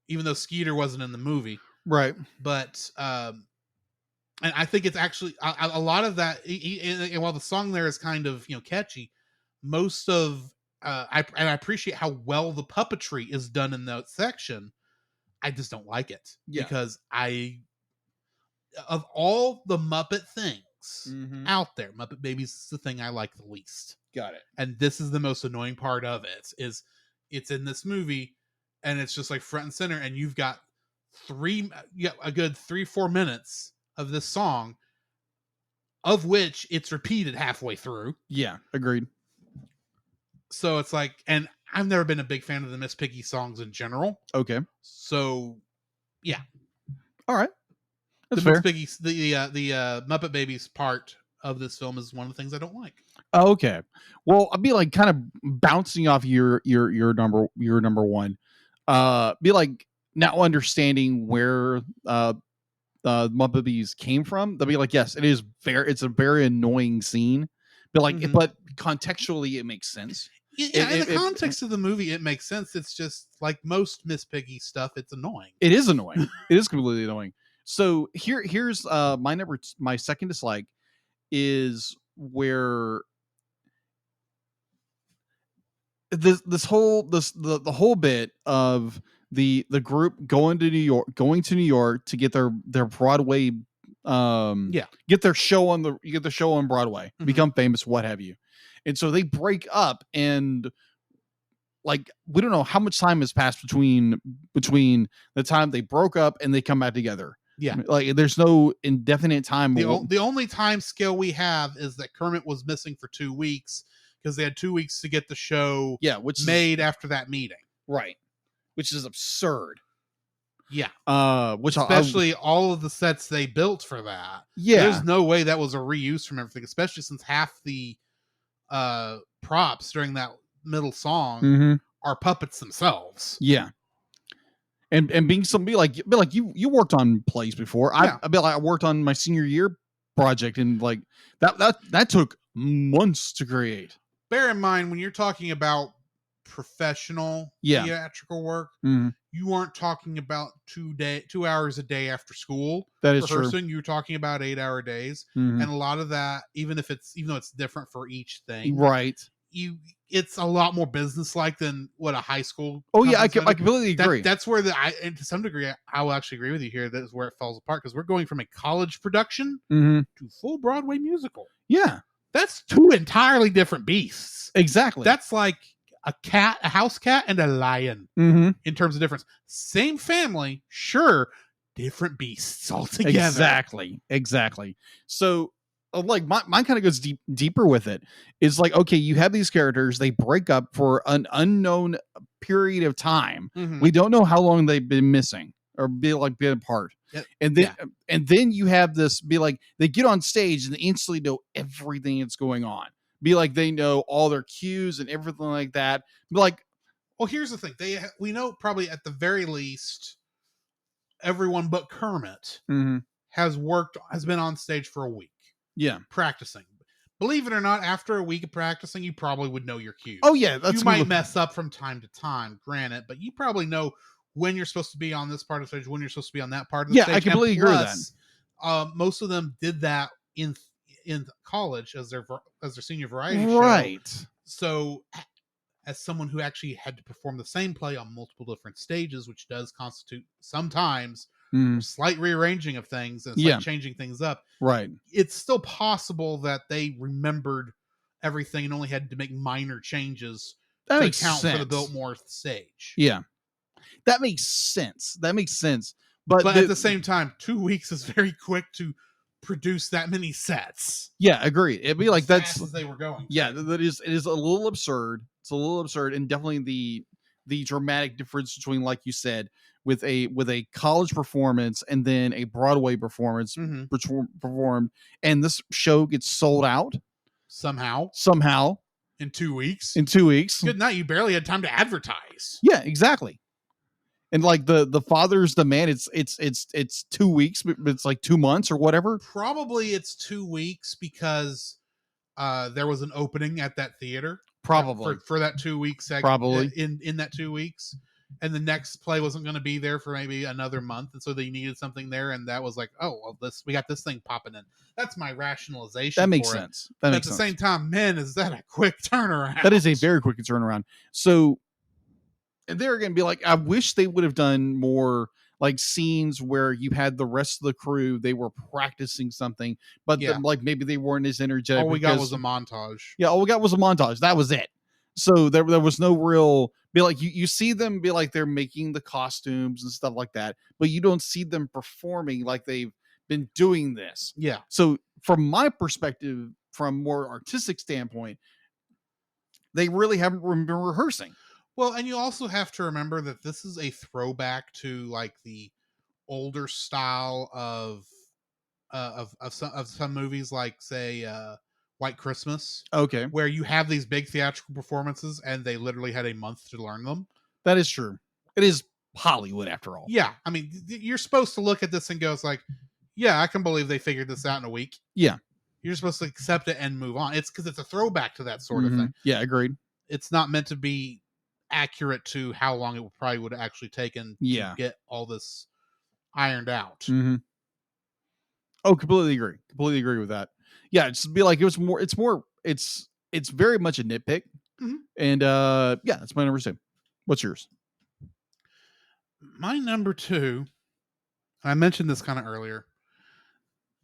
even though Skeeter wasn't in the movie. Right. But, and I think it's actually a lot of that. And while the song there is kind of, catchy, most of, I appreciate how well the puppetry is done in that section. I just don't like it because of all the Muppet things out there, Muppet Babies is the thing I like the least. Got it. And this is the most annoying part of it, is it's in this movie and it's just like front and center, and you've got a good 3-4 minutes of this song, of which it's repeated halfway through. Yeah, agreed. So it's like, and I've never been a big fan of the Miss Piggy songs in general. Okay. So, yeah. All right. That's the fair. Miss Piggy, the Muppet Babies part of this film is one of the things I don't like. Okay. Well, I'd be like kind of bouncing off your number one. Be like now understanding where Muppet Babies came from. They'll be like, yes, it's a very annoying scene. But like, but contextually, it makes sense. Yeah, in the context of the movie, it makes sense. It's just like most Miss Piggy stuff, it's annoying. It is annoying. It is completely annoying. So here's my second dislike is where the whole bit of the group going to New York to get their Broadway get their show on Broadway, become famous, what have you. And so they break up, and like we don't know how much time has passed between the time they broke up and they come back together. Yeah, like there's no indefinite time. The only time scale we have is that Kermit was missing for 2 weeks because they had 2 weeks to get the show made after that meeting. Right, which is absurd. Yeah, which especially all of the sets they built for that. Yeah, there's no way that was a reuse from everything, especially since half the props during that middle song are puppets themselves. Yeah. And being somebody like you worked on plays before. I worked on my senior year project, and like that took months to create. Bear in mind, when you're talking about professional theatrical work, you aren't talking about 2 hours a day after school. That is true. You're talking about 8-hour days, and a lot of that, even though it's different for each thing, right? It's a lot more business-like than what a high school. Oh yeah, I completely agree. That's where and to some degree, I will actually agree with you here. That is where it falls apart, because we're going from a college production to full Broadway musical. Yeah, that's 2 entirely different beasts. Exactly. That's like a house cat, and a lion in terms of difference. Same family, sure, different beasts altogether. Exactly. So like mine kind of goes deeper with it. It's like, okay, you have these characters, they break up for an unknown period of time. We don't know how long they've been missing or been apart. And then you have this be like, they get on stage and they instantly know everything that's going on. Be like, they know all their cues and everything like that. Be like, well, here's the thing. We know probably at the very least, everyone but Kermit has been on stage for a week. Yeah. Practicing. Believe it or not, after a week of practicing, you probably would know your cues. Oh, yeah. You might mess up from time to time, granted, but you probably know when you're supposed to be on this part of the stage, when you're supposed to be on that part of the stage. Yeah, I completely agree with that. Most of them did that in college as their senior variety show. Right. So as someone who actually had to perform the same play on multiple different stages, which does constitute sometimes slight rearranging of things and changing things up. Right. It's still possible that they remembered everything and only had to make minor changes to account for the Biltmore stage. Yeah. That makes sense. But at the same time, 2 weeks is very quick to produce that many sets. Yeah, agreed. It'd be like that's fast as they were going. Yeah, it is a little absurd. It's a little absurd, and definitely the dramatic difference between, like you said, with a college performance and then a Broadway performance performed, and this show gets sold out somehow in 2 weeks. Good night. You barely had time to advertise. Yeah, exactly. And like the father's the man, it's 2 weeks, but it's like 2 months or whatever. Probably it's 2 weeks because there was an opening at that theater. Probably for that 2 weeks. Probably in that 2 weeks, and the next play wasn't going to be there for maybe another month, and so they needed something there, and that was like, oh well, we got this thing popping in. That's my rationalization. That makes sense. But at the same time, man, is that a quick turnaround? That is a very quick turnaround. So. And they're going to be like, I wish they would have done more like scenes where you had the rest of the crew, they were practicing something, but like maybe they weren't as energetic. All we got was a montage. Yeah, all we got was a montage. That was it. So there was no real, be like, you see them be like they're making the costumes and stuff like that, but you don't see them performing like they've been doing this. Yeah. So from my perspective, from a more artistic standpoint, they really haven't been rehearsing. Well, and you also have to remember that this is a throwback to like the older style of some movies, like say White Christmas. Okay, where you have these big theatrical performances and they literally had a month to learn them. That is true. It is Hollywood after all. Yeah, I mean, you're supposed to look at this and go, it's like, yeah, I can believe they figured this out in a week. Yeah, you're supposed to accept it and move on. It's because it's a throwback to that sort of thing. Yeah, agreed. It's not meant to be accurate to how long it probably would have actually taken to get all this ironed out. Oh, completely agree with that. Yeah, it's be like it's very much a nitpick. And yeah, that's my number 2. What's yours? My number 2, I mentioned this kind of earlier.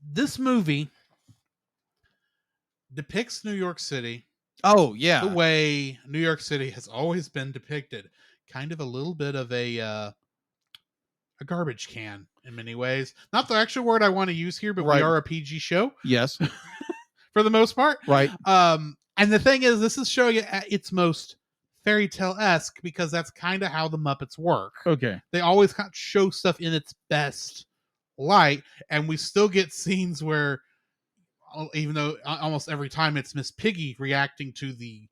This movie depicts New York City. Oh, yeah. The way New York City has always been depicted. Kind of a little bit of a garbage can in many ways. Not the actual word I want to use here, but we are a PG show. Yes. For the most part. Right. And the thing is, this is showing it at its most fairy tale-esque because that's kind of how the Muppets work. Okay. They always kind of show stuff in its best light, and we still get scenes where, even though almost every time it's Miss Piggy reacting to the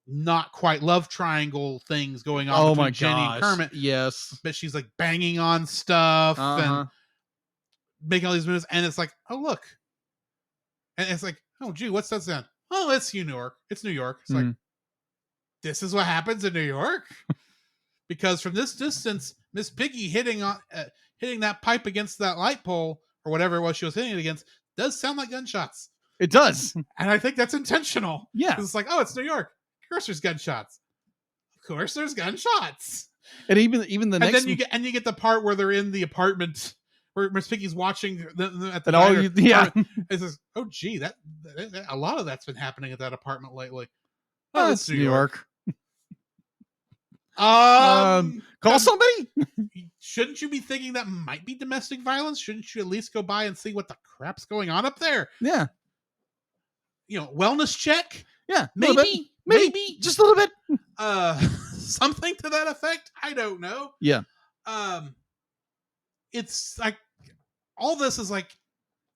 not quite love triangle things going on between Jenny and Kermit. Yes. But she's like banging on stuff and making all these moves. And it's like, oh, look. And it's like, oh, gee, what's that sound? Oh, it's New York. It's New York. It's like, this is what happens in New York? Because from this distance, Miss Piggy hitting that pipe against that light pole or whatever it was she was hitting it against does sound like gunshots. It does. And I think that's intentional. Yeah. It's like, oh, it's New York. Of course there's gunshots. Of course there's gunshots. And even the next... And then you get the part where they're in the apartment where Miss Piggy's watching at the apartment. It says, oh, gee, that a lot of that's been happening at that apartment lately. Oh, it's New York. Call somebody. Shouldn't you be thinking that might be domestic violence? Shouldn't you at least go by and see what the crap's going on up there? Yeah. Wellness check? Yeah. Maybe just a little bit. Something to that effect. I don't know. Yeah. it's like all this is like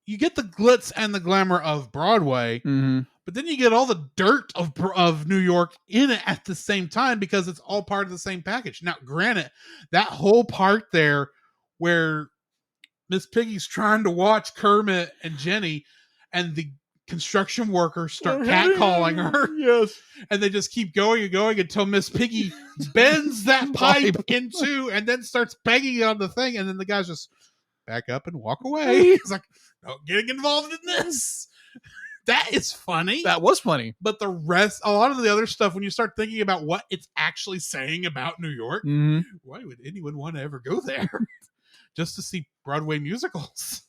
you get the glitz and the glamour of Broadway, but then you get all the dirt of New York in it at the same time because it's all part of the same package. Now, granted, that whole part there where Miss Piggy's trying to watch Kermit and Jenny, and the construction workers start catcalling her. Yes. And they just keep going and going until Miss Piggy bends that pipe in two and then starts banging on the thing. And then the guys just back up and walk away. It's like, not getting involved in this. That is funny. That was funny. But the rest, a lot of the other stuff, when you start thinking about what it's actually saying about New York, why would anyone want to ever go there? Just to see Broadway musicals.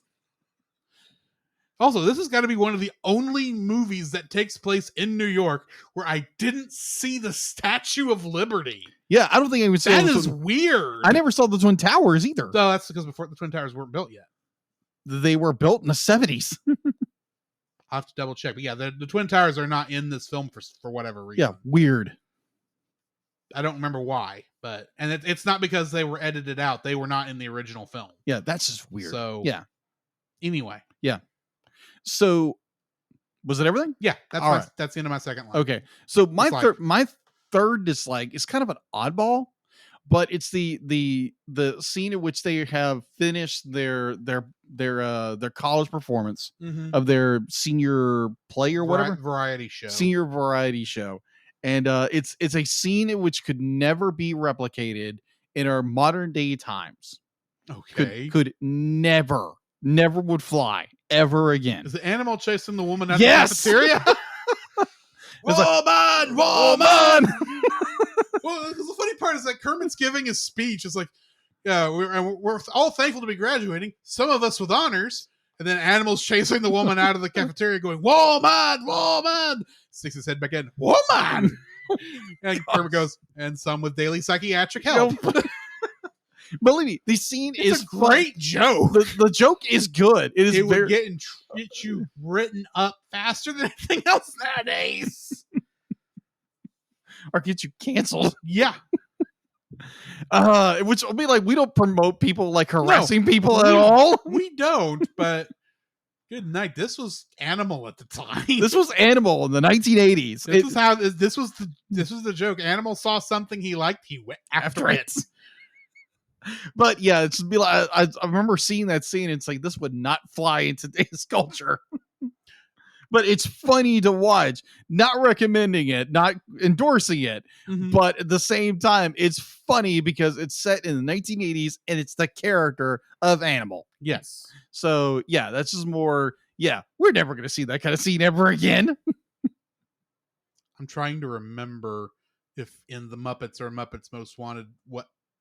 Also, this has got to be one of the only movies that takes place in New York where I didn't see the Statue of Liberty. Yeah, I don't think I would say that is weird. I never saw the Twin Towers either. No, that's because before the Twin Towers weren't built yet. They were built in the 70s. I'll have to double check. But yeah, the Twin Towers are not in this film for whatever reason. Yeah, weird. I don't remember why, but it's not because they were edited out. They were not in the original film. Yeah, that's just weird. So yeah. Anyway. Yeah. So was it everything? Yeah, that's the end of my second line. Okay. So my third dislike is kind of an oddball, but it's the scene in which they have finished their college performance of their senior play or whatever variety show. Senior variety show. And it's a scene in which could never be replicated in our modern day times. Okay. Could never would fly ever again. Is the animal chasing the woman at the cafeteria? Woman! Well, the funny part is that Kermit's giving his speech. It's like, yeah, we're all thankful to be graduating. Some of us with honors. And then animals chasing the woman out of the cafeteria going, woman! Sticks his head back in, woman! And Kermit goes, and some with daily psychiatric help. Believe me, the scene is a great joke. The joke is good. It would get you written up faster than anything else nowadays. Or get you canceled. Yeah. Which will be like, we don't promote people like harassing people at all. We don't, but good night. This was Animal at the time. This was Animal in the 1980s. This was the joke. Animal saw something he liked, he went after it. But yeah, it's be like I remember seeing that scene. It's like, this would not fly in today's culture. But it's funny to watch. Not recommending it, not endorsing it, but at the same time, it's funny because it's set in the 1980s and it's the character of Animal. Yes. So yeah, that's just more. Yeah, we're never going to see that kind of scene ever again. I'm trying to remember if in the Muppets or Muppets Most Wanted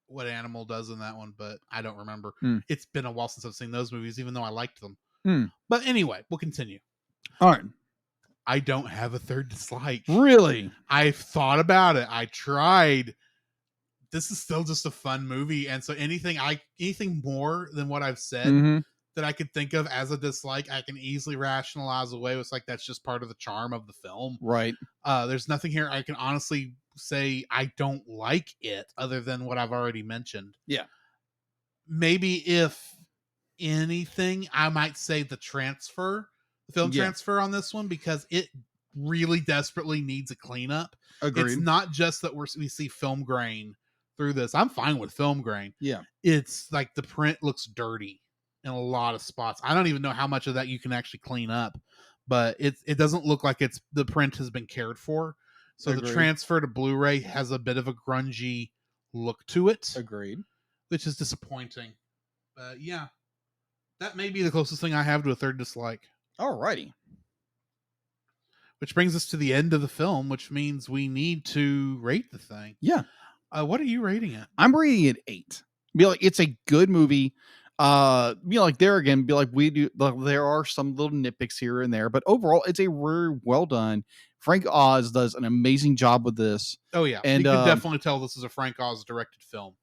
what Animal does in that one, but I don't remember. It's been a while since I've seen those movies, even though I liked them. But anyway, we'll continue. All right. I don't have a third dislike. Really? I've thought about it. I tried. This is still just a fun movie, and so anything more than what I've said that I could think of as a dislike, I can easily rationalize away. It's like that's just part of the charm of the film. Right. There's nothing here I can honestly say I don't like it other than what I've already mentioned. Yeah. Maybe if anything, I might say the film transfer on this one, because it really desperately needs a cleanup. Agreed. It's not just that we see film grain through this. I'm fine with film grain. Yeah. It's like the print looks dirty in a lot of spots. I don't even know how much of that you can actually clean up, but it doesn't look like the print has been cared for. So Agreed. The transfer to Blu-ray has a bit of a grungy look to it. Agreed. Which is disappointing. But yeah, that may be the closest thing I have to a third dislike. Alrighty. Which brings us to the end of the film, which means we need to rate the thing. Yeah. What are you rating it? I'm rating it 8. Be like, it's a good movie. Like there again, be like, there are some little nitpicks here and there, but overall it's a very well done. Frank Oz does an amazing job with this. Oh yeah. And you can definitely tell this is a Frank Oz directed film.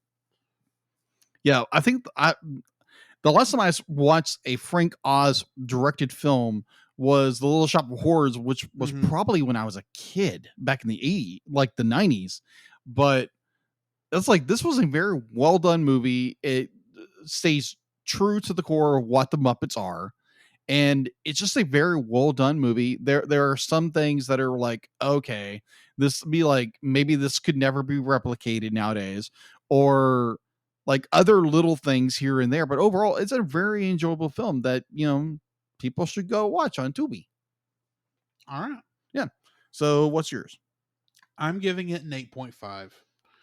Yeah. I think the last time I watched a Frank Oz directed film was The Little Shop of Horrors, which was probably when I was a kid back in the 80s, like the 90s. But it's like, this was a very well done movie. It stays true to the core of what the Muppets are. And it's just a very well done movie. There are some things that are like, okay, this be like, maybe this could never be replicated nowadays, or like other little things here and there. But overall, it's a very enjoyable film that, people should go watch on Tubi. All right. Yeah. So what's yours? I'm giving it an 8.5.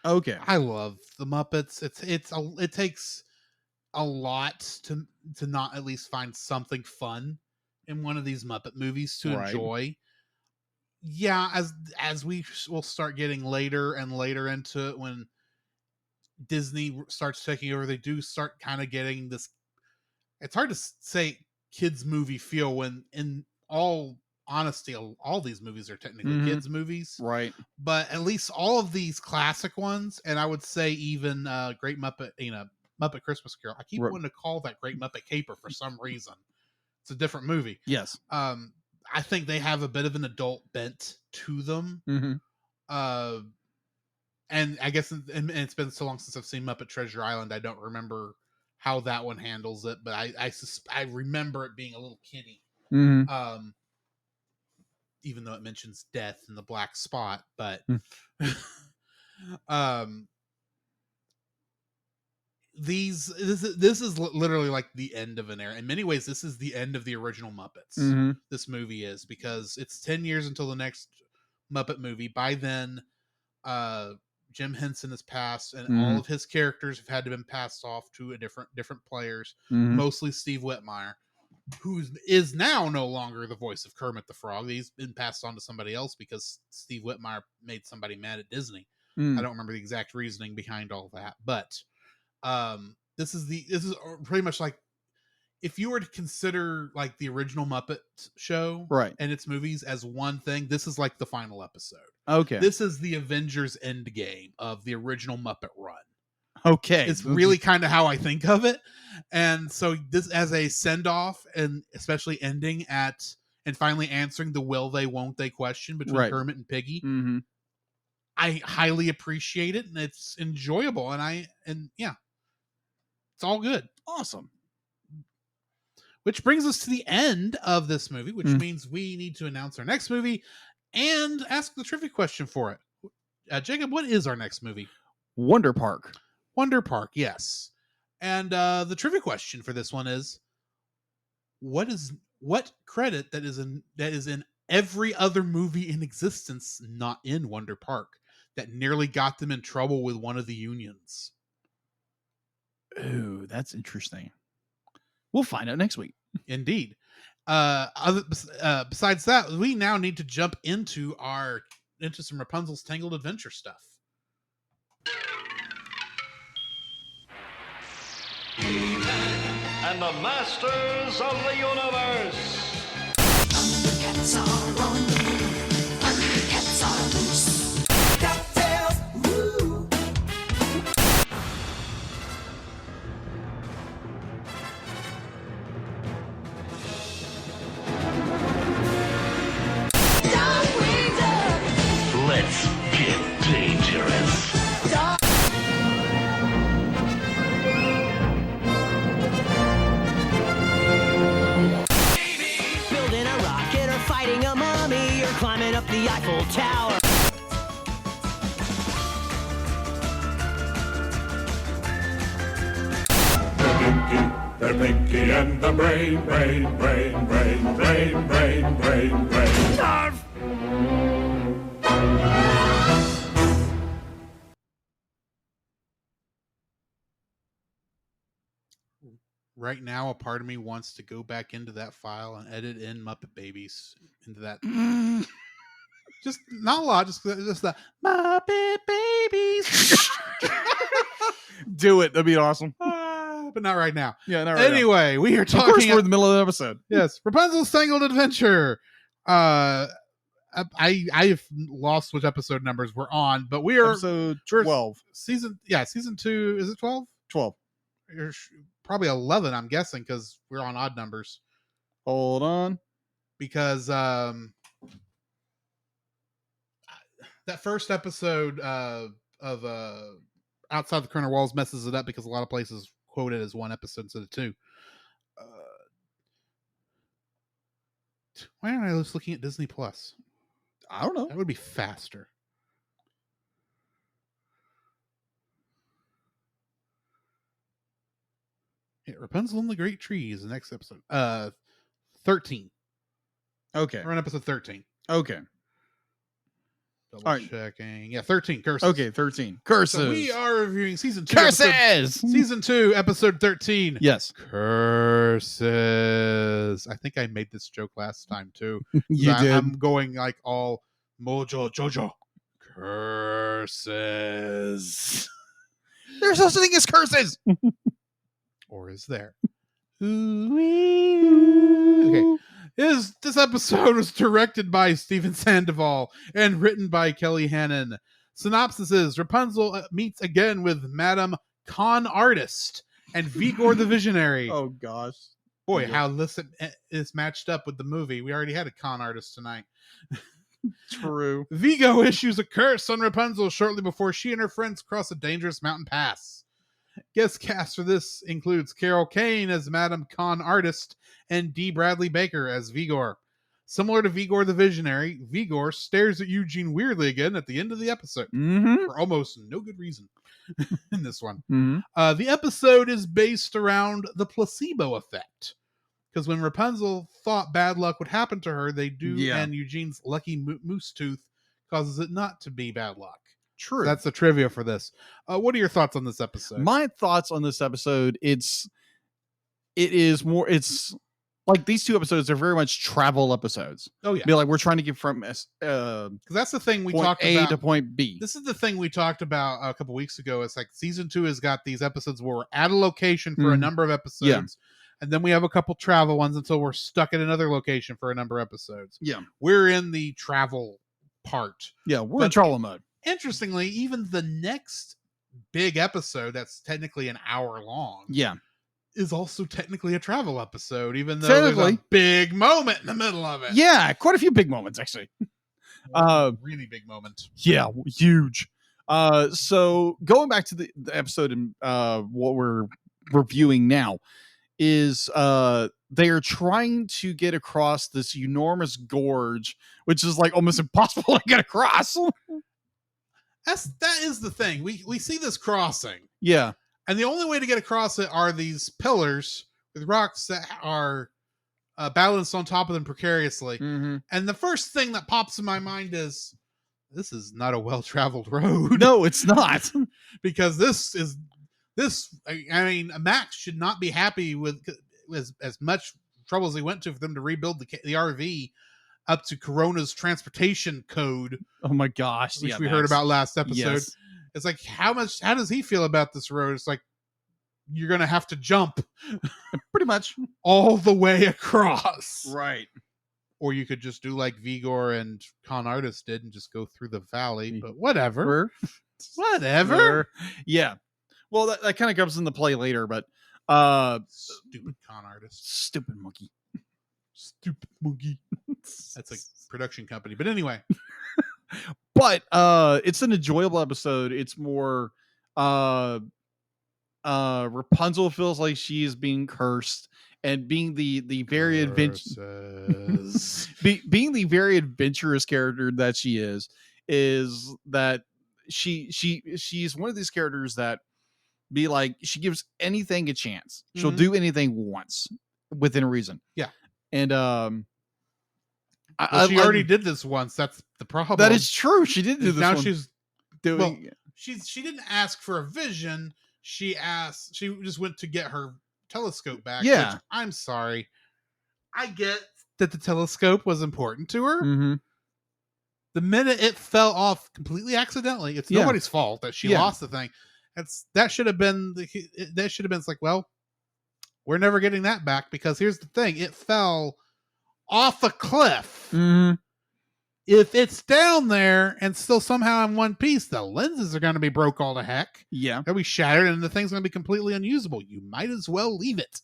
Okay. I love the Muppets. It takes a lot to not at least find something fun in one of these Muppet movies to Right. enjoy. Yeah, as we will start getting later and later into it, when Disney starts taking over, they do start kind of getting this. It's hard to say kids movie feel when, in all honesty, all these movies are technically kids movies, Right. but at least all of these classic ones, and I would say even Great Muppet, Muppet Christmas Carol. I keep Right. wanting to call that Great Muppet Caper for some reason. It's a different movie. Yes. I think they have a bit of an adult bent to them. And I guess and it's been so long since I've seen Muppet Treasure Island, I don't remember how that one handles it, but I remember it being a little kiddie. Even though it mentions death in the black spot, but this is literally like the end of an era. In many ways, this is the end of the original Muppets. This movie is, because it's 10 years until the next Muppet movie. By then, Jim Henson has passed, and all of his characters have had to been passed off to different players, mostly Steve Whitmire, who is now no longer the voice of Kermit the Frog. He's been passed on to somebody else because Steve Whitmire made somebody mad at Disney. I don't remember the exact reasoning behind all that, but this is pretty much like, if you were to consider like the original Muppet show, right, and its movies as one thing, this is like the final episode. Okay. This is the Avengers Endgame of the original Muppet run. Okay. It's really kind of how I think of it. And so this, as a send-off, and especially ending at and finally answering the will they won't they question between Kermit and Piggy, I highly appreciate it, and it's enjoyable, and yeah, it's all good. Awesome. Which brings us to the end of this movie, which means we need to announce our next movie and ask the trivia question for it. Jacob, what is our next movie? Wonder Park. Wonder Park, yes. And the trivia question for this one is: what credit that is in every other movie in existence, not in Wonder Park, that nearly got them in trouble with one of the unions? Ooh, that's interesting. We'll find out next week. Indeed. Besides that, we now need to jump into some Rapunzel's Tangled Adventure stuff. And the Masters of the Universe. Cats are on the move. Cats are loose. DuckTales, woo! Let's get dangerous. Building a rocket or fighting a mummy or climbing up the Eiffel Tower. The Pinky and the brain. Right now, a part of me wants to go back into that file and edit in Muppet Babies into that. Just not a lot, just the Muppet Babies. Do it. That'd be awesome. But not right now. Yeah, not right now. Anyway, we are talking. Of course, we're in the middle of the episode. Yes, Rapunzel's Tangled Adventure. I've lost which episode numbers we're on, but we are episode 12. Season 2. Is it 12? 12. Probably 11, I'm guessing, because we're on odd numbers. Hold on. Because that first episode of Outside the Corner Walls messes it up because a lot of places quote it as one episode instead of two. Why aren't I just looking at Disney Plus? I don't know. That would be faster. Yeah, Rapunzel and the Great Tree is the next episode. 13. Okay. We're on episode 13. Okay. Double All right. checking. Yeah, 13. Curses. Okay, 13. Curses. So we are reviewing season 2. Curses! Season 2, episode 13. Yes. Curses. I think I made this joke last time too. You did. I'm going like all Mojo Jojo. Curses. There's no such thing as curses. Or is there? Okay. This episode was directed by Stephen Sandoval and written by Kelly Hannon. Synopsis is Rapunzel meets again with Madame Con Artist and Vigor the Visionary. Oh, gosh. Boy, Yeah. how this is matched up with the movie. We already had a con artist tonight. True. Vigo issues a curse on Rapunzel shortly before she and her friends cross a dangerous mountain pass. Guest cast for this includes Carol Kane as Madame Con Artist and D. Bradley Baker as Vigor. Similar to Vigor the Visionary, Vigor stares at Eugene weirdly again at the end of the episode for almost no good reason in this one. The episode is based around the placebo effect. Because when Rapunzel thought bad luck would happen to her, they do, and Eugene's lucky moose tooth causes it not to be bad luck. True. That's the trivia for this. What are your thoughts on this episode? My thoughts on this episode, it's like these two episodes are very much travel episodes. Oh yeah. Be like we're trying to get from because that's the thing we point talked A about. to point B. This is the thing we talked about a couple weeks ago. It's like season 2 has got these episodes where we're at a location for a number of episodes. And then we have a couple travel ones until we're stuck at another location for a number of episodes. Yeah. We're in the travel part. Yeah, we're in travel mode. Interestingly, even the next big episode that's technically an hour long is also technically a travel episode, even though there's a big moment in the middle of it. Yeah, quite a few big moments, actually. Really big moment. Yeah, huge. So going back to the episode and what we're reviewing now is they are trying to get across this enormous gorge, which is like almost impossible to get across. That is the thing. We see this crossing. Yeah. And the only way to get across it are these pillars with rocks that are balanced on top of them precariously. Mm-hmm. And the first thing that pops in my mind is, this is not a well-traveled road. No, it's not. Because I mean, Max should not be happy with as much trouble as he went to for them to rebuild the RV up to Corona's transportation code. Oh my gosh. Which we heard about last episode. Yes. It's like, how does he feel about this road? It's like, you're going to have to jump pretty much all the way across. Right. Or you could just do like Vigor and Con Artist did and just go through the valley, but whatever. Whatever. Yeah. Well, that kind of comes into play later, but stupid Con Artist. Stupid monkey. Stupid monkey. That's a production company. But anyway. But it's an enjoyable episode. It's more Rapunzel feels like she is being cursed and being the very being the very adventurous character that she is that she's one of these characters that be like, she gives anything a chance. She'll do anything once within reason. Yeah. And she already did this once. That's the problem. That is true. She did do this. Now one. she's doing. Well, she didn't ask for a vision. She just went to get her telescope back. Yeah. Which, I'm sorry. I get that the telescope was important to her. Mm-hmm. The minute it fell off completely accidentally, it's nobody's fault that she lost the thing. That should have been it's like, well, we're never getting that back, because here's the thing, it fell off a cliff. Mm-hmm. If it's down there and still somehow in one piece, the lenses are going to be broke all to heck. Yeah. They'll be shattered and the thing's going to be completely unusable. You might as well leave it.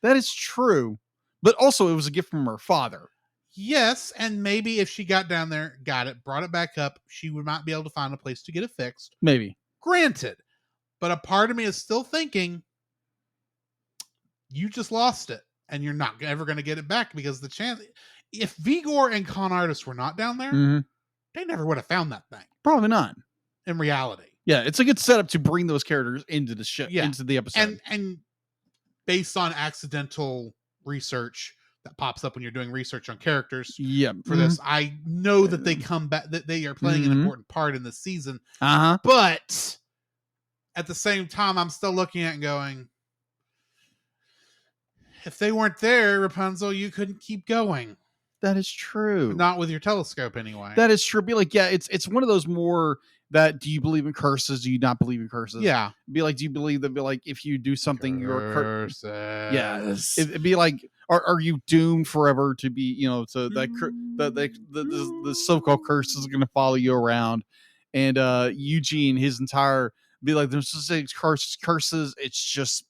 That is true. But also, it was a gift from her father. Yes, and maybe if she got down there, brought it back up, she would not be able to find a place to get it fixed. Maybe. Granted. But a part of me is still thinking, you just lost it, and you're not ever going to get it back, because the chance, if Vigor and Con Artist were not down there, Mhm. they never would have found that thing Probably not. in reality. Yeah, it's a good setup to bring those characters into the show, Yeah. into the episode. And based on accidental research that pops up when you're doing research on characters Yeah. for this, I know that they come back, that they are playing an important part in this season. Uh-huh. But at the same time, I'm still looking at it and going, if they weren't there, Rapunzel, you couldn't keep going. That is true. Not with your telescope, anyway. That is true. Be like, yeah, it's one of those more that, do you believe in curses? Do you not believe in curses? Yeah. Be like, do you believe that? Be like, if you do something, you're curses. Yeah. It'd be like, are you doomed forever to be, you know, so that the so-called curse is going to follow you around. And Eugene, his entire, be like, there's just curses. It's just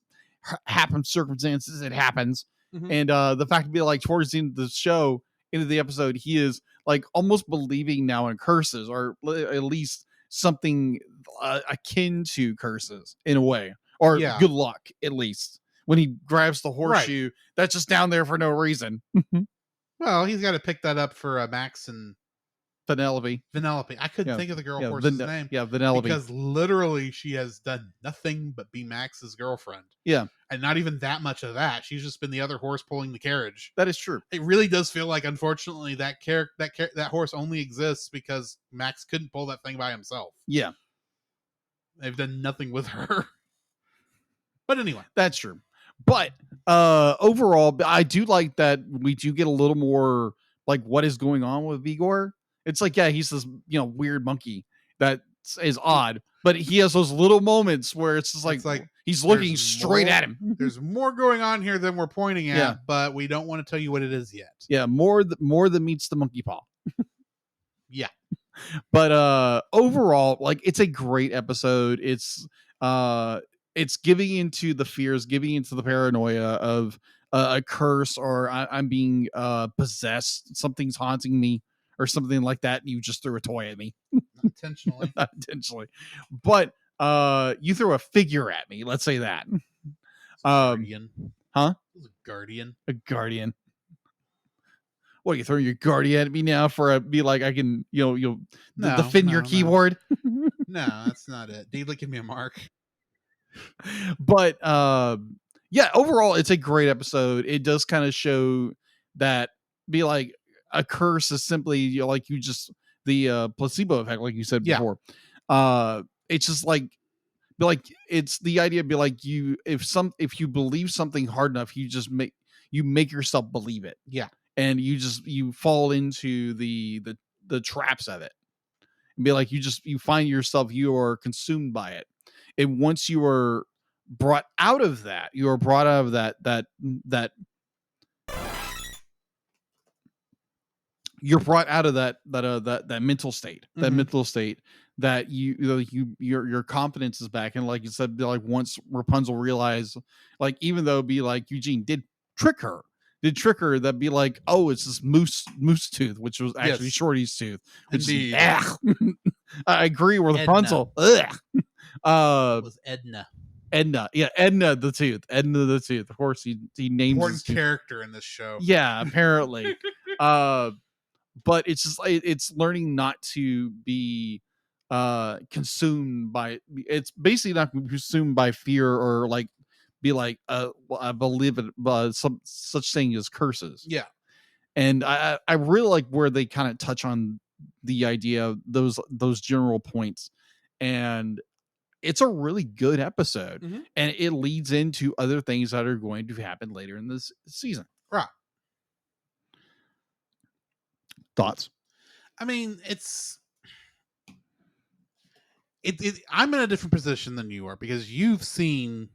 happen circumstances. It happens. Mhm. And the fact to be like, towards the end of the show, into the episode, he is like almost believing now in curses, or at least something akin to curses in a way, or good luck, at least when he grabs the horseshoe that's just down there for no reason. Well, he's got to pick that up for Max and Vanellope. I couldn't think of the girl horse's name. Yeah, Vanellope. Because literally she has done nothing but be Max's girlfriend. Yeah. And not even that much of that. She's just been the other horse pulling the carriage. That is true. It really does feel like, unfortunately, that horse only exists because Max couldn't pull that thing by himself. Yeah. They've done nothing with her. But anyway. That's true. But overall, I do like that we do get a little more like what is going on with Vigor. It's like, yeah, he's this, you know, weird monkey that is odd, but he has those little moments where it's just like he's looking straight at him. There's more going on here than we're pointing at, but we don't want to tell you what it is yet. Yeah, more than meets the monkey paw. Yeah. But overall, like, it's a great episode. It's giving into the fears, giving into the paranoia of a curse, or I'm being possessed, something's haunting me, or something like that, and you just threw a toy at me. Not intentionally. Not intentionally. But you threw a figure at me, let's say that. Guardian. Huh? A guardian. A guardian. What, are you throwing your guardian at me now for be like, I can, defend your keyboard? No, that's not it. Deedle, give me a mark. But yeah, overall, it's a great episode. It does kind of show that, be like, a curse is simply, the placebo effect, like you said before. It's just like, be like, it's the idea, be like, if you believe something hard enough, you make yourself believe it. Yeah. And you fall into the traps of it, and be like, you find yourself, you are consumed by it. And once you are brought out of that, you're brought out of that mental state, that your confidence is back. And like you said, like, once Rapunzel realized, like, even though be like Eugene did trick her, that'd be like, oh, it's this moose tooth, which was actually Shorty's tooth, which is, I agree with Rapunzel. It was Edna. Yeah, Edna the tooth. Of course, he names important character in this show. Yeah, apparently. But it's just, it's learning not to be consumed by. It's basically not consumed by fear, or like be like I believe it, some such thing as curses. Yeah, and I really like where they kind of touch on the idea of those general points, and it's a really good episode, and it leads into other things that are going to happen later in this season. Right. Thoughts? I mean, I'm in a different position than you are, because you've seen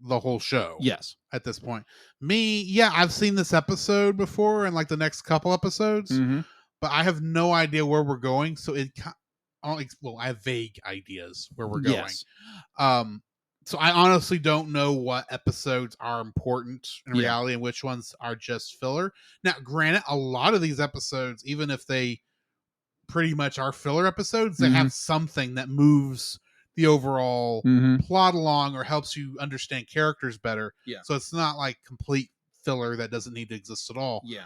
the whole show. Yes. At this point, I've seen this episode before, and like the next couple episodes, but I have no idea where we're going. So I have vague ideas where we're going. Yes. So I honestly don't know what episodes are important in reality and which ones are just filler. Now, granted, a lot of these episodes, even if they pretty much are filler episodes, they have something that moves the overall Mhm. plot along or helps you understand characters better. Yeah. So it's not like complete filler that doesn't need to exist at all. Yeah.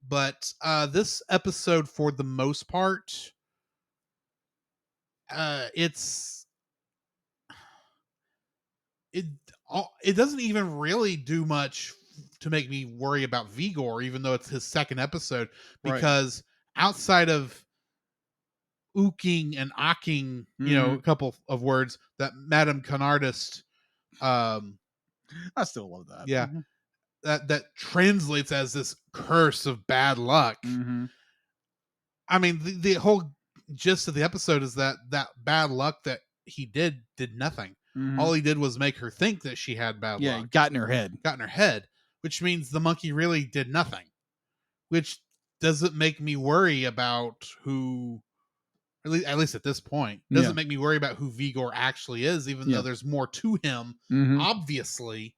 But this episode, for the most part, it's it it doesn't even really do much to make me worry about Vigor, even though it's his second episode, Right. because outside of ooking and ocking, a couple of words that Madame Canardist, I still love that. yeah, that translates as this curse of bad luck. Mm-hmm. I mean, the whole gist of the episode is that bad luck that he did nothing. Mm-hmm. All he did was make her think that she had bad Yeah, luck. got in her head, Which means the monkey really did nothing, which doesn't make me worry about who, at least at this point, doesn't make me worry about who Vigor actually is, even though there's more to him, obviously,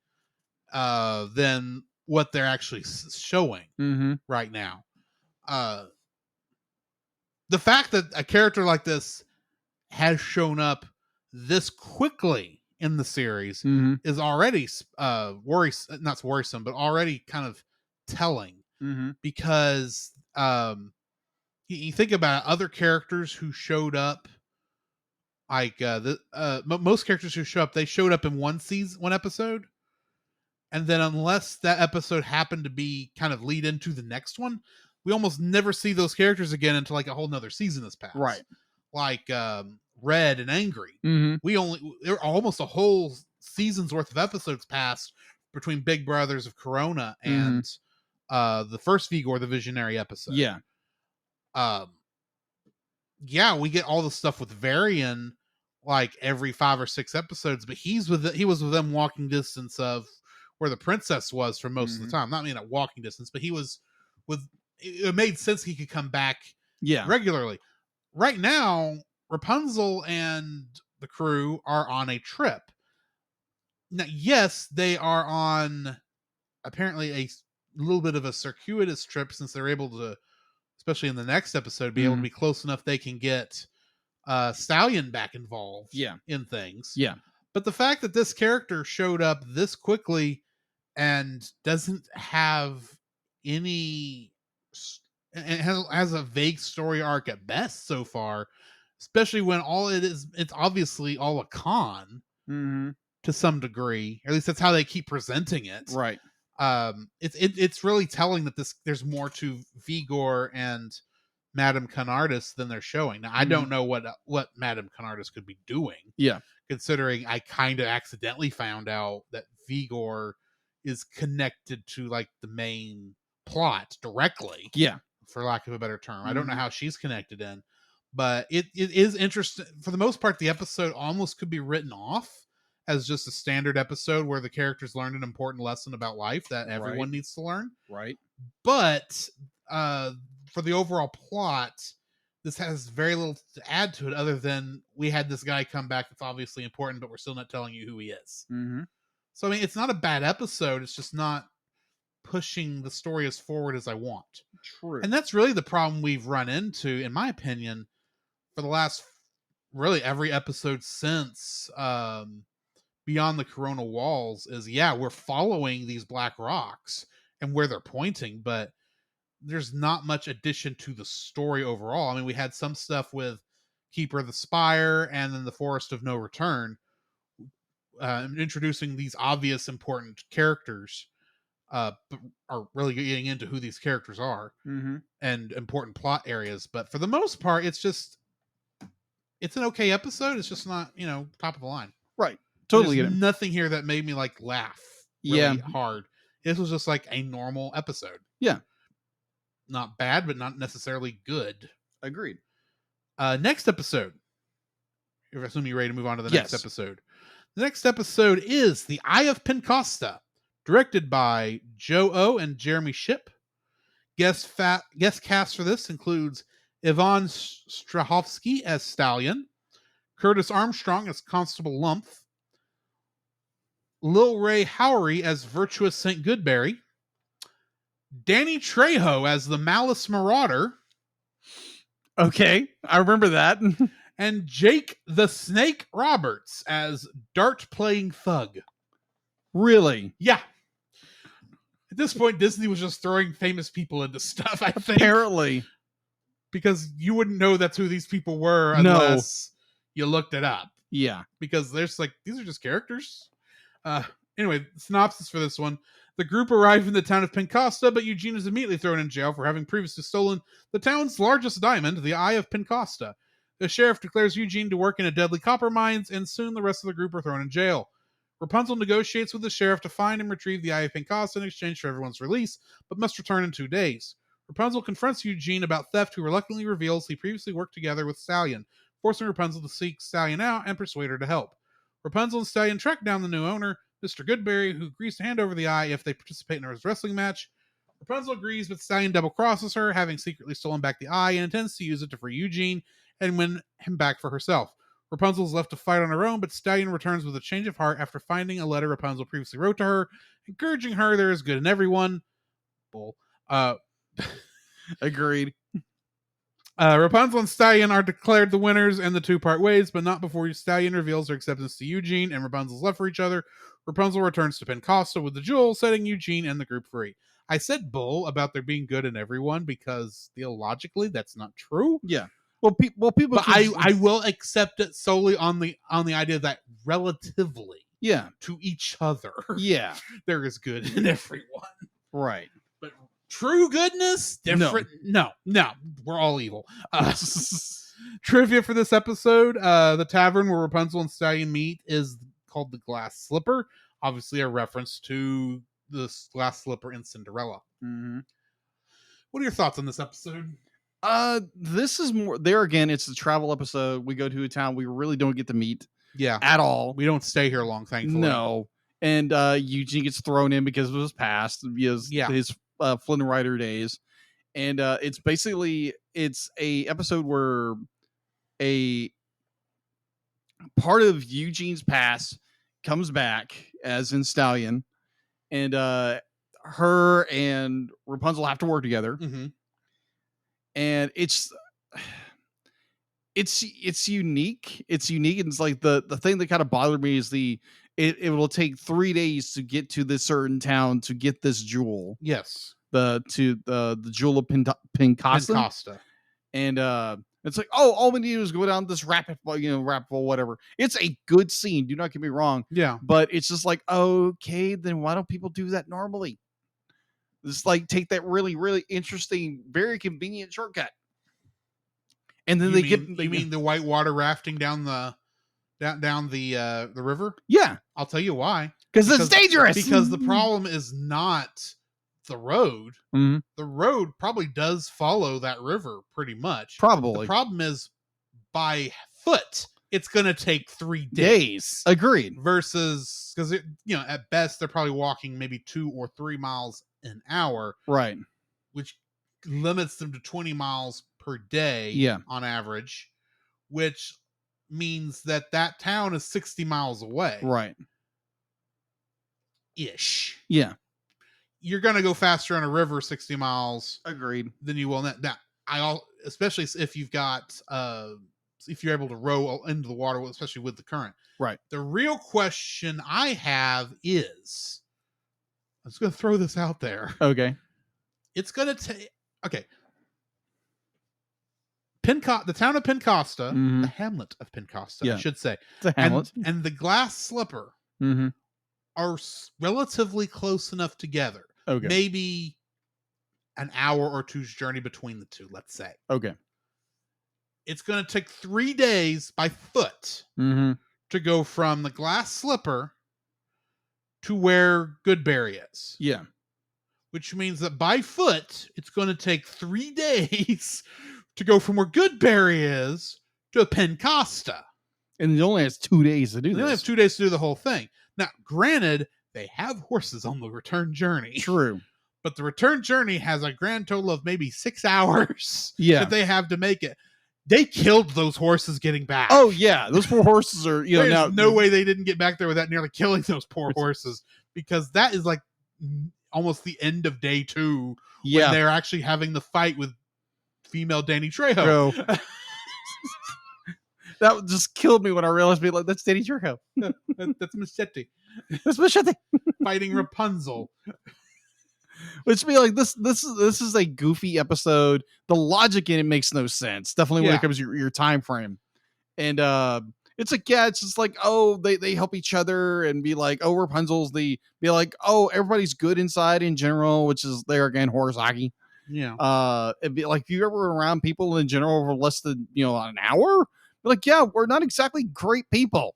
than what they're actually showing right now. The fact that a character like this has shown up this quickly in the series is already worrisome, not worrisome, but already kind of telling, because you think about other characters who showed up, like most characters who show up, they showed up in one episode, and then unless that episode happened to be kind of lead into the next one, we almost never see those characters again until like a whole nother season has passed. Right. Like Red and Angry. There are almost a whole season's worth of episodes passed between Big Brothers of Corona and the first Vigor the Visionary episode. Yeah. We get all the stuff with Varian like every 5 or 6 episodes, but he was with them walking distance of where the princess was for most of the time. Not at walking distance, but he was with. It made sense he could come back regularly. Right now, Rapunzel and the crew are on a trip. Now, yes, they are on apparently a little bit of a circuitous trip, since they're able to, especially in the next episode, be able to be close enough they can get Stallion back involved in things. Yeah. But the fact that this character showed up this quickly and doesn't have any, and has a vague story arc at best so far, especially when all it is, it's obviously all a con to some degree. Or at least that's how they keep presenting it. Right. It's really telling that there's more to Vigor and Madame Canardis than they're showing. Now, I don't know what Madame Canardis could be doing. Yeah. Considering I kind of accidentally found out that Vigor is connected to like the main plot directly. Yeah. For lack of a better term. I don't know how she's connected in, but it is interesting. For the most part, the episode almost could be written off as just a standard episode where the characters learned an important lesson about life that everyone needs to learn. Right. But for the overall plot, this has very little to add to it other than we had this guy come back that's obviously important, but we're still not telling you who he is. So, I mean, it's not a bad episode. It's just not pushing the story as forward as I want. True. And that's really the problem we've run into, in my opinion, for the last really every episode since Beyond the Corona Walls is, we're following these black rocks and where they're pointing, but there's not much addition to the story overall. I mean, we had some stuff with Keeper of the Spire and then the Forest of No Return, introducing these obvious important characters, but are really getting into who these characters are and important plot areas. But for the most part, it's an okay episode. It's just not, top of the line. Right. Totally. There's nothing here that made me like laugh really hard. This was just like a normal episode. Yeah. Not bad, but not necessarily good. Agreed. Next episode. If I assume you're ready to move on to the next episode. The next episode is The Eye of Pencosta, directed by Joe O and Jeremy Shipp. Guest cast for this includes Yvonne Strahovski as Stallion, Curtis Armstrong as Constable Lumph, Lil Ray Howery as Virtuous St. Goodberry, Danny Trejo as the Malice Marauder. Okay, I remember that. and Jake the Snake Roberts as dart-playing thug. Really? Yeah. At this point, Disney was just throwing famous people into stuff, I think. Apparently. Because you wouldn't know that's who these people were No. unless you looked it up. Yeah. Because there's these are just characters. Anyway, synopsis for this one. The group arrive in the town of Pencosta, but Eugene is immediately thrown in jail for having previously stolen the town's largest diamond, the Eye of Pencosta. The sheriff declares Eugene to work in a deadly copper mines, and soon the rest of the group are thrown in jail. Rapunzel negotiates with the sheriff to find and retrieve the Eye of Pencosta in exchange for everyone's release, but must return in 2 days. Rapunzel confronts Eugene about theft, who reluctantly reveals he previously worked together with Stallion, forcing Rapunzel to seek Stallion out and persuade her to help. Rapunzel and Stallion track down the new owner, Mr. Goodberry, who agrees to hand over the eye if they participate in a wrestling match. Rapunzel agrees, but Stallion double-crosses her, having secretly stolen back the eye, and intends to use it to free Eugene and win him back for herself. Rapunzel is left to fight on her own, but Stallion returns with a change of heart after finding a letter Rapunzel previously wrote to her, encouraging her there is good in everyone. Bull. Agreed. Rapunzel and Stallion are declared the winners in the 2-part ways, but not before Stallion reveals her acceptance to Eugene and Rapunzel's love for each other. Rapunzel returns to Pencosta with the jewel, setting Eugene and the group free. I said bull about there being good in everyone because theologically that's not true. Yeah. Well, people. But I will accept it solely on the idea that relatively, yeah, to each other, yeah, there is good in everyone. Right. But true goodness, different. No, we're all evil. Trivia for this episode: the tavern where Rapunzel and Stallion meet is called the Glass Slipper. Obviously, a reference to the Glass Slipper in Cinderella. Mm-hmm. What are your thoughts on this episode? This is more there again. It's the travel episode. We go to a town we really don't get to meet. Yeah, at all. We don't stay here long, thankfully. No, and Eugene gets thrown in because of his past, his Flynn Rider days, and it's basically a episode where a part of Eugene's past comes back as in Stallion, and her and Rapunzel have to work together. Mm-hmm. And it's unique. It's unique. And it's like the thing that kind of bothered me is it will take 3 days to get to this certain town to get this jewel. Yes. The jewel of Pencosta. And it's like, oh, all we need is go down this rapid whatever. It's a good scene. Do not get me wrong. Yeah. But it's just like, okay, then why don't people do that normally? Just like take that really, really interesting, very convenient shortcut. And then you mean the white water rafting down the river? Yeah. I'll tell you why. Because it's dangerous. Because the problem is not the road. Mm-hmm. The road probably does follow that river pretty much. Probably. The problem is by foot, it's going to take 3 days. Agreed. Versus, because at best they're probably walking maybe 2 or 3 miles an hour. Right. Which limits them to 20 miles per day. Yeah. On average, which means that town is 60 miles away. Right. Ish. Yeah. You're going to go faster on a river 60 miles. Agreed. Than you will now. Especially if you've got if you're able to row into the water, especially with the current. Right. The real question I have is, I'm just going to throw this out there. Okay. It's going to take, okay. The town of Pencosta, mm-hmm. the hamlet of Pencosta, I should say. It's a hamlet. And the Glass Slipper mm-hmm. are relatively close enough together. Okay. Maybe an hour or two's journey between the two, let's say. Okay. It's going to take 3 days by foot mm-hmm. to go from the Glass Slipper to where Goodberry is. Yeah. Which means that by foot, it's going to take 3 days to go from where Goodberry is to Pencosta. And it only has 2 days to do this. They only have 2 days to do the whole thing. Now, granted, they have horses on the return journey. True. But the return journey has a grand total of maybe 6 hours that they have to make it. They killed those horses getting back. Oh, yeah. Those poor horses are, There's now. No way they didn't get back there without nearly killing those poor horses, because that is like almost the end of day 2. Yeah. When they're actually having the fight with female Danny Trejo. That just killed me when I realized, like, that's Danny Trejo. That's Machete That's Machete. fighting Rapunzel. Which be like, this is a goofy episode. The logic in it makes no sense. Definitely when Yeah. it comes to your time frame. And it's like, yeah, it's just like, oh, they help each other and be like, oh, Rapunzel's be like, oh, everybody's good inside in general, which is there again, Horizaki. Yeah. It'd be like, if you ever around people in general for less than, an hour, be like, yeah, we're not exactly great people.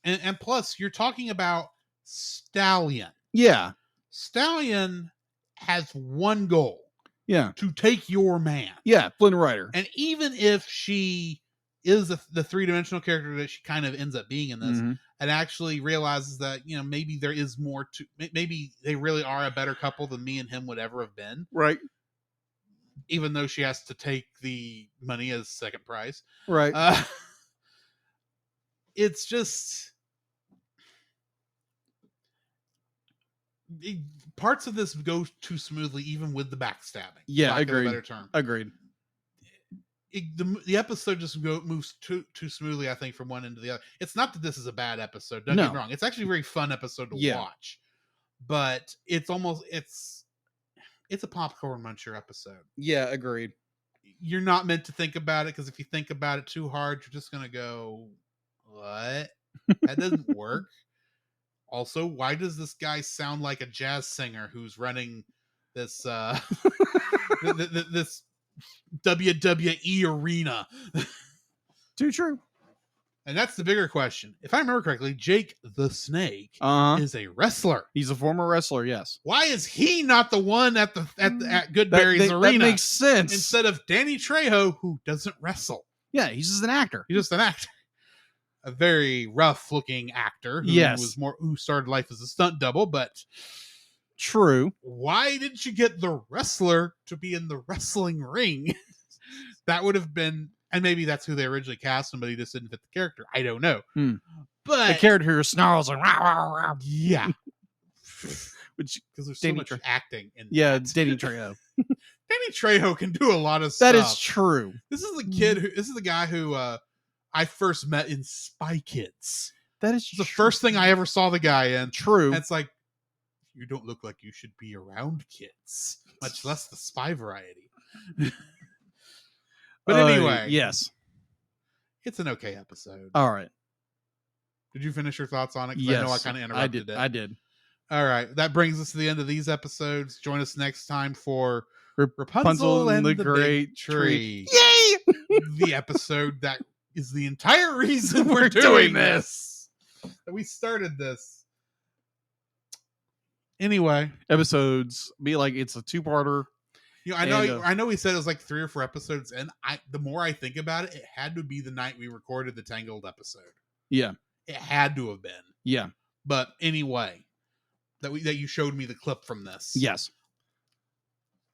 And plus, you're talking about Stallion. Yeah. Stallion has one goal. Yeah. To take your man. Yeah, Flynn Rider. And even if she is the three-dimensional character that she kind of ends up being in this, and actually realizes that, maybe there is more to, maybe they really are a better couple than me and him would ever have been. Right. Even though she has to take the money as second prize. Right. It's just... parts of this go too smoothly, even with the backstabbing. Yeah, agreed. Better term. Agreed. The episode just moves too smoothly, I think, from one end to the other. It's not that this is a bad episode. Don't get me wrong. It's actually a very fun episode to watch. But it's a popcorn muncher episode. Yeah, agreed. You're not meant to think about it, because if you think about it too hard, you're just going to go, what? That doesn't work. Also, why does this guy sound like a jazz singer who's running this this WWE arena? Too true. And that's the bigger question. If I remember correctly, Jake the Snake is a wrestler. He's a former wrestler, yes. Why is he not the one at Goodberry's arena? That makes sense. Instead of Danny Trejo, who doesn't wrestle. Yeah, he's just an actor. He's just an actor. A very rough-looking actor who started life as a stunt double, but true. Why didn't you get the wrestler to be in the wrestling ring? That would have been, and maybe that's who they originally cast him, but he just didn't fit the character. I don't know. But the character who snarls and rah, rah, rah. Yeah. Which, because there's so much acting in it's Danny Trejo. Danny Trejo can do a lot of stuff. That is true. This is the guy who I first met in Spy Kids. That is the first thing I ever saw the guy in. True. And it's like, you don't look like you should be around kids, much less the spy variety. But anyway. Yes. It's an okay episode. All right. Did you finish your thoughts on it? Yes. I know I kind of interrupted it. I did. All right. That brings us to the end of these episodes. Join us next time for Rapunzel and the Great Tree. Yay! The episode that is the entire reason we're doing this. We started this. Anyway, episodes be like, it's a two-parter. I know we said it was like 3 or 4 episodes, and the more I think about it, it had to be the night we recorded the Tangled episode. Yeah. It had to have been. Yeah. But anyway, that you showed me the clip from this. Yes.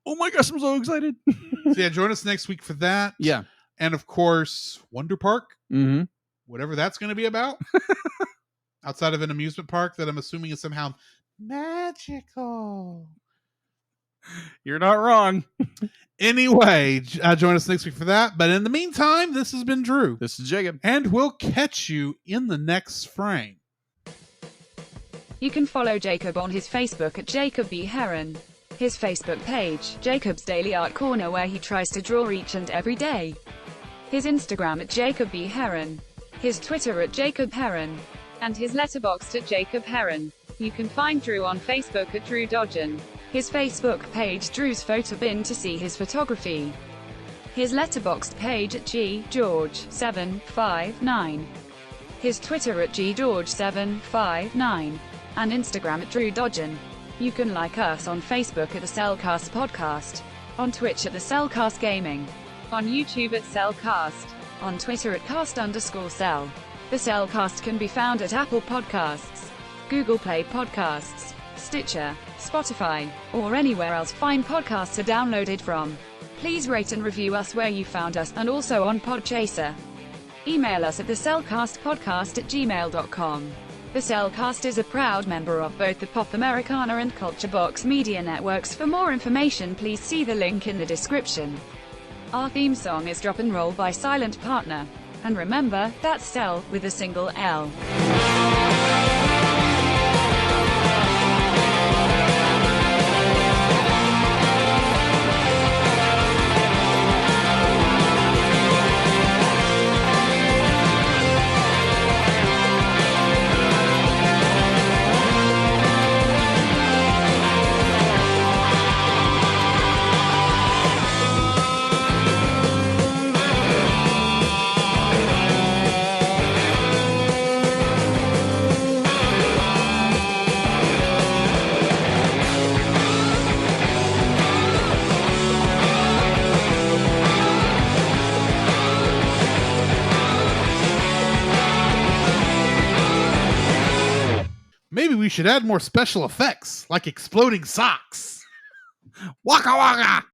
Oh my gosh, I'm so excited. So yeah, join us next week for that. Yeah. And of course, Wonder Park. Mm-hmm. Whatever that's going to be about. Outside of an amusement park that I'm assuming is somehow magical. You're not wrong. Anyway, join us next week for that. But in the meantime, this has been Drew. This is Jacob. And we'll catch you in the next frame. You can follow Jacob on his Facebook at Jacob B. Heron. His Facebook page, Jacob's Daily Art Corner, where he tries to draw each and every day. His Instagram at Jacob B. Heron. His Twitter at Jacob Heron. And his Letterboxd at Jacob Heron. You can find Drew on Facebook at Drew Dodgen. His Facebook page, Drew's Photobin, to see his photography. His Letterboxd page at GGeorge759. His Twitter at GGeorge759. And Instagram at Drew Dodgen. You can like us on Facebook at the Cellcast Podcast, on Twitch at the Cellcast Gaming, on YouTube at Cellcast, on Twitter at cast_cell. The Cellcast can be found at Apple Podcasts, Google Play Podcasts, Stitcher, Spotify, or anywhere else fine podcasts are downloaded from. Please rate and review us where you found us, and also on Podchaser. Email us at thecellcastpodcast@gmail.com. The Cellcast is a proud member of both the Pop Americana and Culture Box media networks. For more information, please see the link in the description. Our theme song is Drop and Roll by Silent Partner. And remember, that's Cell with a single L. Maybe we should add more special effects, like exploding socks. Waka waka!